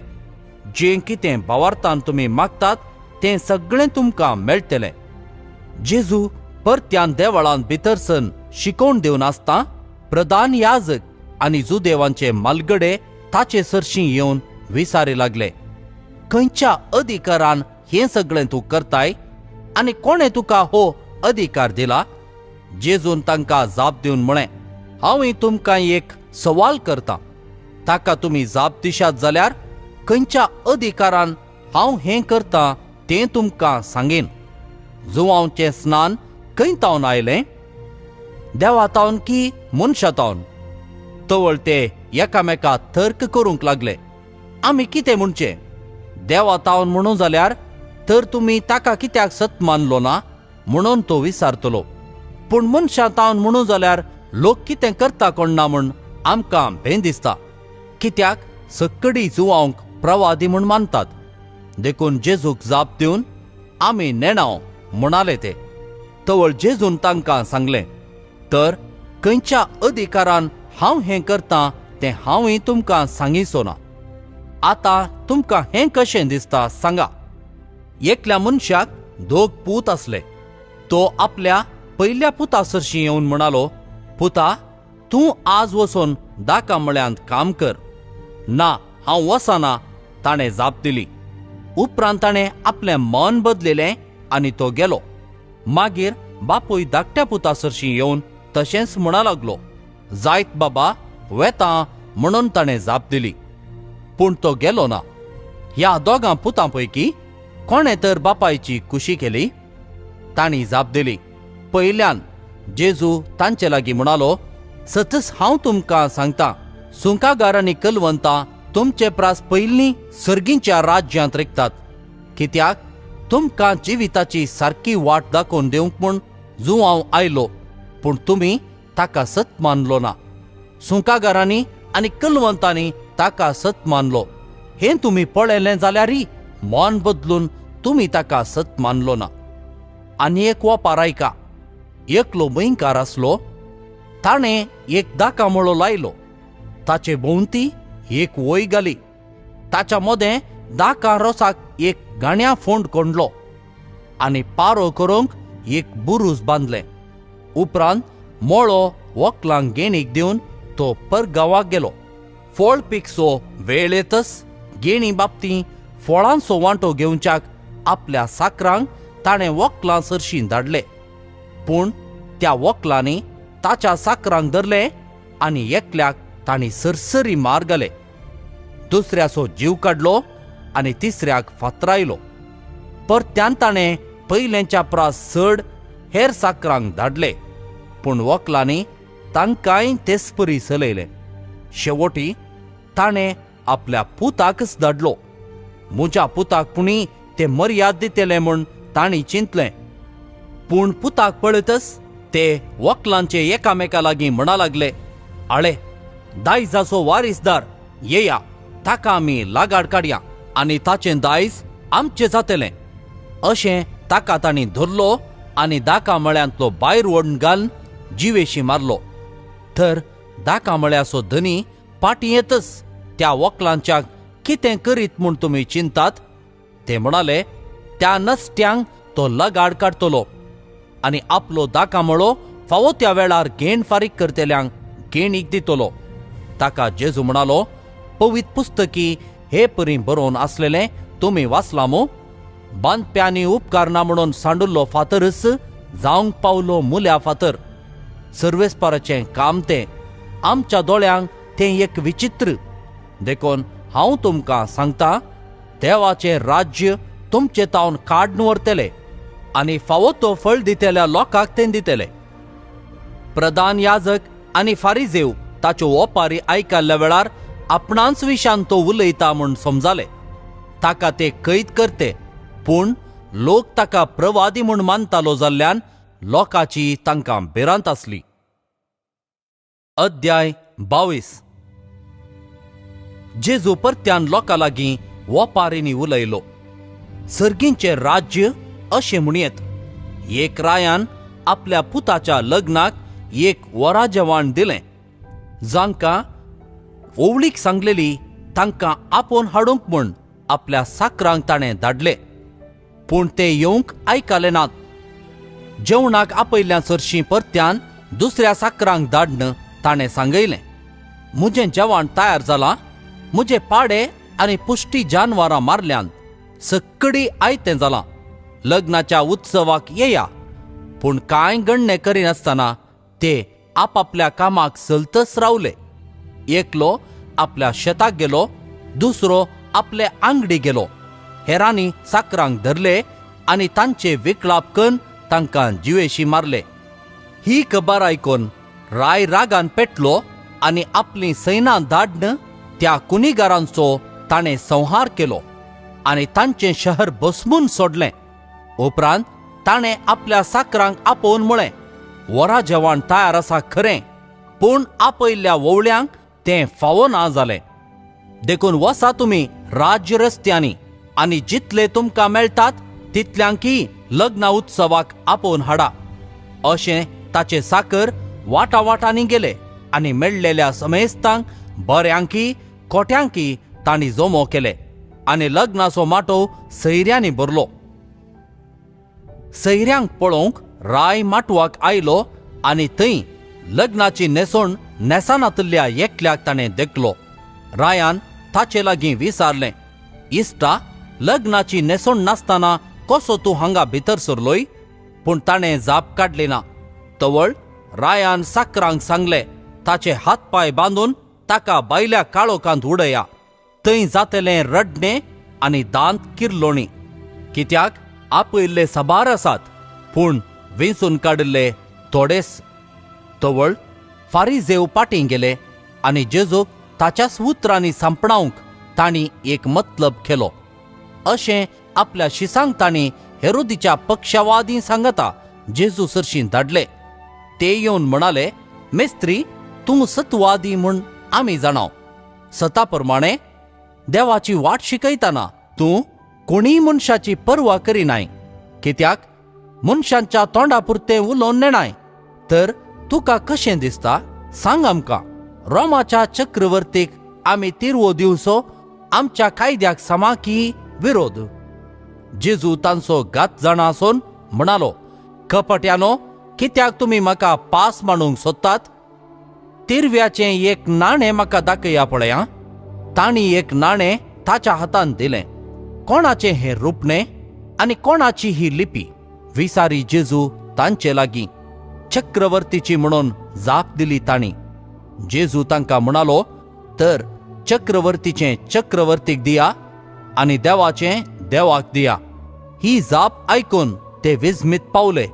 जें कितें बावार्थान तुमी मागतात तें सगळें तुमकां मेळटलें. जेजू परत्यान देवळांत भितर सन शिकोवन दिवन आसता प्रधान याजक आनी जुदेवांचे मालगडे ताचे सरशीं येवन विचारी लागले, खंयच्या अधिकारान हें सगळें तूं करताय आनी कोणें तुका हो अधिकार दिला? जेजून तांकां जाप दिवन म्हळें, हांवूय तुमकां एक सवाल करतां. ताका तुमी जाप दिशात जाल्यार खंयच्या अधिकारान हांव हें करतां तें तुमकां सांगेन. जुवांचें स्नान खंय तावन आयलें? देवातावन की मनशातावन? तवळ ते एकामेका तर्क करूंक लागले, आमी कितें म्हणचें? देवातावन म्हणूं जाल्यार तर तुमी ताका कित्याक सत मानलो ना म्हणून तो विचारतलो. पूण मनशातावन म्हणूं जाल्यार लोक कितें करता कोण ना म्हूण आमकां भें दिसता, कित्याक सक्कडी जुवांक प्रवादी म्हूण मानतात. देखून जेजूक जाप दिवन आमी नेणाव म्हणाले ते. तवळ जेजून तांकां सांगलें, तर खंयच्या अधिकारान हांव हें करतां तें हांवूय तुमकां सांगिसो ना. आतां तुमकां हें कशें दिसता सांगा. एकल्या मनशाक 2 पूत आसले. तो आपल्या पयल्या पुता सरशी येवन म्हणालो, पुता, तूं आज वचून दाका मळ्यांत काम कर. ना, हांव वचना, ताणें जाप दिली. उपरांत ताणें आपलें मन बदलिलें आनी तो गेलो. मागीर बापूय धाकट्या पुता सरशी येवन तशेंच म्हणा लागलो. जायत बाबा, वेता म्हणून ताणें जाप दिली. पूण तो गेलो ना. ह्या 2 पुतां पैकी कोणें तर बापायची कुशी केली? तांणी जाप दिली. पयल्यान जेजू तांचे लागीं म्हणालो, सतच हांव तुमकां सांगतां, सुंकागारांनी कलवंतां तुमचे प्रास पयलीं सर्गीच्या राज्यांत रिकतात. कित्याक तुमकां जिविताची सारकी वाट दाखोवन दिवंक म्हूण जुवांव आयलो, पूण तुमी ताका सत मानलो ना. सुंकागारांनी आनी कलवंतांनी ताका सत मानलो. हें तुमी पळयलें जाल्यारय मन बदलून तुमी ताका सत मानलो ना. आनी एक वोपार ऐका. एकलो मयंकार आसलो. ताणें एक दाका मळो लायलो. ताचे भोंवती एक वय घाली. ताच्या मदें दाका रोसाक एक गाण्या फोंड कोंडलो आनी पारो करूंक एक बुरूज बांदलें. उपरांत मोळो व्हंकलांक गेणीक दिवन तो परगांवाक गेलो. फळ पिकचो वेळ येतच गेणी बाबतीं फळांचो वांटो घेवच्याक आपल्या साकरांक ताणें व्हंकलां सरशीं धाडले. पूण त्या व्हंकलांनी ताच्या साकरांक धरले आनी एकल्याक तांणी सरसरी मार घाले. दुसऱ्याचो जीव काडलो आनी तिसऱ्याक फातरायलो. परत्यान ताणें पयलेंच्या प्रास चड हेर साकरांक धाडले. पूण व्हंकलांनी तांकांय तेचपरी चलयले. शेवटी ताणें आपल्या पुताकच धाडलो. म्हज्या पुताक पुणी ते मर्याद दितले म्हूण तांणी चिंतलें. पूण पुताक पळयतच ते व्हंकलांचे एकामेका लागीं म्हणा लागले, आळे, दायजाचो वारीसदार येया, ताका आमी लागाड काडया आनी ताचें दायज आमचें जातलें. अशें ताका तांणी धरलो आनी दाका मळ्यांतलो भायर ओडून घालन जिवेशी मारलो. तर दाका मळ्याचो धनी पाटी येतच त्या व्हंकलांच्याक कितें करीत म्हूण तुमी चिंतात? ते म्हणाले, त्या नसत्यांक तो लगाड काडतलो आनी आपलो दाका मळो फावो त्या वेळार घेण फारीक करतल्यांक घेणीक दितलो. ताका जेजू म्हणालो, पवित्र पुस्तकी हे परी बरोवन आसलेलें तुमी वाचलां मो? बांदप्यांनी उपकार ना म्हणून सांडुल्लो फातरच जावंक पावलो मुल्या फातर. सर्वेस्पराचें काम तें. आमच्या दोळ्यांक तें एक विचित्र. देखून हांव तुमकां सांगतां, देवाचें राज्य तुमचे तावन काडून व्हरतले आनी फावो तो फळ दितल्या लोकांक तें दितले. प्रधान याजक आनी फारिजेव ताच्यो ओपारी आयकल्ल्या वेळार आपणांच विशान तो उलयता म्हूण समजाले. ताका ते कैद करते, पूण लोक ताका प्रवादी म्हूण मानतालो जाल्ल्यान लोकांची तांकां भिरांत आसली. अध्याय 22. जेजू परत्यान लोकां लागीं ओपारींनी उलयलो. सर्गींचें राज्य अशें म्हणयत. एक रायान आपल्या पुताच्या लग्नाक एक वराजेवाण दिलें. जांकां ओवळीक सांगलेली तांकां आपोवन हाडूंक म्हूण आपल्या साकरांक ताणें धाडले. पूण ते येवंक आयकले नात. जेवणाक आपयल्ल्या चडशीं परत्यान दुसऱ्या साकरांक धाडन ताणें सांगयलें, म्हजें जेवण तयार जालां. म्हजे पाडे आनी पुष्टी जानवरां मारल्यांत. सक्कडी आयतें जालां. लग्नाच्या उत्सवाक येया. पूण कांय गणने करिनासतना ते आपापल्या कामाक चलतच रावले. एकलो आपल्या शेताक गेलो, दुसरो आपले आंगडी गेलो. हेरांनी साकरांक धरले आनी तांचे विकळाप करून तांकां जिवेशी मारले. ही खबर आयकून राय रागान पेटलो आनी आपली सैनां धाडन त्या कुनिगारांचो ताणें संहार केलो आनी तांचें शहर बसमून सोडलें. उपरांत ताणें आपल्या साकरांक आपोवन म्हळें, वरा जेवण तयार आसा खरें, पूण आपयल्ल्या वोवळ्यांक तें फावो ना जालें. देखून वसा तुमी राज्य रस्त्यांनी आनी जितले तुमकां मेळटात तितल्यांकी लग्न उत्सवाक आपोवन हाडा. अशें ताचे साकर वाटावाटांनी गेले आनी मेळ्ळेल्या समेस्तांक बऱ्यांकी कोट्यांकी तांणी जोमो केले आनी लग्नाचो माटोव सैऱ्यांनी भरलो. सैऱ्यांक पळोवंक राय माटवाक आयलो आनी थंय लग्नाची नेसोण नेसानातल्या एकल्याक ताणें देखलो. रायान ताचे लागीं विचारलें, इश्टा, लग्नाची नेसोण नासतना कसो तूं हांगा भितर सरलोय? पूण ताणें जाप काडली ना. तवळ रायान साकरांक सांगलें, ताचे हात पाय बांदून ताका बायल्या काळोखांत उडया. थंय जातलें रडणें आनी दांत किर्लोणी, कित्याक आपयल्ले साबार आसात पूण वेंचून काडिल्ले थोडेच. तवळ फारिजेव पाटीं गेले आनी जेजूक ताच्याच उतरांनी सांपणावंक तांणी एक मतलब केलो. अशें आपल्या शिसांक तांणी हेरोदीच्या पक्षवादी सांगता जेजू सरशीं धाडले. ते येवन म्हणाले, मेस्त्री, तूं सतवादी म्हूण आमी जाणाव. सता प्रमाणे देवाची वाट शिकयतना तूं कोणीय मनशाची पर्वा करिनाय, कित्याक मनशांच्या तोंडापुरतें उलोवन नेणाय. तर तुका कशें दिसता सांग आमकां, रोमाच्या चक्रवर्तीक आमी तिरवो दिवचो आमच्या कायद्याक समा की विरोध? जेजू तांचो घात जाणा आसोन म्हणालो, कपट्यानो, कित्याक तुमी म्हाका पास मांडूंक सोदतात? तिरव्याचें एक नाणें म्हाका दाखया पळया. तांणी एक नाणें ताच्या हातांत दिलें. कोणाचें हें रुपणें आनी कोणाची ही लिपी? विसारी जेजू तांचे लागीं. चक्रवर्तीची म्हणून जाप दिली तांणी. जेजू तांकां म्हणालो, तर चक्रवर्तीचें चक्रवर्तीक दिया आनी देवाचें देवाक दिया. ही जाप आयकून ते विस्मीत पावले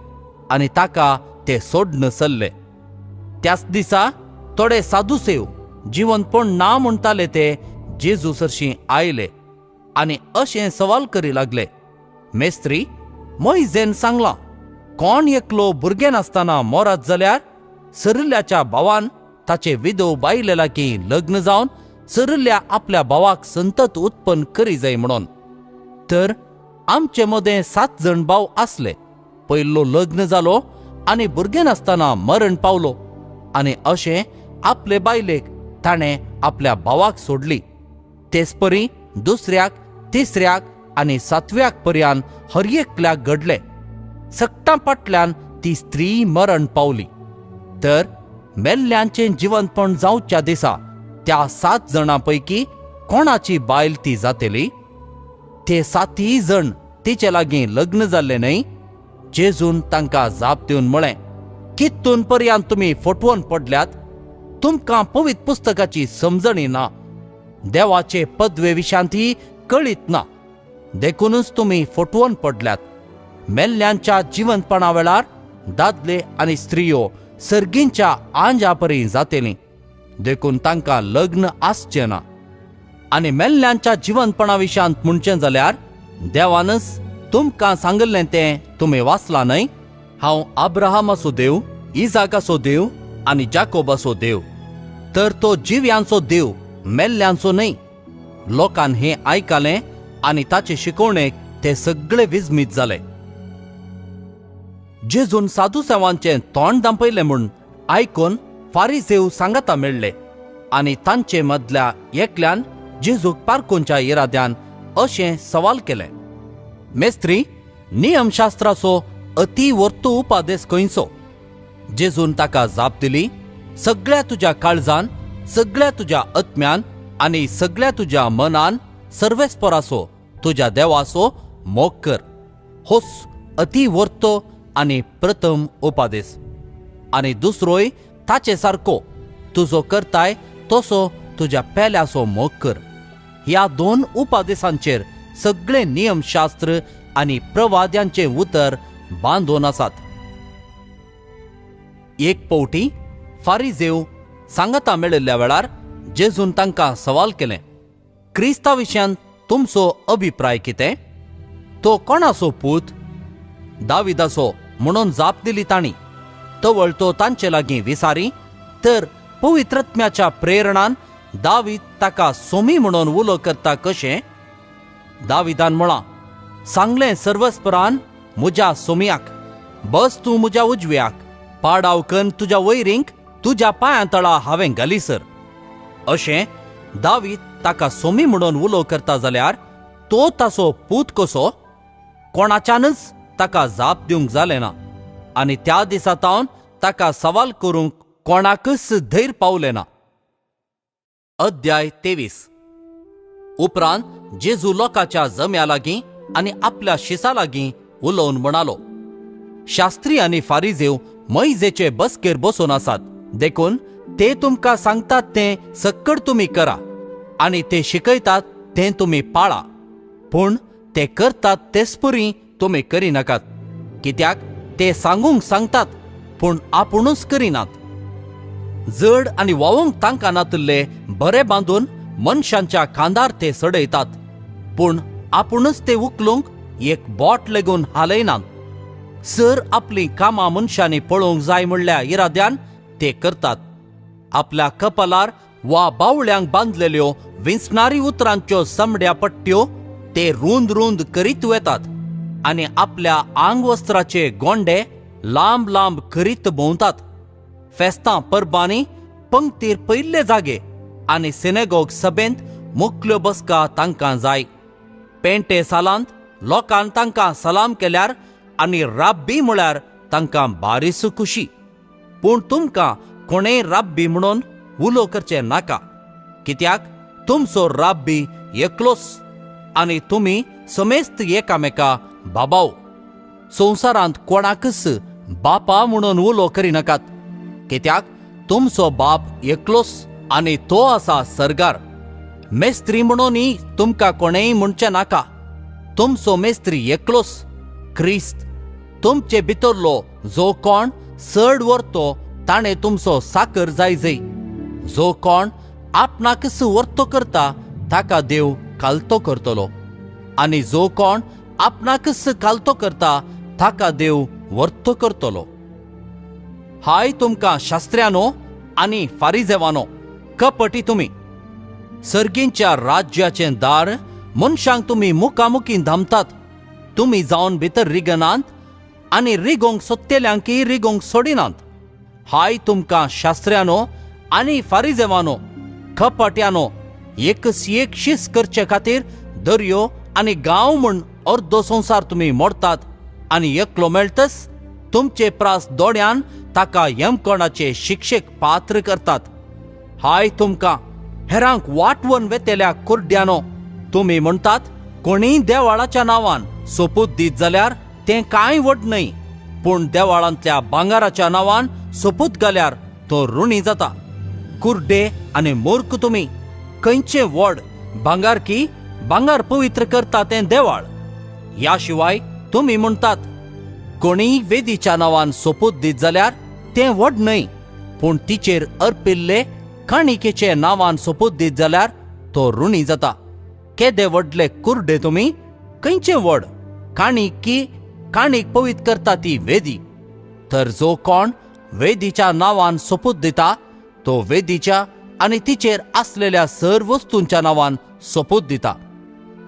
आनी ताका ते सोडन चल्ले. त्याच दिसा थोडे साधुसेव जिवंतपण ना म्हणटाले ते जेजू सरशीं आयले आनी अशें सवाल करी लागले, मेस्त्री, मोइजेन सांगलां, कोण एकलो भुरगें नासतना मोरात जाल्यार सरिल्ल्याच्या भावान ताचे विधव बायले लागीं लग्न जावन सरिल्ल्या आपल्या भावाक संतत उत्पन्न करी जाय म्हणून. तर आमचे मदें 7 जण भाव आसले. पयलो लग्न जालो आनी भुरगें नासतना मरण पावलो आनी अशें आपले बायलेक ताणें आपल्या भावाक सोडली. तेच परी दुसऱ्याक, तिसऱ्याक आनी 7व्याक पर्यान हर एकल्याक घडलें. सक्टां फाटल्यान ती स्त्री मरण पावली. तर मेल्ल्यांचें जिवंतपण जावच्या दिसा त्या 7 जाणां पैकी कोणाची बायल ती जातली? ते 7 जण तिचे लागीं लग्न जाल्ले न्हय? जेजून तांकां जाप दिवन म्हळें, कितून पर्यान तुमी फटवून पडल्यात? तुमकां पवित्र पुस्तकाची समजणी ना, देवाचे पदवे विशांती कळीत ना, देखूनच तुमी फटवून पडल्यात. मेल्ल्यांच्या जिवंतपणा वेळार दादले आनी स्त्रियो सर्गींच्या आंजा परी जातलीं, देखून तांकां लग्न आसचें ना. आनी मेल्ल्यांच्या जिवंतपणा विशांत म्हणचें जाल्यार देवानच तुमकां सांगलें तें तुमी वाचलां न्हय? हांव अब्राहमाचो देव, इजाकाचो देव आनी जाकोबाचो देव. तर तो जिव्यांचो देव, मेल्ल्यांचो न्हय. लोकान हें आयकलें आनी ताचे शिकवणेक ते सगळे विस्मीत जाले. जेजून साधुसेवांचें तोंड दांपयलें म्हूण आयकून फारिसेव सांगता मेळ्ळे आनी तांचे मदल्या एकल्यान जेजूक पारखुंच्या इराद्यान अशें सवाल केलें, मेस्त्री, नियमशास्त्राचो अति वर्तू उपादेश खंयचो? जेजून ताका जाप दिली, सगळ्या तुज्या काळजान, सगळ्या तुज्या आत्म्यान आनी सगळ्या तुज्या मनान सर्वेस्पराचो तुज्या देवाचो मोग कर. होच अति वर्तो आनी प्रथम उपादेश. आनी दुसरोय ताचे सारको, तुजो करताय तसो तुज्या पेल्याचो मोग कर. ह्या 2 उपादेशांचेर सगळे नियमशास्त्र आनी प्रवाद्यांचे उतर बांदून आसात. एक पावटी फारिजेव सांगता मेळिल्ल्या वेळार जेजून तांकां सवाल केलें, क्रिस्ता विशयान तुमचो अभिप्राय कितें? तो कोणाचो पूत? दाविदाचो म्हणून जाप दिली तांणी. तवळ तो तांचे लागीं विसारी, तर पवित्रत्म्याच्या प्रेरणान दावीद ताका सोमी म्हणून उलो करता कशें. दाविदान म्हळां, सांगलें सर्वस्परान म्हज्या सोमयाक, बस तूं म्हज्या उजव्याक, पाडावकन तुज्या वैरींक तुज्या पांयां तळा हांवें घालीसर. अशें दावीद ताका सोमी म्हणून उलो करता जाल्यार तो ताचो पूत कसो? कोणाच्यानच ताका जाप दिवंक जालें ना आनी त्या दिसातावन ताका सवाल करूंक कोणाकच धैर्य पावलें ना. अध्याय 23. उपरांत जेजू लोकाच्या जम्या लागीं आनी आपल्या शिसा लागीं उलोवन म्हणालो, शास्त्री आनी फारिजेव मैजेचे बसकेर बसून आसात, देखून ते तुमकां सांगतात तें सक्कड तुमी करा आनी ते शिकयतात तें तुमी पाळा, पूण ते करतात तेचपरी तुमी करिनाकात, कित्याक ते सांगूंक सांगतात पूण आपुणूच करिनात. जड आनी वावूंक तांकां नातल्ले बरें बांदून मनशांच्या खांदार ते सडयतात, पूण आपुणूच ते उखलूंक एक बोट लेगून हालयनात. सर आपलीं कामां मनशांनी पळोवंक जाय म्हणल्या इराद्यान ते करतात. आपल्या कपालार वा बावळ्यांक बांदलेल्यो विंचणारी उतरांच्यो समड्या पट्ट्यो ते रुंद रुंद करीत वेतात आनी आपल्या आंगवस्त्राचे गोंडे लांब लांब करीत भोंवतात. फेस्तां परबांनी पंक्तीर पयल्ले जागे आनी सिनेगोग सभेंत मुखल्यो बसका तांकां जाय. पेंटे सालांत लोकान तांकां सलाम केल्यार आनी राब्बी म्हळ्यार तांकां बारीस खुशी. पूण तुमकां कोणेय राब्बी म्हणून उलो करचें नाका, कित्याक तुमचो राब्बी एकलोच आनी तुमी समेस्त एकामेका बाबाव. संवसारांत कोणाकच बापा म्हणून उलो करिनाकात, कित्याक तुमचो बाप एकलोच आनी तो आसा सर्गार. मेस्त्री म्हणूनय तुमकां कोणेय म्हणचें नाका. तुमचो मेस्त्री एकलोच, क्रिस्त. तुमचे भितरलो जो कोण चड व्हरतो ताणें तुमचो साकर जायजय. जो कोण आपणाकच वर्तो करता ताका देव कालतो करतलो, आनी जो कोण आपणाकच कालतो करता ताका देव वर्तो करतलो. हाय तुमकां शास्त्र्यानो आनी फारिजेवानो, कपटी तुमी! सर्गींच्या राज्याचें दार मनशांक तुमी मुखामुखी धामतात. तुमी जावन भितर रिगनांत आनी रिगोंक सोदतेल्यांकय रिगोंक सोडिनात. हाय तुमकां शास्त्र्यानो आनी फारिजेवानो, कपट्यानो! एकच एक शीस करचे खातीर दर्यो आनी गांव म्हूण अर्दो संवसार तुमी मोडतात आनी एकलो मेळटच तुमचे प्रास दोड्यान ताका यमकोणाचे शिक्षेक पात्र करतात. हाय तुमकां हेरांक वाटवून वेतेल्या कुर्ड्यानो! तुमी म्हणटात कोणीय देवाळाच्या नांवान सोपूत दीत जाल्यार तें कांय व्हड न्हय, पूण देवाळांतल्या भांगाराच्या नांवान सोपूत घाल्यार तो ऋणी जाता. कुर्डे आनी मूर्ख तुमी! खंयचें व्हड भांगार की भांगार पवित्र करता तें देवाळ. ह्या शिवाय तुमी म्हणटात कोणीय वेदीच्या नांवान सोपूत दीत जाल्यार तें व्हड न्हय, पूण तिचेर अर्पिल्ले काणिकेचे नांवान सोपूत दीत जाल्यार तो ऋणी जाता. केदे व्हडले कुर्डे तुमी! खंयचें व्हड काणीक की काणीक पवित्र करता ती वेदी. तर जो कोण वेदीच्या नांवान सोपूत दिता तो वेदीच्या आनी तिचेर आसलेल्या सर वस्तूंच्या नांवान सोपूत दिता.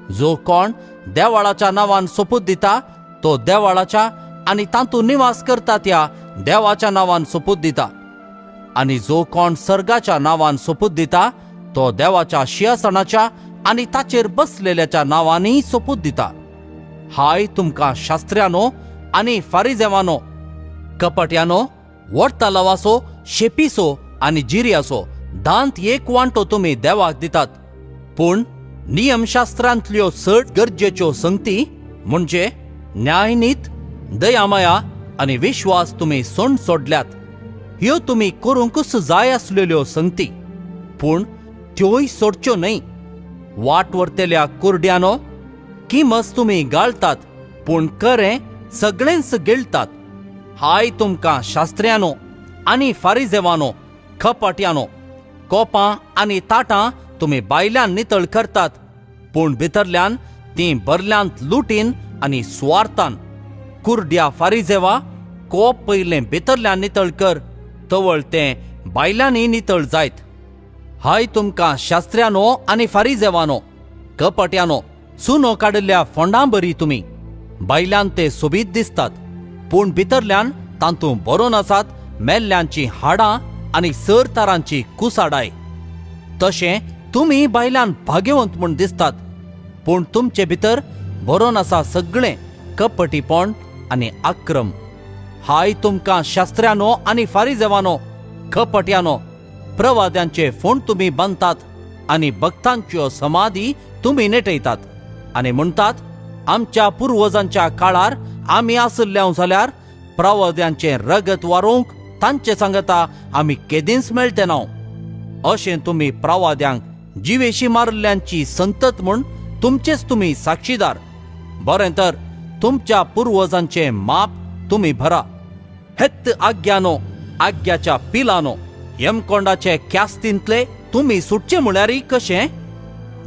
जो कोण देवाळाच्या नांवान सोपूत दिता तो देवाळाच्या आनी तातूंत निवास करता त्या देवाच्या नांवान सोपूत दिता. आनी जो कोण सर्गाच्या नांवान सोपूत दिता तो देवाच्या सिंहासनाच्या आनी ताचेर बसलेल्याच्या नांवांनी सोपूत दिता. हाय तुमकां शास्त्र्यानो आनी फारिजेवानो, कपट्यानो! वर्ता लावासो, शेपीसो आनी जिरियासो दांत एक वांटो तुमी देवाक दितात, पूण नियमशास्त्रांतल्यो चड गरजेच्यो संगती म्हणजे न्यायनीत, दयामाया आनी विश्वास तुमी सोडल्यात. ह्यो तुमी करूंकच जाय आसलेल्यो संगती, पूण त्योय सोडच्यो न्हय. वाट व्हरतेल्या कुर्ड्यानो! किमस तुमी गाळतात पूण खरें सगळेंच गिळटात. हाय तुमकां शास्त्र्यानो आनी फारिजेवानो, कपट्यानो! कोपां आनी ताटां तुमी बायल्यान नितळ करतात, पूण भितरल्यान तीं बरल्यांत लुटीन आनी स्वार्थान. कुर्ड्या फारिजेवा, कोप पयलें भितरल्यान नितळ कर, तवळ तें बायलांनी नितळ जायत. हाय तुमकां शास्त्र्यानो आनी फारिजेवानो, कपट्यानो, सुनो काडिल्ल्या फोंडां बरी तुमी. बायल्यान ते सोबीत दिसतात, पूण भितरल्यान तांतूं बरोवन आसात मेल्ल्यांची हाडां आनी सर तारांची कुसाडाय. तशें तुमी बायल्यान भाग्यवंत म्हूण दिसतात, पूण तुमचे भितर बरोवन आसा सगळें कपटीपण आनी आक्रम. हाय तुमकां शास्त्र्यानो आनी फारिजेवानो, कपट्यानो, प्रवाद्यांचे फोंड तुमी बांदतात आनी भक्तांच्यो समाधी तुमी नेटयतात आनी म्हणटात, आमच्या पुर्वजांच्या काळार आमी आसल्ल्या जाल्यार प्रवाद्यांचें रगत वारोवंक तांचे सांगता आमी केदींच मेळटे ना. अशें तुमी प्रवाद्यांक जिवेशी मारल्ल्यांची संतत म्हूण तुमचेच तुमी साक्षीदार. बरें तर तुमच्या पुर्वजांचें माप तुमी भरा. हेत्त आग्यानो, आग्याच्या पिलानो, यमकोंडाचे क्यास्तींतले तुमी सुटचे म्हळ्यारय कशें?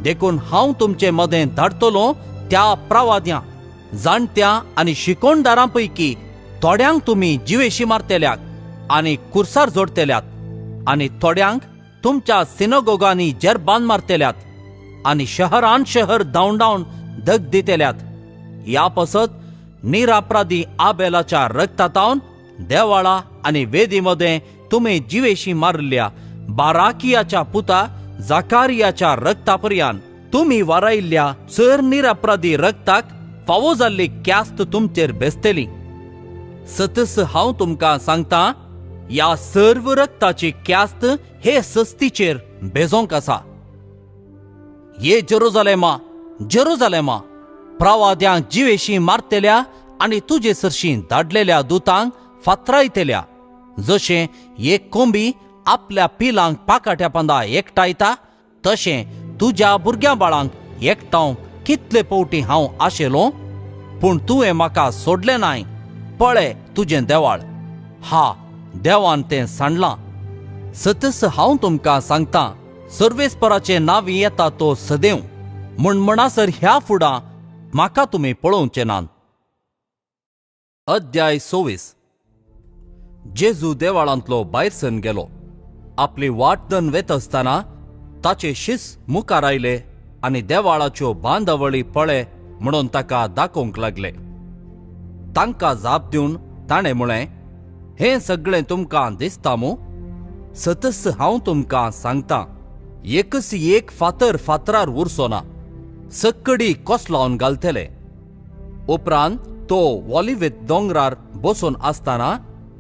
देखून हांव तुमचे मदें धाडटलों त्या प्रवाद्यां, जाणट्या आनी शिकोणदारां पैकी थोड्यांक तुमी जिवेशी मारतेल्याक आनी कुर्सार जोडतेल्यात, आनी थोड्यांक तुमच्या सिनगोगांनी जेरबान मारतेल्यात, आनी शहरान शहर धांवडावन धग दितेल्यात. ह्या पसत निरापराधी आबेलाच्या रक्तातावन देवाळा आनी वेदीमध्ये तुमी जिवेशी मारल्या बाराकियाच्या पुता जाकारियाच्या रक्तापर्यंत तुमी वारायल्ल्या चर निरापराधी रक्ताक फावो जाल्ली क्यास्त तुमचेर बेसतेली. सतस हांव तुमकां सांगतां, ह्या सर्व रक्ताची क्यास्त हे सस्तीचेर बेजोंक आसा. ये जेरुजालेमा, जेरुजालेमा, प्रवाद्यांक जिवेशी मारतेल्या आनी तुजे सरशी धाडलेल्या दुतांक फातरायतेल्या. जशें एक कोंबी आपल्या पिलांक पाकाट्या पांदा एकटायता, तशें तुज्या भुरग्या बाळांक एकटावंक कितले पावटी हांव आशेलो, पूण तुवें म्हाका सोडलें नाय. पळय तुजें देवाळ, हा देवान तें सांडलां. सतस हांव तुमकां सांगतां, सर्वेस्पराचे नांवी येता तो सदैव, म्हूण म्हणसर ह्या फुडां म्हाका तुमी पळोवचे नात. अध्याय 26. जेजू देवाळांतलो भायर सन गेलो. आपली वाटदन वेत आसतना ताचे शिस मुखार आयले आनी देवाळाच्यो बांदावळी पळय म्हणून ताका दाखोवंक लागले. तांकां जाप दिवन ताणें म्हळें, हें सगळें तुमकां दिसता मू? सतस हांव तुमकां सांगतां, एकस एक फातर फातरार उरचो ना. सक्कडी कोस लावन घालतले. उपरांत तो ऑलिव्हेत दोंगरार बसून आसतना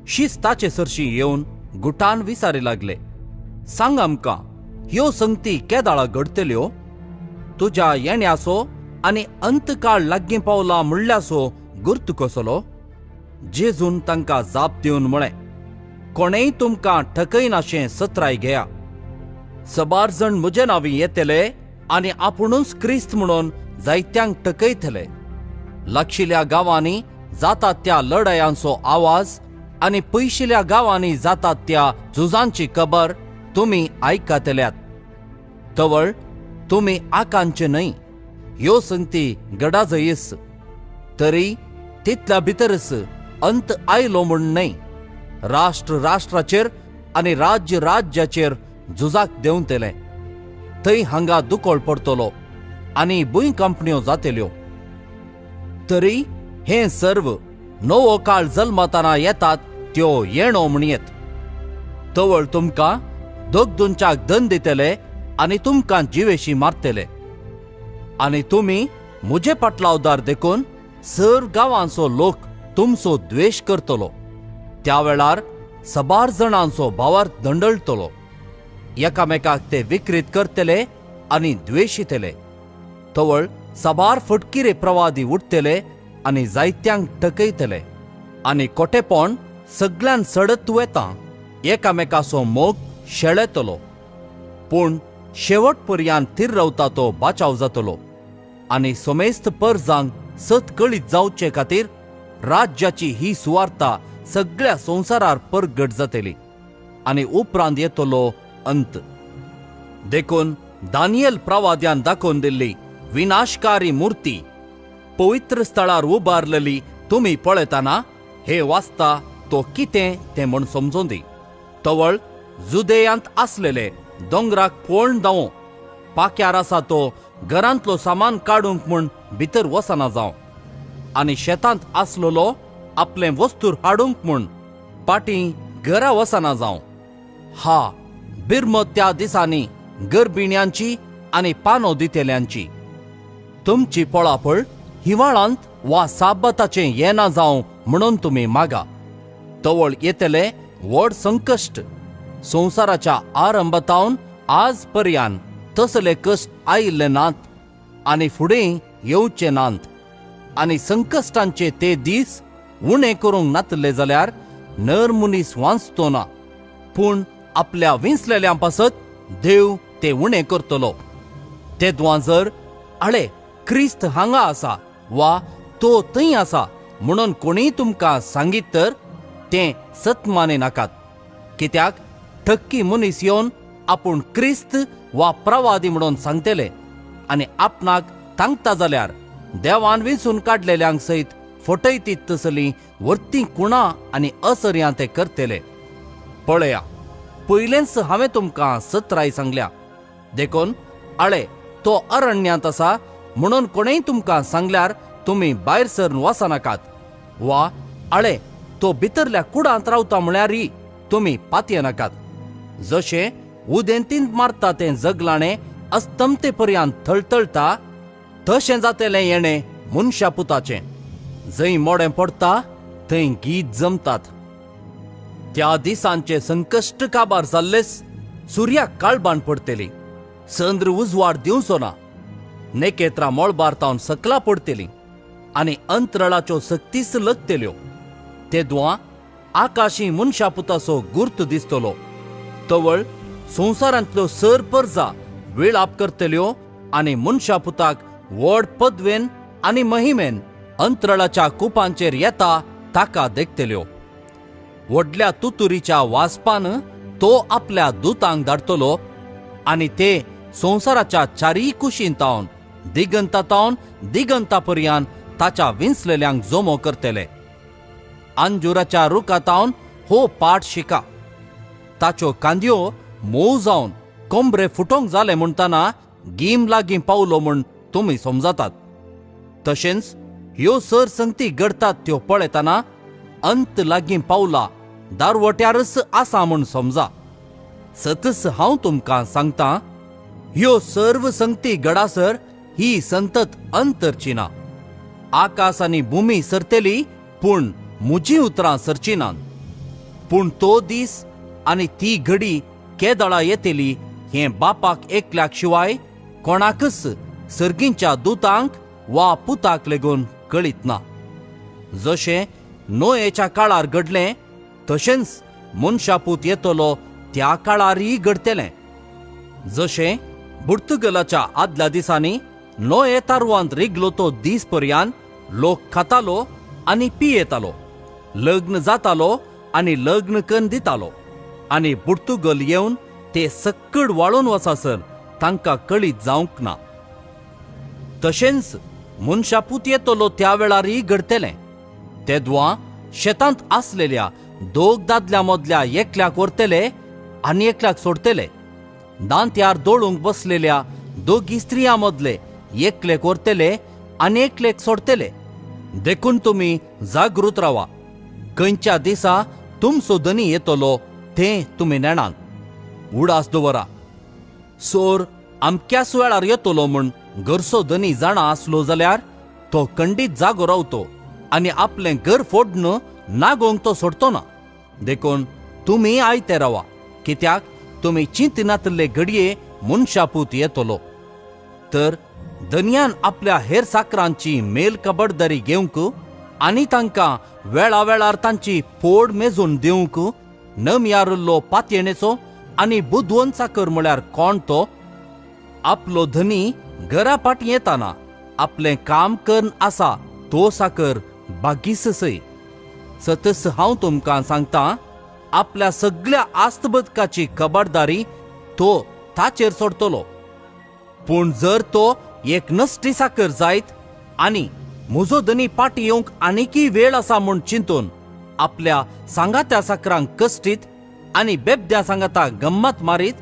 शीस ताचे सरशी येवन गुटान विचारी लागले, सांग आमकां, ह्यो संगती केदाळा घडतल्यो? तुज्या येण्याचो आनी अंतकाळ लागीं पावला म्हणल्याचो गुर्त कसलो? जेजून तांकां जाप दिवन म्हळें, कोणेय तुमकां ठकयनाशें सत्राय घेया. सबार जण म्हजे नांवी येतले आनी आपुणूच क्रिस्त म्हणून जायत्यांक ठकयतले. लागशिल्ल्या गांवांनी जातात त्या लढायांचो आवाज आनी पयशिल्ल्या गांवांनी जातात त्या झुजांची खबर तुमी आयकतल्यात. तवळ तुमी आकांचे न्हय, ह्यो संगती गडाजयस. तरी तितल्या भितरच अंत आयलो म्हूण न्हय. राष्ट्र राष्ट्राचेर आनी राज्य राज्याचेर झुजाक देंवतले. थंय हांगा दुकोळ पडतलो आनी भूंयकंपण्यो जातल्यो. तरी हें सर्व नवो काळ जल्मताना येतात त्यो येणो म्हणयेत. तवळ तुमकां दोग-दोनच्याक दंड दितले आनी तुमकां जिवेशी मारतले. आनी तुमी म्हजे पाटलावदार देखून सर गांवांचो लोक तुमचो द्वेश करतलो. त्या वेळार सबार जणांचो भावार्थ दंडळतलो. एकामेकाक ते विकृत करतले आनी द्वेशितले. तवळ सबार फटकिरे प्रवादी उठतले आनी जायत्यांक ठकयतले. आनी कोटेपण सगळ्यान सडत वेतां एकामेकाचो मोग शेळेतलो. पूण शेवट पर्यंत थीर रावता तो बाचाव जातलो. आनी सोमेस्त परजांक सत कळीत जावचे खातीर राज्याची ही सुवार्ता सगळ्या संवसारार परगट जातली. आनी उपरांत येतलो अंत. देखून दानियल प्रवाद्यान दाखोवन दिल्ली विनाशकारी मुर्ती पवित्र स्थळार उबारलेली तुमी पळयतना हे वाचता तो कितें तें म्हूण समजून दी. तवळ जुदेयांत आसलेले दोंगराक पळोवन दावो. पाक्यार आसा तो घरांतलो सामान काडूंक म्हूण भितर वचना जावं. आनी शेतांत आसलोलो आपले वस्तूर हाडूंक म्हूण पाटी घरा वचना जावं. हा बिरमत त्या दिसांनी गर्भिण्यांची आनी पानो दितेल्यांची. तुमची पळापळ हिवाळांत वा साबताचें येना जावं म्हणून तुमी मागा. तवळ येतले व्हड संकश्ट. संवसाराच्या आरंभतावन आज पर्यान तसले कश्ट आयिल्ले नात आनी फुडें येवचे नात. आनी संकश्टांचे ते दीस उणें करूंक नातले जाल्यार नर मनीस वांचतो ना. पूण आपल्या विंचलेल्यां पासत देव ते उणें करतलो. तेदवां जर आळे क्रिस्त हांगा आसा वा तो थंय आसा म्हणून कोणीय तुमकां सांगीत तर तें सत माने नाकात. कित्याक ठक्की मनीस येवन आपूण क्रिस्त वा प्रवादी म्हणून सांगतले आनी आपणाक तांगता जाल्यार देवान वेंचून काडलेल्यांक सयत फटयतीत तसली वर्ती कुणां आनी असर्यां ते करतले. पळया, पयलेंच हांवें तुमकां सत्राय सांगल्या. देखून आळे तो अरण्यांत आसा म्हणून कोणेय तुमकां सांगल्यार तुमी भायर सरून वचनाकात. वा आळे तो भितरल्या कुडांत रावता म्हळ्यारय तुमी पातये नाकात. जशें उदेंतींत मारता तें जगलाणें अस्तमते पर्यंत थळथळटा तशें जातलें येणें मनशा पुताचें. जंय मोडें पडटा थंय गीत जमतात. त्या दिसांचे संकश्ट काबार जाल्लेच सुर्याक काळबाण पडटली. चंद्र उजवाड दिवचो ना. नेकेत्रां मोळबारतावन सकला पडटलीं आनी अंतराळाच्यो सक्तीस लगतल्यो. तेदवां आकाशी मनशा पुताचो गुर्त दिसतलो. तवळ संवसारांतल्यो सर परजा वेळाप करतल्यो आनी मनशा पुताक व्हड पदवेन आनी महिमेन अंतराळाच्या कुपांचेर येता ताका देखतल्यो. व्हडल्या तुतुरीच्या वासपान तो आपल्या दुतांक धाडटलो आनी ते संवसाराच्या चारीय कुशींतावन दिगंतातावन दिगंतापर्यंत ताच्या विंचलेल्यांक जोमो करतले. अंजुराच्या रुखातावन हो पाठ शिका. ताच्यो कांद्यो मोव जावन कोंबरे फुटोंक जाले म्हणटना गीम लागीं पावलो म्हूण तुमी समजतात. तशेंच ह्यो सर संगती घडटात त्यो पळयतना अंत लागीं पावला दारवट्यारच आसा म्हूण समजा. सतस हांव तुमकां सांगतां, ह्यो सर्व संगती घडासर ही संतत अंतरची ना. आकाश आनी भुमी सरतेली पूण म्हजीं उतरां सरची नात. पूण तो दीस आनी ती घडी केदळा येतली हें बापाक एकल्याक शिवाय कोणाकच सर्गींच्या दुतांक वा पुताक लेगून कळीत ना. जशें नोएच्या काळार घडलें तशेंच मनशापूत येतलो त्या काळारय घडतलें. जशें पुर्तुगालाच्या आदल्या दिसांनी नोए तारवांत रिगलो तो दीस पर्यंत लोक खातालो आनी पियेतालो, लग्न जातालो आनी लग्न कन्न दितालो. आनी पुर्तुगाल येवन ते सक्कड वाळून वचासर तांकां कळीत जावंक ना. तशेंच मनशापूत येतलो त्या वेळारय घडतलें. तेदवां शेतांत आसलेल्या दोग दादल्या मदल्या एकल्याक व्हरतले आनी एकल्याक सोडतले. दांत्यार दोळूंक बसलेल्या दोगी स्त्रियां मदले एकलेक व्हरतले आनी एकलेक सोडतले. देखून तुमी जागृत रावा. खंयच्या दिसा तुमचो धनी येतलो तें तुमी नेणान. उडास दवरा. सोर अमक्याच वेळार येतलो म्हूण घरचो धनी जाणा आसलो जाल्यार तो खंडीत जागो रावतो आनी आपलें घर फोडून नागोंक तो सोडतो ना. देखून तुमी आयते रावा, कित्याक तुमी चिंतनातले घडये मनशापूत येतलो. तर धन्यान आपल्या हेर साकरांची मेल कबडदारी घेवंक आनी तांकां वेळा वेळार तांची पोड मेजून दिवंक नम्यारुल्लो पातयेणेचो आनी बुदवंत साकर म्हळ्यार कोण तो? आपलो धनी घरा पाटी येताना आपलें काम करन आसा तो साकर बागीस सय. सतस हांव तुमकां सांगतां, आपल्या सगळ्या आस्तबदकाची कबडदारी तो ताचेर सोडतलो. पूण जर तो एक नश्टी साकर जायत आनी म्हजो धनी पाटी येवंक आनीकय वेळ आसा म्हूण चिंतून आपल्या सांगात्या साकरांक कश्टीत आनी बेबद्या सांगाता गम्मत मारीत,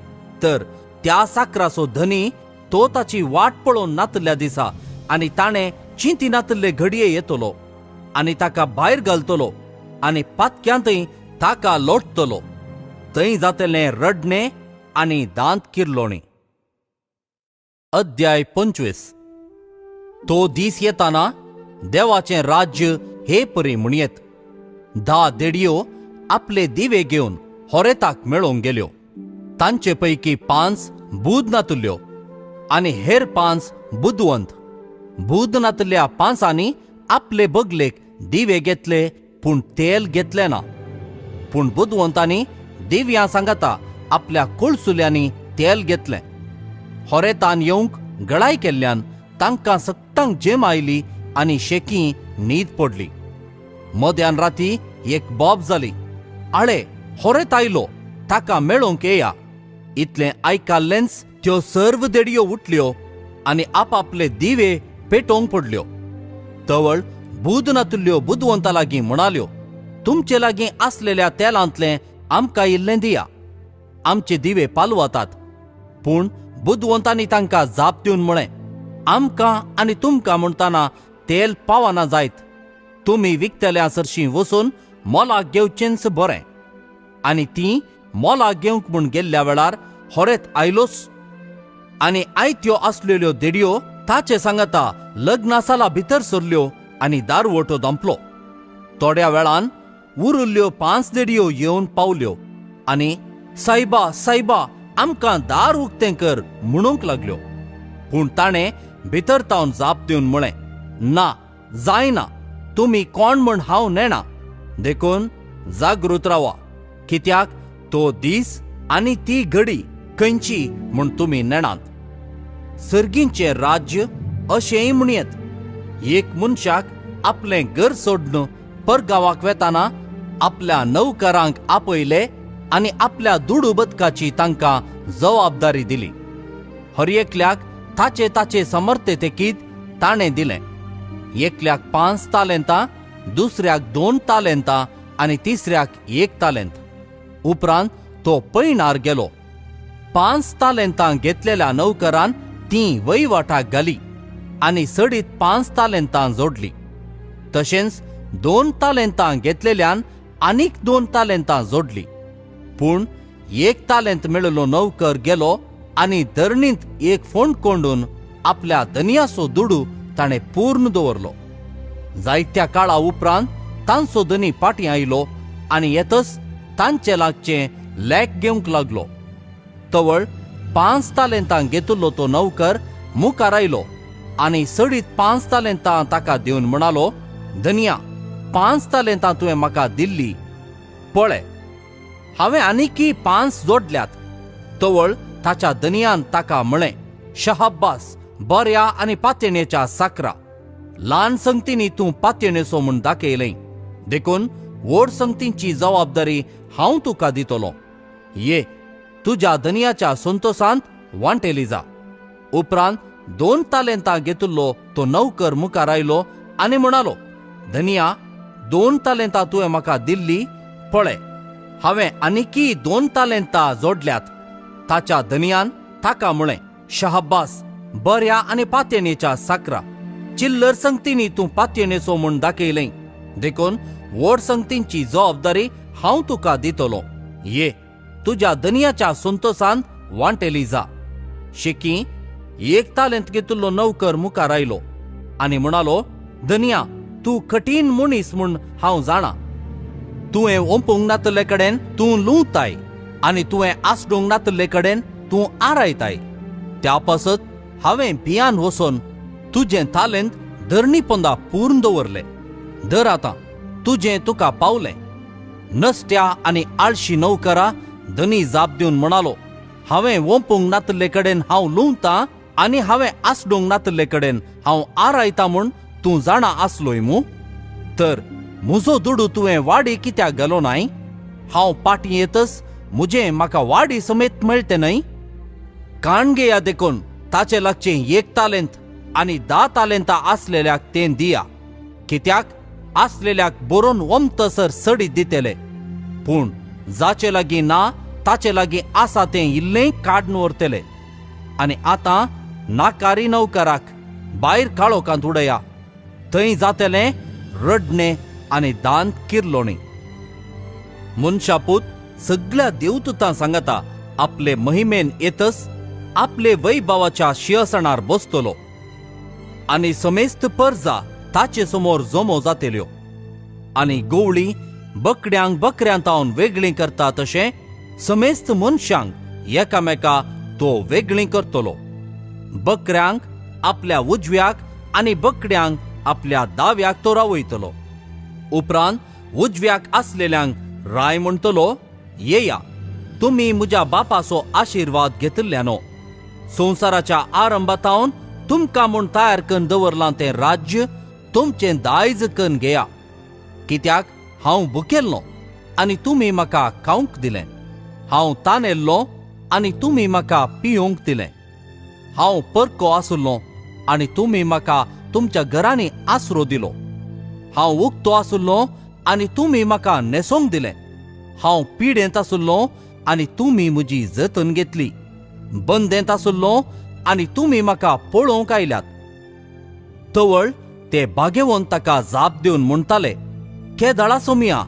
तर त्या साकराचो धनी तो ताची वाट पळोवन नातल्या दिसा आनी ताणें चिंती नातल्ले घडये येतलो आनी ताका भायर घालतलो आनी पातक्यांतय ताका लोटतलो. थंय जातलें रडणें आनी दांत किरलोणी. अध्याय 25. तो दीस येताना देवाचें राज्य हे परी म्हणयेत. 10 देडयो आपले दिवे घेवन होरेताक मेळोवंक गेल्यो. तांचे पैकी 5 बूद नातल्यो आनी हेर 5 बुदवंत. बूद नातल्या 5 आपले बगलेक दिवे घेतले, पूण तेल घेतले ना. पूण बुदवंतांनी दिव्यां सांगाता आपल्या कोळसुल्यांनी तेल घेतलें. होरेतान येवंक गळाय केल्ल्यान तांकां सक्तांक जेम आयली आनी शेकी न्हीद पडली. मध्यान राती एक बोब जाली. आळे होरेत आयलो, ताका मेळोवंक येया. इतलें आयकाल्लेंच त्यो सर्व देडयो उठल्यो आनी आपापले दिवे पेटोवंक पडल्यो. तवळ बूद नातल्यो बुदवंता लागीं म्हणाल्यो, तुमचे लागीं आसलेल्या तेलांतलें आमकां इल्लें दिया, आमचे दिवे पालवातात. पूण बुदवंतांनी तांकां जाप दिवन म्हळें, आमकां आनी तुमकां म्हणटाना तेल पावना जायत. तुमी विकतल्या सरशीं वचून मोलाक घेवचेंच बरें. आनी तीं मोलाक घेवंक म्हूण गेल्ल्या वेळार होरेत आयलोच. आनी आयत्यो आसलेल्यो देडयो ताचे सांगाता लग्नासाला भितर सरल्यो आनी दारवटो दंपलो. थोड्या वेळान उरिल्ल्यो 5 देडयो येवन पावल्यो आनी सायबा सायबा आमकां दार उक्तें कर म्हणूंक लागल्यो. पूण ताणें भितर तावन जाप दिवन म्हळें, ना, जायना. तुमी कोण म्हूण हांव नेणा. देखून जागृत रावा, कित्याक तो दीस आनी ती घडी खंयची म्हूण तुमी नेणात. सर्गींचें राज्य अशेंय म्हणयेत. एक मनशाक आपलें घर सोडून परगांवाक वेताना आपल्या नौकरांक आपयले आनी आपल्या दुडू बदकाची तांकां जबाबदारी दिली. हर एकल्याक ताचे ताचे समर्थतेकीत ताणें दिलें. एकल्याक 5 तालेंतां, दुसऱ्याक 2 तालेंतां आनी तिसऱ्याक 1 तालेंत. उपरांत तो पैणार गेलो. 5 तालेंतां घेतलेल्या नौकरान तीं वहिवाटाक घाली आनी सडीत 5 तालेंतां जोडली. तशेंच 2 तालेंतां घेतलेल्यान आनीक 2 तालेंतां जोडली. पूण 1 तालेंत मेळिल्लो नौकर गेलो आनी धरणींत एक फोंड कोंडून आपल्या धनियाचो दुडू ताणें पूर्ण दवरलो. जायत्या काळा उपरांत तांचो धनी फाटीं आयलो आनी येतच तांचे लागचें लेक घेवंक लागलो. तवळ 5 तालेंतां घेतिल्लो तो नौकर मुखार आयलो आनी सडीत 5 तालेंतां ताका दिवन म्हणालो, धनिया, 5 तालेंतां तुवें म्हाका दिल्ली. पळय, हांवें आनीकय 5 जोडल्यात. तवळ ताच्या धनियान ताका म्हळें, शहाब्बास, बऱ्या आनी पातयणेच्या साकरा. ल्हान संगतींनी तूं पातयणेचो म्हूण दाखयलें. देखून व्हड संगतींची जबाबदारी हांव तुका दितलो. ये, तुज्या धनियाच्या संतोषांत वांटेली जा. उपरांत 2 तालेंतां घेतिल्लो तो नौकर मुखार आयलो आनी म्हणालो, धनिया, 2 तालेंतां तुवें म्हाका दिल्ली. पळय, हांवें आनीकय 2 तालेंतां जोडल्यात. ताच्या धनियान ताका म्हळें, शहाब्बास, बऱ्या आनी पातयणेच्या साकरा. चिल्लर संगतींनी तूं पातयणेचो म्हूण दाखयलें. देखून व्हड संगतींची जबाबदारी हांव तुका दितलो. ये, तुज्या धनियाच्या संतोषांत वांटेली जा. शेकी 1 तालेंत घेतिल्लो नौकर मुखार आयलो आनी म्हणालो, धनिया, तूं कठीण मनीस म्हूण हांव जाणा. तुवें ओंपूंक नातले कडेन तूं लुंवताय आनी तुवें आसडूंक नातले कडेन तूं आरायताय. त्या पासत हांवें भियान वचोन तुजें तालेंत धरणी पोंदा पूर्ण दवरलें. धर आतां, तुजें तुका पावलें. नसत्या आनी आळशी नौकरा धनी जाप दिवन म्हणालो, हांवें ओंपूंक नातले कडेन हांव लुंवतां आनी हांवें आसडूंक नातले कडेन हांव आरायतां म्हूण तूं जाणा आसलोय मूं. तर म्हजो दुडू तुवें वाडी कित्याक घालो नाय? हांव पाटी येतस म्हजें म्हाका वाडी समेत मेळटे न्हय. काण घेया देखून ताचे लागचें 1 तालेंत आनी 10 तालेंतां आसलेल्याक तें दिया. कित्याक आसलेल्याक बरोवन वमतसर सडीत दितेले, पूण जाचे लागीं ना ताचे लागीं आसा तें इल्लें काडून व्हरतले. आनी आतां नाकारी नौकराक भायर काळोखांत उडया. थंय जातलें रडणें आनी दांत किरलोणी. मनशापूत सगळ्या देवदूतां सांगता आपले महिमेन येतस आपले वैभवाच्या शिंहासणार बसतलो. आनी समेस्त परजा ताचे समोर जमो जातल्यो. आनी गवळी बकड्यांक बकऱ्यांतावन वेगळीं करता तशें समेस्त मनशांक एकामेका तो वेगळीं करतलो. बकऱ्यांक आपल्या उजव्याक आनी बकड्यांक आपल्या दाव्याक तो रावयतलो. उपरांत उजव्याक आसलेल्यांक राय म्हणटलो, येया, तुमी म्हज्या बापाचो आशिर्वाद घेतिल्ल्यानो. संवसाराच्या आरंभातावन तुमकां म्हूण तयार करून दवरलां तें राज्य तुमचें दायज करून घेया. कित्याक हांव भुकेल्लो आनी तुमी म्हाका खावंक दिलें. हांव तानेल्लो आनी तुमी म्हाका पिवंक दिलें. हांव परको आसुल्लो आनी तुमी म्हाका तुमच्या घरांनी आसरो दिलो. हांव उक्तो आसुल्लो आनी तुमी म्हाका न्हेसोंक दिलें. हांव पिडेंत आसुल्लो आनी तुमी म्हजी जतन घेतली. बंदेंत आसुल्लो आनी तुमी म्हाका पळोवंक आयल्यात. तवळ ते भाग्यवंत ताका जाप दिवन म्हणटाले, केदाळा सोमिया,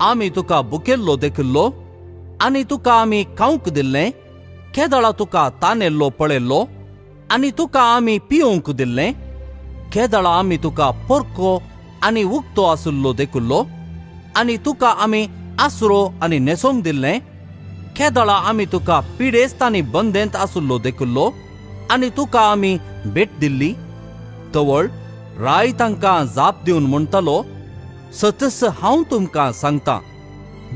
आमी तुका भुकेल्लो देखिल्लो आनी तुका आमी खावंक दिल्लें. केदाळा तुका तानेल्लो पळयल्लो आनी तुका आमी पिवंक दिल्लें. केदाळा आमी तुका परको आनी उक्तो आसुल्लो देखिल्लो आनी तुका आमी आसरो आनी न्हेसोंक दिल्लें. केदाळा आमी तुका पिडेस्त आनी बंदेंत आसुल्लो देखिल्लो आनी तुका आमी भेट दिल्ली. तवळ राय तांकां जाप दिवन म्हणटालो, सतस हांव तुमकां सांगतां,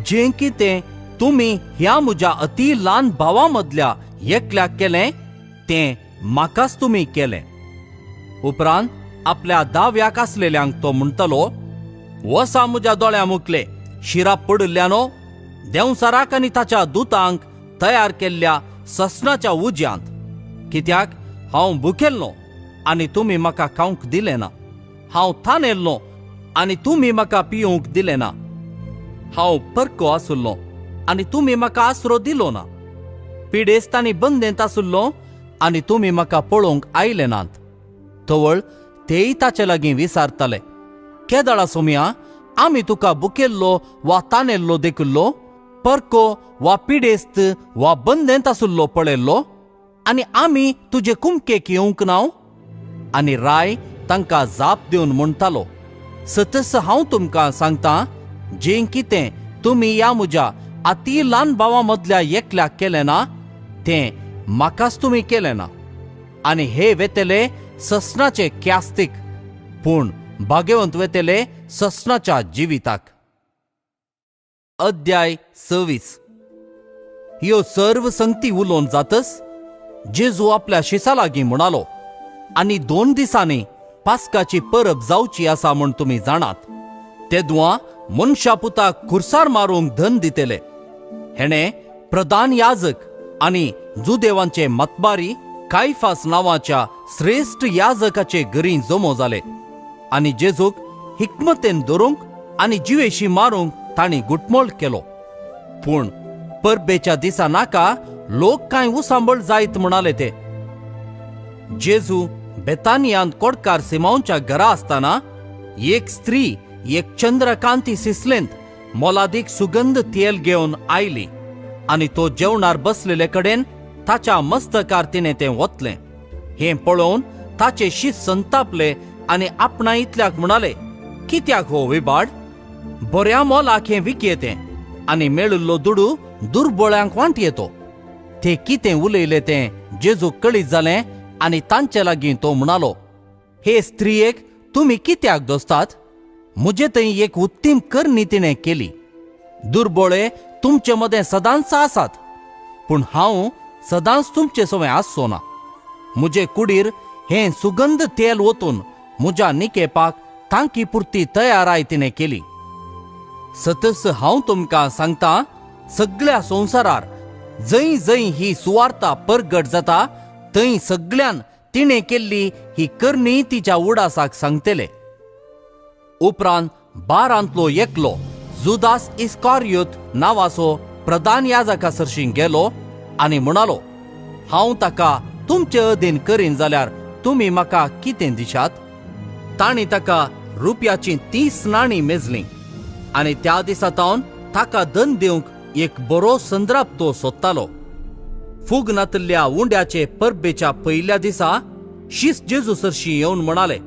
जें कितें तुमी ह्या म्हज्या अती ल्हान भावा मदल्या एकल्याक केलें तें म्हाकाच तुमी केलें. उपरांत आपल्या दाव्याक आसलेल्यांक तो म्हणटलो, वसा म्हज्या दोळ्या मुखले शिरा पडिल्ल्यानो देंवसाराक आनी ताच्या दुतांक तयार केल्ल्या ससनाच्या उज्यांत. कित्याक हांव भुकेल्लो आनी तुमी म्हाका खावंक दिलें ना. हांव थानेल्लो आनी तुमी म्हाका पिवंक दिलें ना. हांव परको आसुल्लो आनी तुमी म्हाका आसरो दिलो ना. पिडेस्त आनी बंदेंत आसुल्लो आनी तुमी म्हाका पळोवंक आयले नात. तवळ तेय ताचे लागीं विचारताले, केदाळा सोमिया, आमी तुका भुकेल्लो वा तानेल्लो देखिल्लो, परको वा पिडेस्त वा बंदेंत आसुल्लो पळयल्लो आनी आमी तुजे कुमकेक येवंक नाव? आनी राय तांकां जाप दिवन म्हणटालो, सतस हांव तुमकां सांगतां, जें कितें तुमी ह्या म्हज्या अती ल्हान भावा मदल्या एकल्याक केलें ना तें म्हाकाच तुमी केलें ना. आनी हे वेतेले ससनाचे क्यास्तीक, पूण भाग्यवंत वेतेले ससनाच्या जिविताक. अध्याय 26. ह्यो सर्व संगती उलोवन जातस जेजू आपल्या शिसा लागीं म्हणालो, आनी 2 दिसांनी पास्काची परब जावची आसा म्हूण तुमी जाणात. तेदुआं मनशा पुताक खुर्सार मारूंक धन दितले. हेणे प्रधान याजक आनी जुदेवांचे मतबारी कायफास नांवाच्या श्रेष्ठ याजकाचे घरी जमो जाले. आनी जेजूक हिकमतेन धरूंक आनी जिवेशी मारूंक तांणी गुटमोळ केलो. पूण परबेच्या दिसा नाका लोक कांय उसांबळ जायत म्हणाले ते. जेजू बेतानियांत कोडकार सिमोनच्या घरा आसतना एक स्त्री एक चंद्रकांती सिसलेंत मोलादीक सुगंध तेल घेवन आयली आनी तो जेवणार बसलेले कडेन ताच्या मस्तकार तिणें तें वतलें. हें पळोवन ताचे शीत संतापले आनी आपणा इतल्याक म्हणाले, कित्याक हो विबाड? बऱ्या मोलाक हें विकयेतें आनी मेळिल्लो दुडू दुर्बळ्यांक वांट येतो. ते कितें उलयले तें जेजूक कळीत जालें आनी तांचे लागीं तो म्हणालो, हे स्त्रियेक तुमी कित्याक दोसतात? म्हजे थंय एक उत्तीम करणी तिणें केली. दुर्बळे तुमचे मदें सदांच आसात, पूण हांव सदांच तुमचे सवय आसचो ना. म्हजे कुडीर हें सुगंध तेल वतून म्हज्या निकेपाक तांकी पुरती तयाराय तिणें केली. सतस हांव तुमकां सांगतां, सगळ्या संवसारार जंय जंय ही सुवार्ता परगट जाता थंय सगळ्यान तिणें केल्ली ही करणी तिच्या उडासाक सांगतले. उपरांत 12 एकलो जुदास इस्कारियोत नांवाचो प्रधान याजका सरशीं गेलो आनी म्हणालो, हांव ताका तुमचे अधीन करीन जाल्यार तुमी म्हाका कितें दिशात? तांणी ताका रुपयाची 30 नाणीं मेजलीं आनी त्या दिसातावन ताका दंड दिवंक एक बरो संद्राप तो सोदतालो. फुगनातल्या उंड्याचे परबेच्या पयल्या दिसा शीस जेजू सरशीं येवन म्हणाले,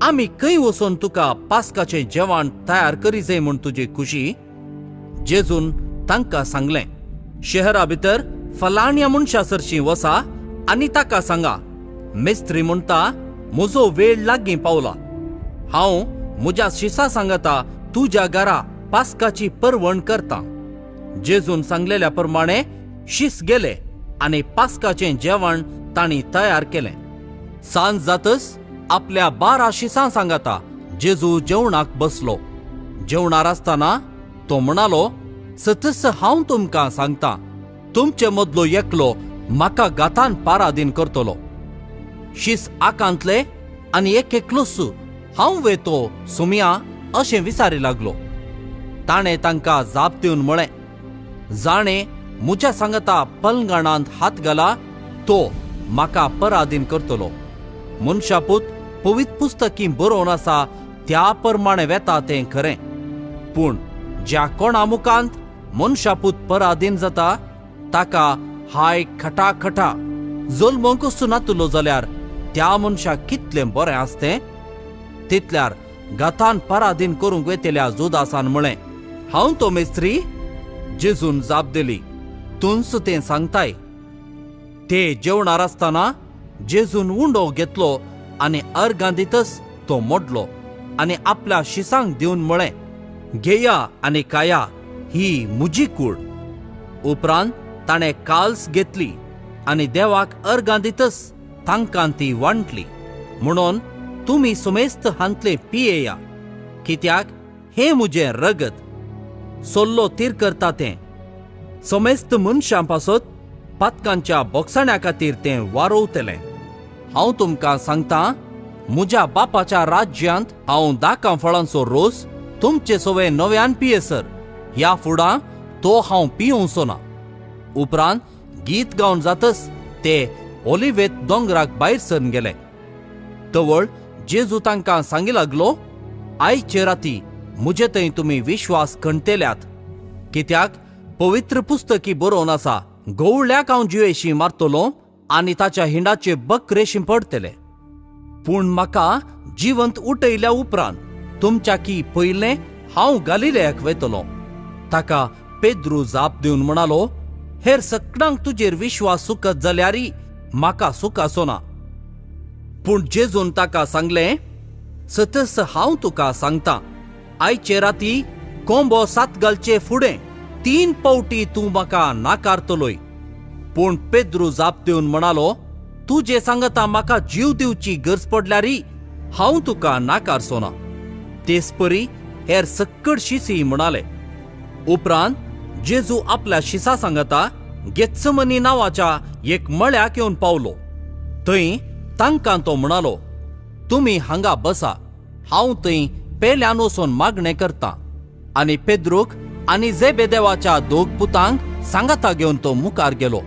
आमी खंय वचोन तुका पास्काचें जेवण तयार करी जाय म्हूण तुजी खुशी? जेजून तांकां सांगलें, शहरा भितर फलाण्या मनशा सरशीं वसा आनी ताका सांगा, मेस्त्री म्हणटा म्हजो वेळ लागीं पावला. हांव म्हज्या शिसा सांगता तुज्या घरा पास्काची परवण करता. जेजून सांगलेल्या प्रमाणे शीस गेले आनी पास्काचें जेवण तांणी तयार केलें. सांज जातच आपल्या 12 शिसां सांगता जेजू जेवणाक बसलो. जेवणार आसतना तो म्हणालो, सतस हांव तुमकां सांगता, तुमचे मदलो एकलो म्हाका गातान पाराधीन करतलो. शीस आकांतले आनी एक एकलोस हांव वेतो सुमिया अशें विचारी लागलो. ताणें तांकां जाप दिवन म्हळें, जाणें म्हज्या सांगता पलंगणांत हात घाला तो म्हाका पराधीन करतलो. मनशापूत पवित्र पुस्तकी बरोवन आसा त्या प्रमाणे वेता तें खरें, पूण ज्या कोणा मुखांत मनशापूत पराधीन जाता ताका हाय खटाखटा जल्मोंक नातलो जाल्यार त्या मनशाक कितलें बरें आसतें? तितल्यार गातान पराधीन करूंक वेतेल्या जुदासान म्हळें, हांव तो मेस्त्री? जेजून जाप दिली, तुंच तें सांगताय. ते जेवणार आसतना जेजून उंडो घेतलो आनी अर्गां दितच तो मोडलो आनी आपल्या शिसांक दिवन म्हळें, घेया आनी खाया, ही म्हजी कूड. उपरांत ताणें काल्स घेतली आनी देवाक अर्गां दितच तांकां ती वांटली, म्हणून तुमी सुमेस्त हांतले पियेया, कित्याक हें म्हजें रगत सोल्लो तीर करता तें. समेस्त मनशां पासत पातकांच्या बोगसाण्या खातीर तें वारोवतलें. हांव तुमकां सांगता, म्हज्या बापाच्या राज्यांत हांव 10 फळांचो रोस तुमचे सवे नव्यान पियेसर ह्या फुडां तो हांव पियोवचो ना. उपरांत गीत गावन जातच ते ओलिवेत दोंगराक भायर सरून गेले. तवळ जेजू तांकां सांगी लागलो, आयचे राती म्हजे थंय तुमी विश्वास खणतेल्यात, कित्याक पवित्र पुस्तकी बरोवन आसा, गवळ्याक हांव जिवेशी मारतलो आनी ताच्या हिंडाचे बकरे शिंपडतले. पूण म्हाका जिवंत उठयल्या उपरांत तुमच्याकी पयलें हांव गलिलेयाक वेतलो. ताका पेद्रू जाप दिवन म्हणालो, हेर सगळ्यांक तुजेर विश्वास सुखत जाल्यारय म्हाका सूख आसोना. पूण जेजून ताका सांगलें, सतस हांव तुका सांगता, आयचे राती कोंबो 7 घालचे फुडें 3 पावटी तूं म्हाका नाकारतलोय. पूण पेद्रू जाप दिवन म्हणालो, तूं जे सांगता म्हाका जीव दिवची गरज पडल्यारय हांव तुका नाकारचोना. तेच परी हेर सक्कड शिसी म्हणाले. उपरांत जेजू आपल्या शिसा सांगता गेत्समनी नांवाच्या एक मळ्याक येवन पावलो. थंय तांकां तो म्हणालो, तुमी हांगा बसा, हांव थंय पेल्यान वचोन मागणें करतां. आनी पेद्रूक आनी जेबेदेवाच्या 2 पुतांक सांगाता घेवन तो मुखार गेलो.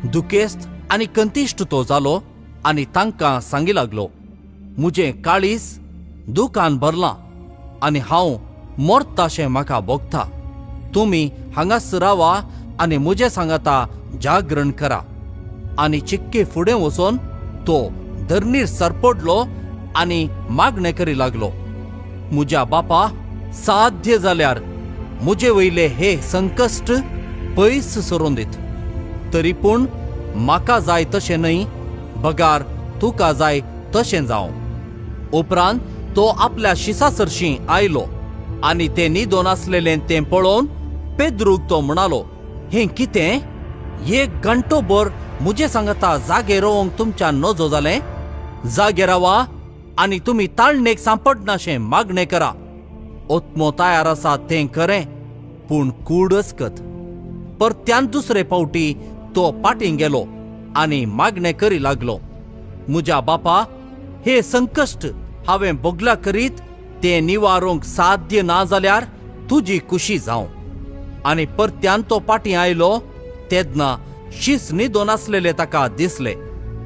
दुखेस्त आनी कंतिश्ट तो जालो आनी तांकां सांगी लागलो, म्हजें काळीज दुखान भरलां आनी हांव मोरताशें म्हाका भोगता. तुमी हांगास रावा आनी म्हजे सांगाता जागरण करा. आनी चिक्के फुडें वचोन तो धरणीर सरपडलो आनी मागणें करी लागलो, म्हज्या बापा, साध्य जाल्यार म्हजे वयले हे संकश्ट पयस सरोन दीत. तरी पूण म्हाका जाय तशें न्हय, बगार तुका जाय तशें जावं. उपरांत तो आपल्या शिसा सरशीं आयलो आनी ते न्हिदोन आसलेलें तें पळोवन पेद्रूक तो म्हणालो, हें कितें? 1 घंटोभर म्हजे सांगता जागे रावंक तुमच्यान नजो जालें? जागे रावा आनी तुमी ताळणेक सांपडनाशें मागणें करा. ओत्मो तयार आसा तें खरें, पूण कूड अचकत. परत्यान दुसरे फावटी तो पाटीं गेलो आनी मागणें करी लागलो, म्हज्या बापा, हे संकश्ट हांवें भोगल्या करीत तें निवारूंक साध्य ना जाल्यार तुजी खुशी जावं. आनी परत्यान तो पाटी आयलो तेदना शीस न्हिदोन आसलेले ताका दिसले.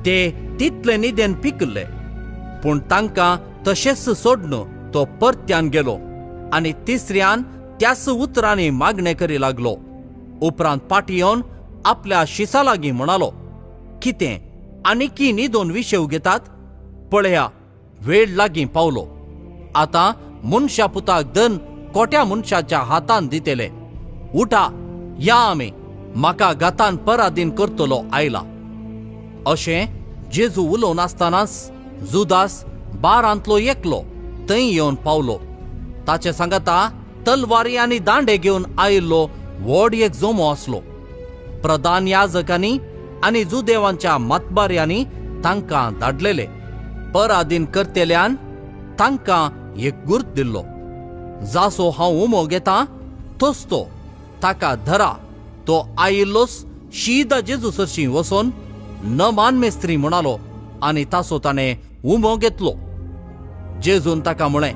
ते तितले न्हिदेन पिकल्ले, पूण तांकां तशेंच सोडून तो परत्यान गेलो आनी तिसऱ्यान त्याच उतरांनी मागणे करी लागलो. उपरांत पाटी येवन आपल्या शिसा लागीं म्हणालो, कितें आनीकी न्हिदोन विशेव घेतात? पळया, वेळ लागीं पावलो. आतां मनशा पुताक दन कोट्या मनशाच्या हातान दितेले. उठा, या आमी, म्हाका गातान पराधीन करतलो आयला. अशें जेजू उलोवन आसतनाच जुदास बारांतलो एकलो थंय येवन पावलो. ताचे सांगाता तलवारी आनी दांडे घेवन आयिल्लो व्हड एक जोमो आसलो. प्रधान याजकांनी आनी जुदेवांच्या मतबाऱ्यांनी तांकां धाडलेले. पराधीन करतेल्यान तांकां एक गुर्त दिल्लो. जासो हांव उमो घेतां तोच तो, ताका धरा. तो आयिल्लोस शीदा जेजू सरशीं वचोन नमान मेस्त्री म्हणालो आनी तासो ताणें उमो घेतलो. जेजून ताका म्हळें,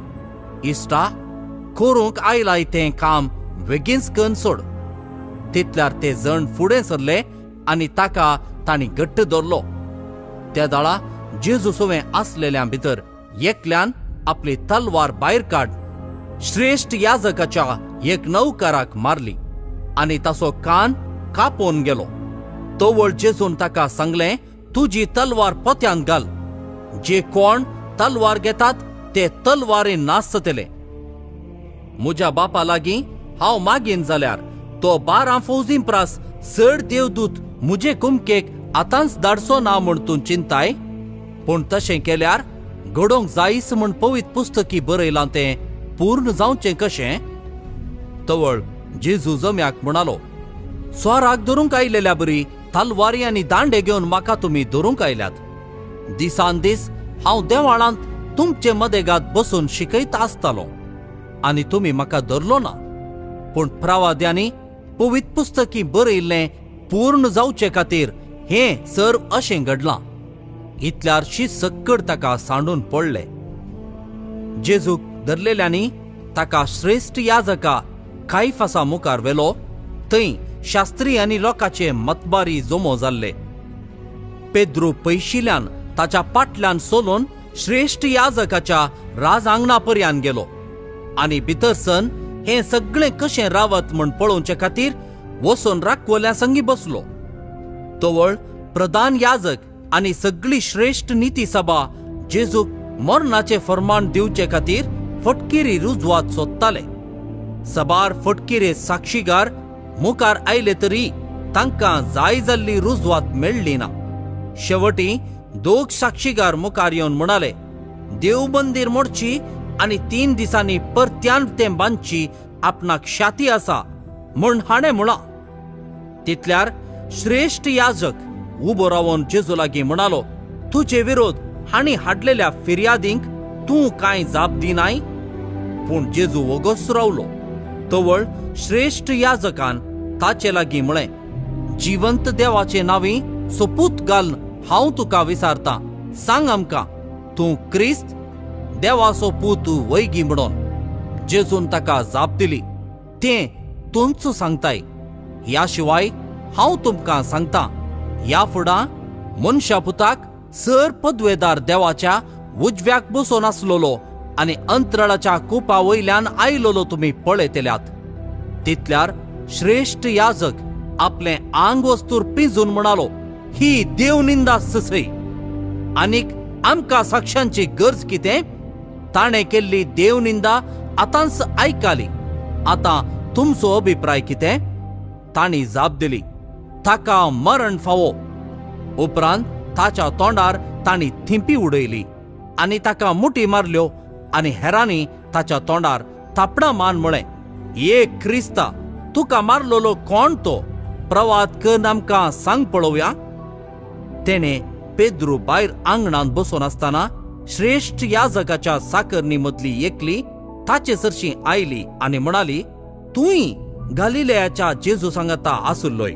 इश्टा, करूंक आयलाय तें काम बेगीनच करून सोड. तितल्यार ते जण फुडें सरले आनी ताका तांणी घट्ट धरलो. त्या दाळा जेजू सोवें आसलेल्या भितर एकल्यान आपली तलवार भायर काड श्रेष्ठ याजकाच्या एक नौकाराक मारली आनी ताचो कान कापोवन गेलो. तोवळ जेजून ताका सांगलें, तुजी तलवार पोत्यान घाल. जे कोण तलवार घेतात ते तलवारीन नासतले. म्हज्या बापा लागीं हांव मागीन जाल्यार तो 12 फौजींपरास चड देवदूत म्हजे कुमकेक आतांच धाडचो ना म्हूण तूं चिंताय? पूण तशें केल्यार घडोवंक जायस म्हूण पवित्र पुस्तकी बरयलां तें पूर्ण जावचें कशें? तवळ जेजू जम्याक म्हणालो, स्वाराक धरूंक आयलेल्या बरी तलवारी आनी दांडे घेवन म्हाका तुमी धरूंक आयल्यात. दिसान दीस हांव देवाळांत तुमचे मदेगात बसून शिकयत आसतालो आनी तुमी म्हाका धरलो ना. पूण प्रवाद्यांनी पवित्र पुस्तकी बरयल्लें पूर्ण जावचे खातीर हें सर अशें घडलां. इतल्यार शीत सक्कड ताका सांडून पडले. जेजूक धरलेल्यांनी ताका श्रेष्ठ याजका कायफासा मुखार व्हेलो. थंय शास्त्री आनी लोकांचे मतबारी जमो जाल्ले. पेद्रू पयशिल्ल्यान ताच्या पाटल्यान सोलून श्रेष्ठ याजकाच्या राजांगणापर्यंत गेलो आनी भितरसन हें सगळें कशें रावत म्हूण पळोवचे खातीर वचोन राखवल्या संगी बसलो. तोवळ प्रधान याजक आनी सगळी श्रेष्ठ नीती सभा जेजूक मरणाचे फर्माण दिवचे खातीर फटकिरी रुजवात सोदताले. सबार फटकिरे साक्षीगार मुखार आयले तरी तांकां जाय जाल्ली रुजवात मेळ्ळी ना. शेवटी 2 साक्षीगार मुखार येवन म्हणाले, देव मंदीर मोडची आनी 3 दिसांनी परत्यान तें बांदची आपणाक शाती आसा म्हूण हाणें म्हळां. तितल्यार श्रेष्ठ याजक उबो रावन जेजू लागीं म्हणालो, तुजे विरोध हांणी हाडलेल्या फिर्यादींक तूं कांय जाप दिनाय? पूण जेजू वगोस रावलो. तवळ श्रेष्ठ याजकान ताचे लागीं म्हळें, जिवंत देवाचे नांवी सोपूत घालन हांव तुका विचारतां, सांग आमकां, तूं क्रिस्त, देवाचो पूत वैगी म्हणून? जेजून ताका जाप दिली, तें तूंच सांगताय. ह्या शिवाय हांव तुमकां सांगतां, ह्या फुडां मनशा पुताक सर पदवेदार देवाच्या उजव्याक बसून आसलोलो आनी अंतराळाच्या कुपा वयल्यान आयलोलो तुमी पळयतल्यात. तितल्यार श्रेष्ठ याजक आपले आंग वस्तूर पिंजून म्हणालो, ही देवनिंदा ससय. आनीक आमकां साक्षांची गरज कितें? ताणें केल्ली देवनिंदा आतांच आयकाली. आतां तुमचो अभिप्राय कितें? तांणी जाप दिली, ताका मरण फावो. उपरांत ताच्या तोंडार तांणी थिंपी उडयली आनी ताका मुठी मारल्यो आनी हेरांनी ताच्या तोंडार थापडां मान म्हळें, ये क्रिस्ता, तुका मारलोलो कोण तो? प्रवाद करून आमकां सांग पळोवया. तेणें पेद्रू भायर आंगणांत बसून आसतना श्रेष्ठ याजकाच्या साकरणी मदली एकली ताचे सरशीं आयली आनी म्हणाली, तूंय गलिलेयाच्या जेजू सांगाता आसुल्लोय.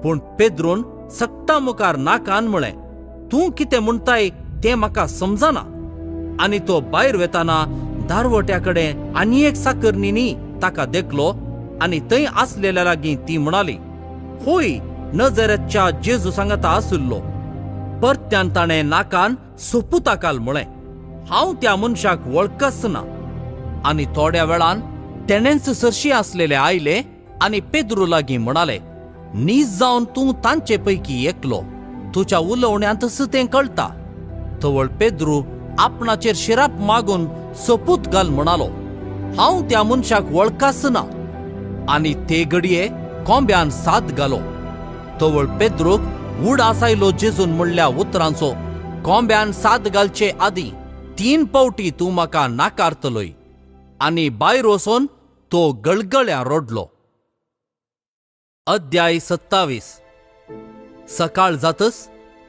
पूण पेद्रून सक्ता मुखार नाकान म्हळें, तूं कितें म्हणटाय तें म्हाका समजना. आनी तो भायर वेताना दारवट्या कडेन आनी एक साकरणीनी ताका देखलो. आनी थंय आसलेल्या लागीं ती म्हणाली, होय, नजरेच्या जेजू सांगता आसुल्लो. परत्यान ताणें नाकान सोपुताकाल म्हळें, हांव त्या मनशाक वळखच ना. आनी थोड्या वेळान तेणेंच सरशी आसलेले आयले आनी पेद्रू लागीं म्हणाले, नीज जावन तूं तांचे पैकी एकलो, तुज्या उलोवण्यांत तें कळटा. थवळ पेद्रू आपणाचेर शिराप मागून सोपूत घाल म्हणालो, हांव त्या मनशाक वळखच ना. आनी ते घडये कोंब्यान साद घालो. थवळ पेद्रूक वूड आसायलो जेजून म्हणल्या उतरांचो, कोंब्यान साद घालचे आदीं 3 पावटी तूं म्हाका नाकारतलोय. आनी भायर वचोन तो गळगळ्या रोडलो. अध्याय 27. सकाळ जातच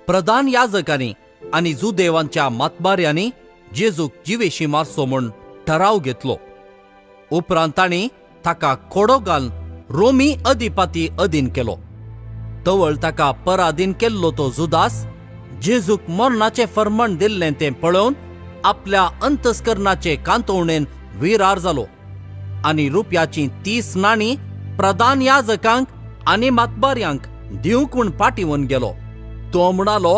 प्रधान याजकांनी आनी जुदेवांच्या मातबाऱ्यांनी जेजूक जिवेशी मारचो म्हूण ठराव घेतलो. उपरांत तांणी ताका कोडो घालून रोमी अधिपती अधीन केलो. तवळ ताका पराधीन केल्लो तो जुदास जेजूक मरणाचें फर्मण दिल्लें तें पळोवन आपल्या अंतस्करणाचे कांतवणेन विरार जालो. आनी रुपयाचीं 30 नाणी प्रधान याजकांक आनी मातबाऱ्यांक दिवंक म्हूण पाटिवून गेलो. तो म्हणालो,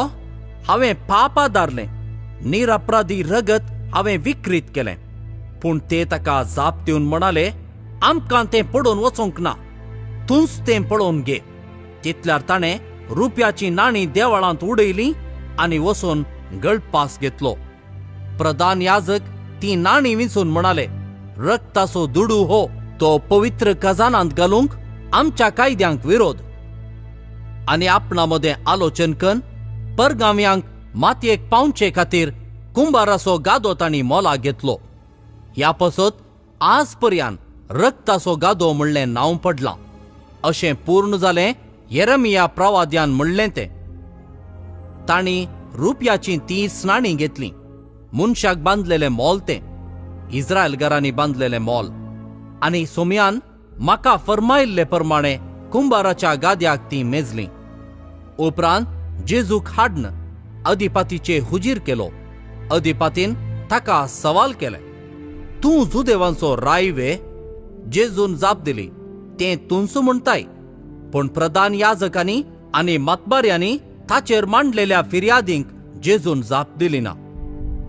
हांवें पाप आदारलें, निरपराधी रगत हांवें विक्रीत केलें. पूण ते ताका जाप दिवन म्हणाले, आमकां तें पडोवन वचोंक ना, तूंच तें पळोवन घे. तितल्यार ताणें रुपयाचीं नाणीं देवळांत उडयलीं आनी वचोन गळपास घेतलो. प्रधान याजक ती नाणीं विंचून म्हणाले, रक्ताचो दुडू हो तो पवित्र खजानांत घालूंक आमच्या कायद्यांक विरोध. आनी आपणा मदें आलोचन करून परगाम्यांक मातयेक पावचे खातीर कुंभाराचो गादो तांणी मोलाक घेतलो. ह्या पासत आज पर्यंत रक्ताचो गादो म्हणलें नांव पडलां. अशें पूर्ण जालें येरमिया प्रवाद्यान म्हणलें तें. तांणी रुपयाचीं 30 नाणीं घेतलीं, मनशाक बांदलेलें मोल तें, इस्रायल घरांनी बांदलेलें मोल. आनी सोम्यान म्हाका फर्मायिल्ले प्रमाणे कुंभाराच्या गाद्याक ती मेजलीं. उपरांत जेजूक हाडन अधिपतीचे हुजीर केलो. अधिपतीन ताका सवाल केले, तूं जुदेवांचो रायवे? जेजून जाप दिली, तें तूंच म्हणटाय. पूण प्रधान याजकांनी आनी मातबाऱ्यांनी ताचेर मांडलेल्या फिर्यादींक जेजून जाप दिली ना.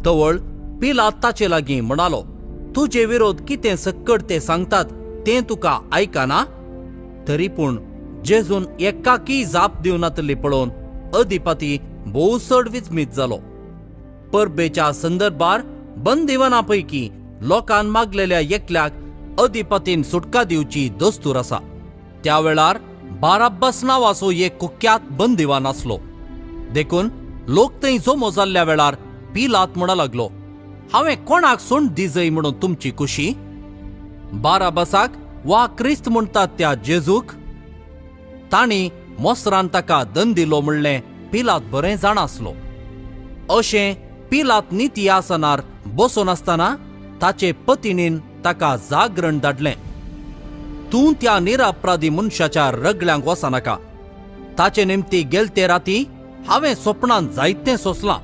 तवळ पिलात ताचे लागीं म्हणालो, तुजे विरोध कितें सक्कड ते सांगतात तें तुका आयकना? तरी पूण जेजून एकाकी जाप दिवनातली पळोवन अधिपती भोव चड विचमीत जालो. परबेच्या संदर्भार बंदिवानांपैकी लोकान मागलेल्या एकल्याक अधिपतीन सुटका दिवची दस्तूर आसा. त्या वेळार बाराब्बास नांवाचो एक कुख्यात बंदिवान आसलो. देखून लोक थंय जमो जाल्ल्या वेळार पिलात म्हणा लागलो, हांवें कोणाक सोंड दिजय म्हणून तुमची कुशी? बाराब्बासाक वा क्रिस्त म्हणटात त्या जेजूक? तांणी मोसरान ताका दंड दिलो म्हणलें पिलात बरें जाणासलो. अशें पिलात निती आसनार बसून आसतना ताचे पत्नीन ताका जागरण धाडलें, तूं त्या निरपराधी मनशाच्या रगड्यांक वचनाका. ताचे निमती गेलते राती हांवें स्वप्नांत जायतें सोंसलां.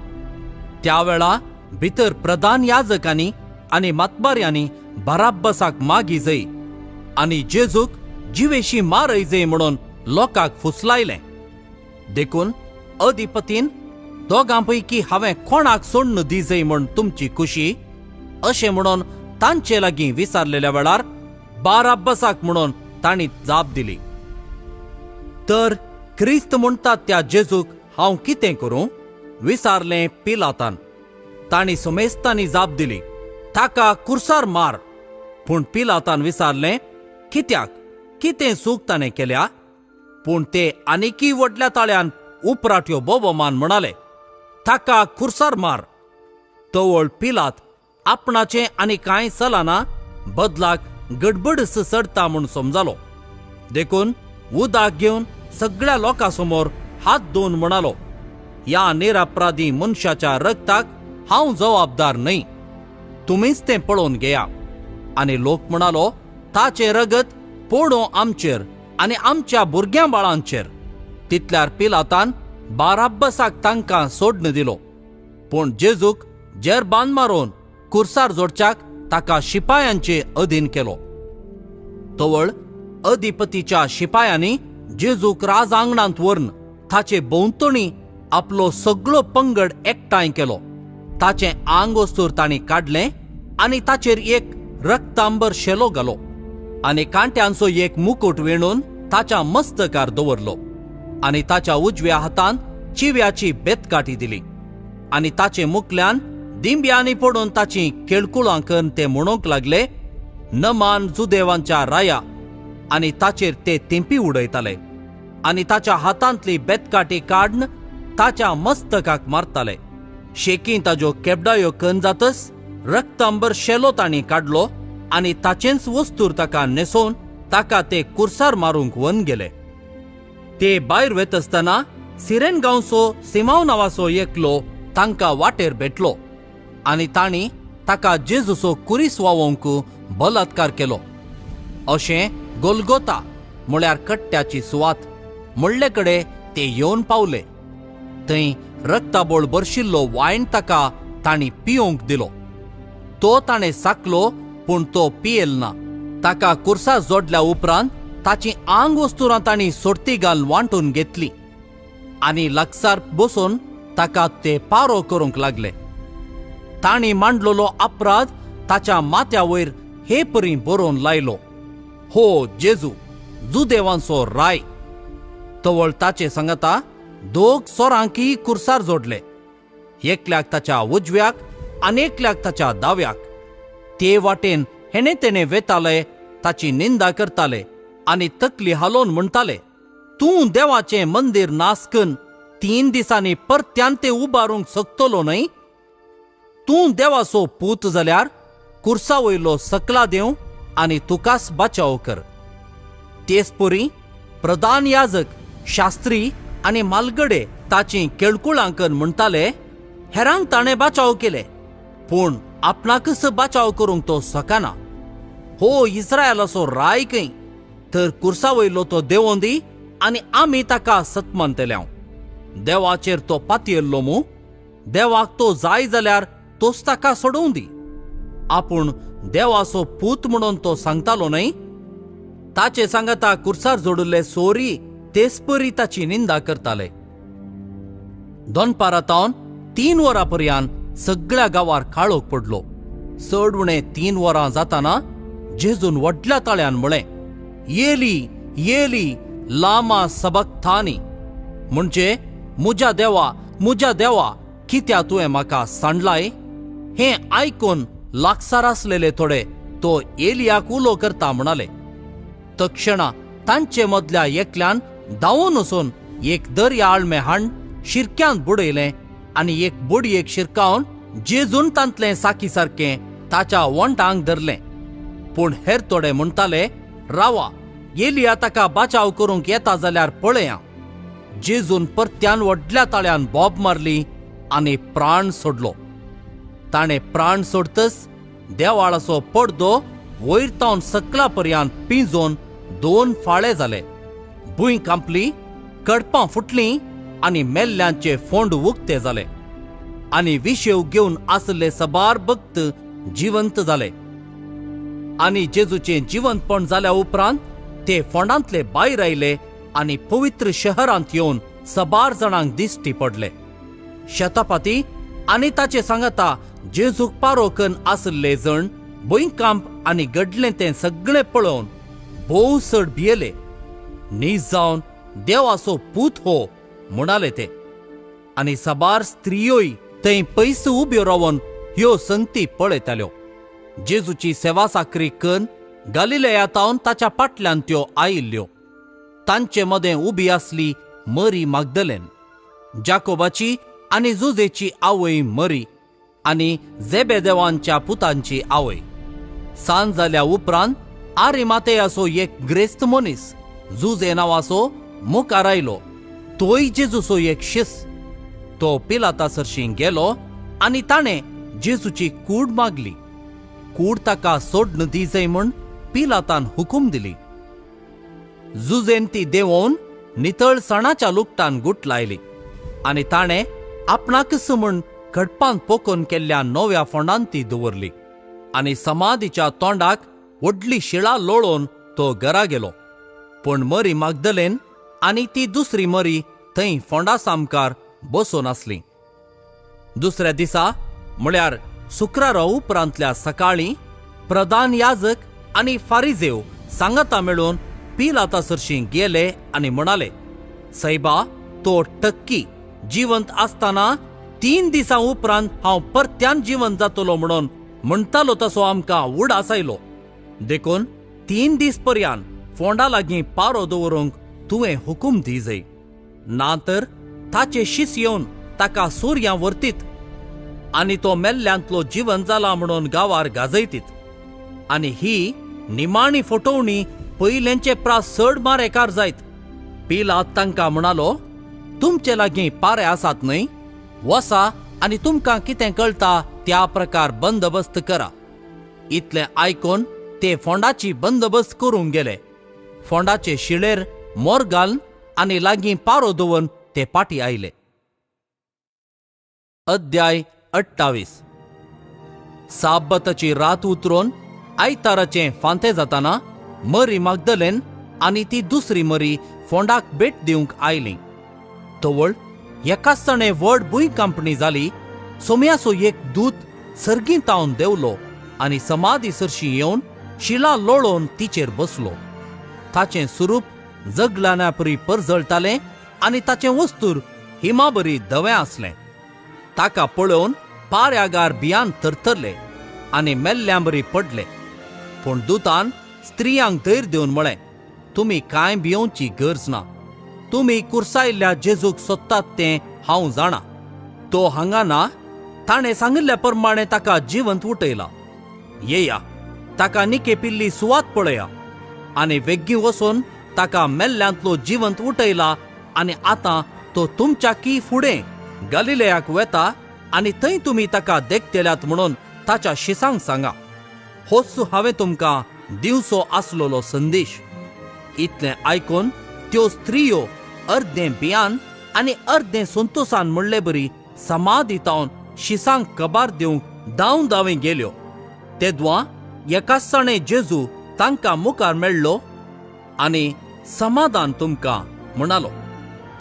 त्या वेळा भितर प्रधान याजकांनी आनी मातबाऱ्यांनी बाराब्बासाक मागी जय आनी जेजूक जिवेशी मारय जय म्हणून लोकांक फुसलायलें. देखून अधिपतीन दोगांपैकी हांवें कोणाक सोडून दिजय म्हण तुमची कुशी? अशें म्हणून तांचे लागीं विचारलेल्या वेळार बाराब्बासाक म्हणून तांणी जाप दिली. तर क्रिस्त म्हणटात त्या जेजूक हांव कितें करूं? विचारलें पिलातान. तांणी सुमेस्तांनी जाप दिली, ताका कुर्सार मार. पूण पिलातान विचारलें, कित्याक? कितें चूक ताणें केल्या? पूण ते आनिकी व्हडल्या ताळ्यान उपराट्यो बोबोमान म्हणाले, ताका कुर्सार मार. तवळ पिलात आपणाचें आनी कांय चलना बदलाक गडबडस चडटा म्हूण समजालो. देखून उदाक घेवन सगळ्या लोकांसमोर हात धुवन म्हणालो, ह्या निरपराधी मनशाच्या रगताक हांव जबाबदार न्हय, तुमीच तें पळोवन घेया. आनी लोक म्हणालो, ताचें रगत पडो आमचेर आनी आमच्या भुरग्यां बाळांचेर. तितल्यार पिलातान बाराब्बासाक तांकां सोडून दिलो. पूण जेजूक जेरबान मारून कुर्सार जोडच्याक ताका शिपायांचे अधीन केलो. तवळ अधिपतीच्या शिपायांनी जेजूक राज आंगणांत व्हरून ताचे भोंवतणी आपलो सगळो पंगड एकठांय केलो. ताचें आंग वस्तूर तांणी काडलें आनी ताचेर एक रक्तांबर शेलो घालो आनी कांट्यांचो एक मुकुट विणून ताच्या मस्तकार दवरलो आनी ताच्या उजव्या हातांत चिव्याची बेतकाठी दिली. आनी ताचे मुखल्यान दिंब्यांनी पडून ताची केळकुळां करून ते म्हणूंक लागले, नमान जुदेवांच्या राया. आनी ताचेर ते तिंपी उडयताले आनी ताच्या हातांतली बेतकाठी काडून ताच्या मस्तकाक मारताले. शेकी ताज्यो केबडायो कन जातच रक्तांबर शेलो तांणी काडलो आनी ताचेंच वस्तूर ताका न्हेसोवन ताका ते कुर्सार मारूंक वन गेले. ते भायर वत आसतना सिरेन गांवचो सिमाव नांवाचो एकलो तांकां वाटेर भेटलो आनी तांणी ताका जेजूचो कुरीस वावोवंक बलात्कार केलो. अशें गोलगोता म्हळ्यार कट्ट्याची सुवात म्हणले कडे ते येवन पावले. थंय रक्ताबोळ बरशिल्लो वायन ताका तांणी पिवंक दिलो. तो ताणें साकलो पूण तो पियेल ना. ताका कुर्सा जोडल्या उपरांत ताची आंग वस्तुरां तांणी सोडती घालून वांटून घेतली आनी लागसार बसून ताका ते पारो करूंक लागले. तांणी मांडलोलो अपराध ताच्या माथ्या वयर हे परी बरोवन लायलो, हो जेजू, जुदेवांचो राय. तवळ ताचे सांगता दोग सोरांकीय कुर्सार जोडले, एकल्याक ताच्या उजव्याक आनी एकल्याक ताच्या दाव्याक. ते वाटेन हेणे तेणे वेताले, ताची निंदा करताले आनी तकली हालोवन म्हणटाले, तूं देवाचें मंदीर नास करून 3 दिसांनी परत्यान ते उबारूंक शकतलो न्हय? तूं देवाचो पूत जाल्यार कुर्सा वयलो सकला देव आनी तुकास बचाव कर. तेच परी प्रधान याजक, शास्त्री आनी मालगडे ताची केळकुळांकन म्हणटाले, हेरांक ताणें बचाव केले पूण आपणाकच बचाव करूंक तो सकाना. हो इस्रायलाचो राय खंय? तर कुर्सा वयलो तो देवोंदी आनी आमी ताका सतमंतल्या. देवाचेर तो पातयेल्लो मू. देवाक तो जाय जाल्यार तोच ताका सोडूंक दी. आपूण देवाचो पूत म्हणून तो सांगतालो न्हय? ताचे सांगता कुर्सार जोडिल्ले सोरी तेच परी ताची निंदा करताले. दनपारातावन 3 वरां पर्यंत सगळ्या गांवार काळोख पडलो. चड उणें 3 वरां जाताना जेजून व्हडल्या ताळ्यान म्हळें, येली येली लामा सबक्तानी, म्हणजे म्हज्या देवा कित्या तुवें म्हाका सांडलाय? हें आयकून लागसार आसलेले थोडे तो एलियाक उलो करता म्हणाले. तक्षणा तांचे मदल्या एकल्यान धांवून वचून एक दर्या आळमें हांड शिरक्यांत बुडयलें आनी एक बोडयेक शिरकावन जेजून तांतलें साकी सारकें ताच्या वंटांक धरलें. पूण हेर थोडे म्हणटाले, रावा, एलिया ताका बचाव करूंक येता जाल्यार पळया. जेजून परत्यान व्हडल्या ताळ्यान बोब मारली आनी प्राण सोडलो. ताणें प्राण सोडतच देवाळाचो पडदो वयर तावन सकला पर्यंत पिंजोवन 2 फाळे जाले. भुंय कांपली, कडपां फुटलीं आनी मेल्ल्यांचे फोंड उक्ते जाले आनी विशेव घेवन आसले सबार भक्त जिवंत जाले. आनी जेजूचें जिवंतपण जाल्या उपरांत ते फोंडांतले भायर आयले आनी पवित्र शहरांत येवन सबार जाणांक दिश्टी पडले. शतापती आनी ताचे सांगता जेजूक पारो करून आसले जण भुंयकांप आनी घडलें तें सगळें पळोवन भोव चड भियेले. न्हीज जावन देवाचो पूत हो म्हणाले ते. आनी सबार स्त्रियोय थंय पयस उब्यो रावन ह्यो संगती पळयताल्यो. जेजूची सेवा साकरी करून गलिलयातावन ताच्या फाटल्यान त्यो आयिल्ल्यो. तांचे मदें उबी आसली मरी मागदलेन, जाकोबाची आनी जुजेची आवय मरी आनी जेबेदेवांच्या पुतांची आवय. सांज जाल्या उपरांत आरिमातेयाचो एक ग्रेस्त मनीस जुजे नांवाचो मुखार आयलो. तोय जेजूचो एक शिस. तो पिलातासरशीं गेलो आनी ताणें जेजूची कूड मागली. कूड ताका सोडून दिजय म्हूण पिलातान हुकूम दिली. जुजेन ती देंवोवन नितळसाणाच्या लुगटान गुट लायली आनी ताणें आपणाकच म्हूण कडपांत पोकोन केल्ल्या नव्या फोंडांत ती दवरली. आनी समाधीच्या तोंडाक व्हडली शिळा लोळोवन तो घरा गेलो. पूण मरी मागदलेन आनी ती दुसरी मरी थंय फोंडा सामकार बसून आसली. दुसऱ्या दिसा म्हळ्यार शुक्रारा उपरांतल्या सकाळीं प्रधान याजक आनी फारिजेव सांगाता मेळून पिलाता सरशीं गेले आनी म्हणाले, सैबा, तो टक्की जिवंत आसतना 3 दिसां उपरांत हांव परत्यान जिवंत जातलो म्हणून म्हणटालो तसो आमकां उडास आयलो. देखून 3 दीस पर्यान फोंडा लागीं पारो दवरूंक तुवें हुकूम दिजय, ना तर ताचे शीस येवन ताका सुर्यां व्हरतीत आनी तो मेल्ल्यांतलो जिवंत जाला म्हणून गांवार गाजयतीत. आनी ही निमाणी फटोवणी पयलेंचे प्रास चड मारेकार जायत. पिलात तांकां म्हणालो, तुमचे लागीं पारे आसात न्हय? वसा आनी तुमकां कितें कळटा त्या प्रकार बंदोबस्त करा. इतलें आयकून ते फोंडाची बंदोबस्त करूंक गेले. फोंडाचे शिळेर मोर घालन आनी लागीं पारो दवरून ते पाटी आयले. अध्याय 28. साबताची रात उतरून आयताराचें फांतें जाताना मरी मागदलेन आनी ती दुसरी मरी फोंडाक भेट दिवंक आयलीं. तवळ एकाचताणे व्हड भुंयकांपणी जाली. सोम्याचो एक दूत सर्गी तावन देंवलो आनी समाधी सरशी येवन शिला लोळोवन तिचेर बसलो. ताचें स्वरूप जगलान्या परी परजळटालें आनी ताचें वस्तूर हिमाबरी धवें आसलें. ताका पळोवन पार्यागार भियान थरथरले आनी मेल्ल्यांबरी पडले. पूण दुतान स्त्रियांक धैर्य दिवन म्हळें, तुमी कांय भियोवची गरज ना. तुमी कुर्सायल्ल्या जेजूक सोदतात तें हांव जाणा. तो हांगा ना. ताणें सांगिल्ल्या प्रमाणें ताका जिवंत उठयला. येया, ताका निकेपिल्ली सुवात पळया. आनी वेग्गी वचून ताका मेल्ल्यांतलो जिवंत उठयला आनी आतां तो तुमच्याकी फुडें गलिलेयाक वेता आनी थंय तुमी ताका देखतेल्यात म्हणून ताच्या शिसांक सांगा. होच हांवें तुमकां दिवचो आसलोलो संदेश. इतलें आयकून त्यो स्त्रियो अर्दें भियान आनी अर्दें संतोषान म्हणले बरी समाधी तावन शिसांक कबार दिवंक धांव धांवें गेल्यो. तेदवां एकाचताणे जेजू तांकां मुखार मेळ्ळो आनी समाधान तुमकां म्हणालो.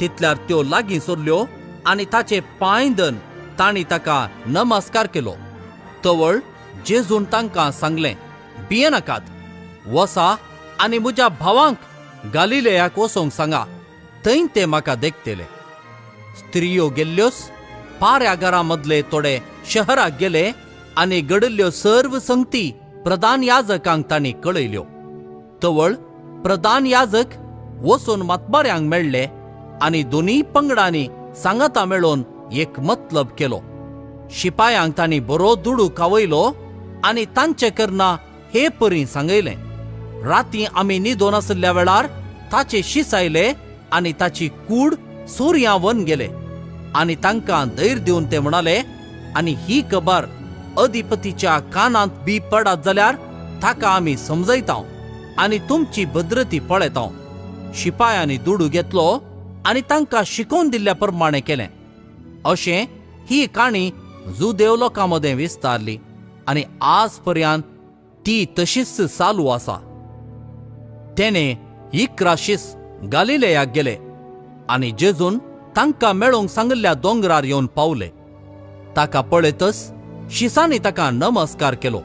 तितल्यार त्यो लागीं सरल्यो आनी ताचे पांय धन तांणी ताका नमस्कार केलो. तवळ जेजून तांकां सांगलें, भियेनाकात. वसा आनी म्हज्या भावांक गलिलेयाक वचोंक सांगा. थंय ते म्हाका देखतेले. स्त्रियो गेल्ल्योच पार्यागारा मदले थोडे शहराक गेले आनी घडिल्ल्यो सर्व संगती प्रधान याजकांक तांणी कळयल्यो. तवळ प्रधान याजक वचून मतबाऱ्यांक मेळ्ळे आनी दोनी पंगडांनी सांगाता मेळोवन एक मतलब केलो. शिपायांक तांणी बरो दुडू खावयलो आनी तांचे करना हे परी सांगयलें. रातीं आमी न्हिदोन आसल्या वेळार ताचे शीस आयले आनी ताची कूड सुर्यां वन गेले. आनी तांकां धैर्य दिवन ते म्हणाले, आनी ही खबर अधिपतीच्या कानांत बी पडत जाल्यार ताका आमी समजयता आनी तुमची भद्रती पळयता. शिपायांनी दुडू घेतलो आनी तांकां शिकोवन दिल्ल्या प्रमाणें केलें. अशें ही काणी जुदेव लोकां मदें विस्तारली आनी आज पर्यंत ती तशीच चालू आसा. तेणे 11 शीस गलिलेयाक गेले आनी जेजून तांकां मेळोवंक सांगिल्ल्या दोंगरार येवन पावले. ताका पळयतच शिसांनी ताका नमस्कार केलो.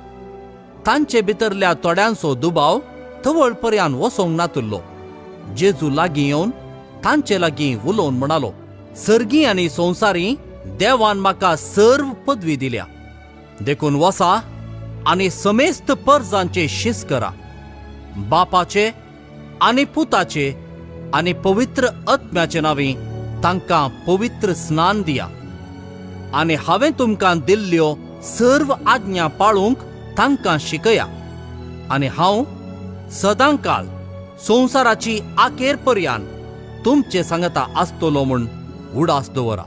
तांचे भितरल्या थोड्यांचो दुबाव थवळ पर्यान वचोंक नातुल्लो. जेजू लागीं येवन तांचे लागीं उलोवन म्हणालो, सर्गी आनी संवसारी देवान म्हाका सर्व पदवी दिल्या. देखून वसा आनी समेस्त परजांचे शीस करा. बापाचे आनी पुताचे आनी पवित्र आत्म्याचे नांवी तांकां पवित्र स्नान दिया. आनी हांवें तुमकां दिल्ल्यो सर्व आज्ञा पाळूंक तांकां शिकया. आनी हांव सदांकाळ संवसाराची आखेर पर्यान तुमचे सांगता आसतलो म्हूण उडास दवरा.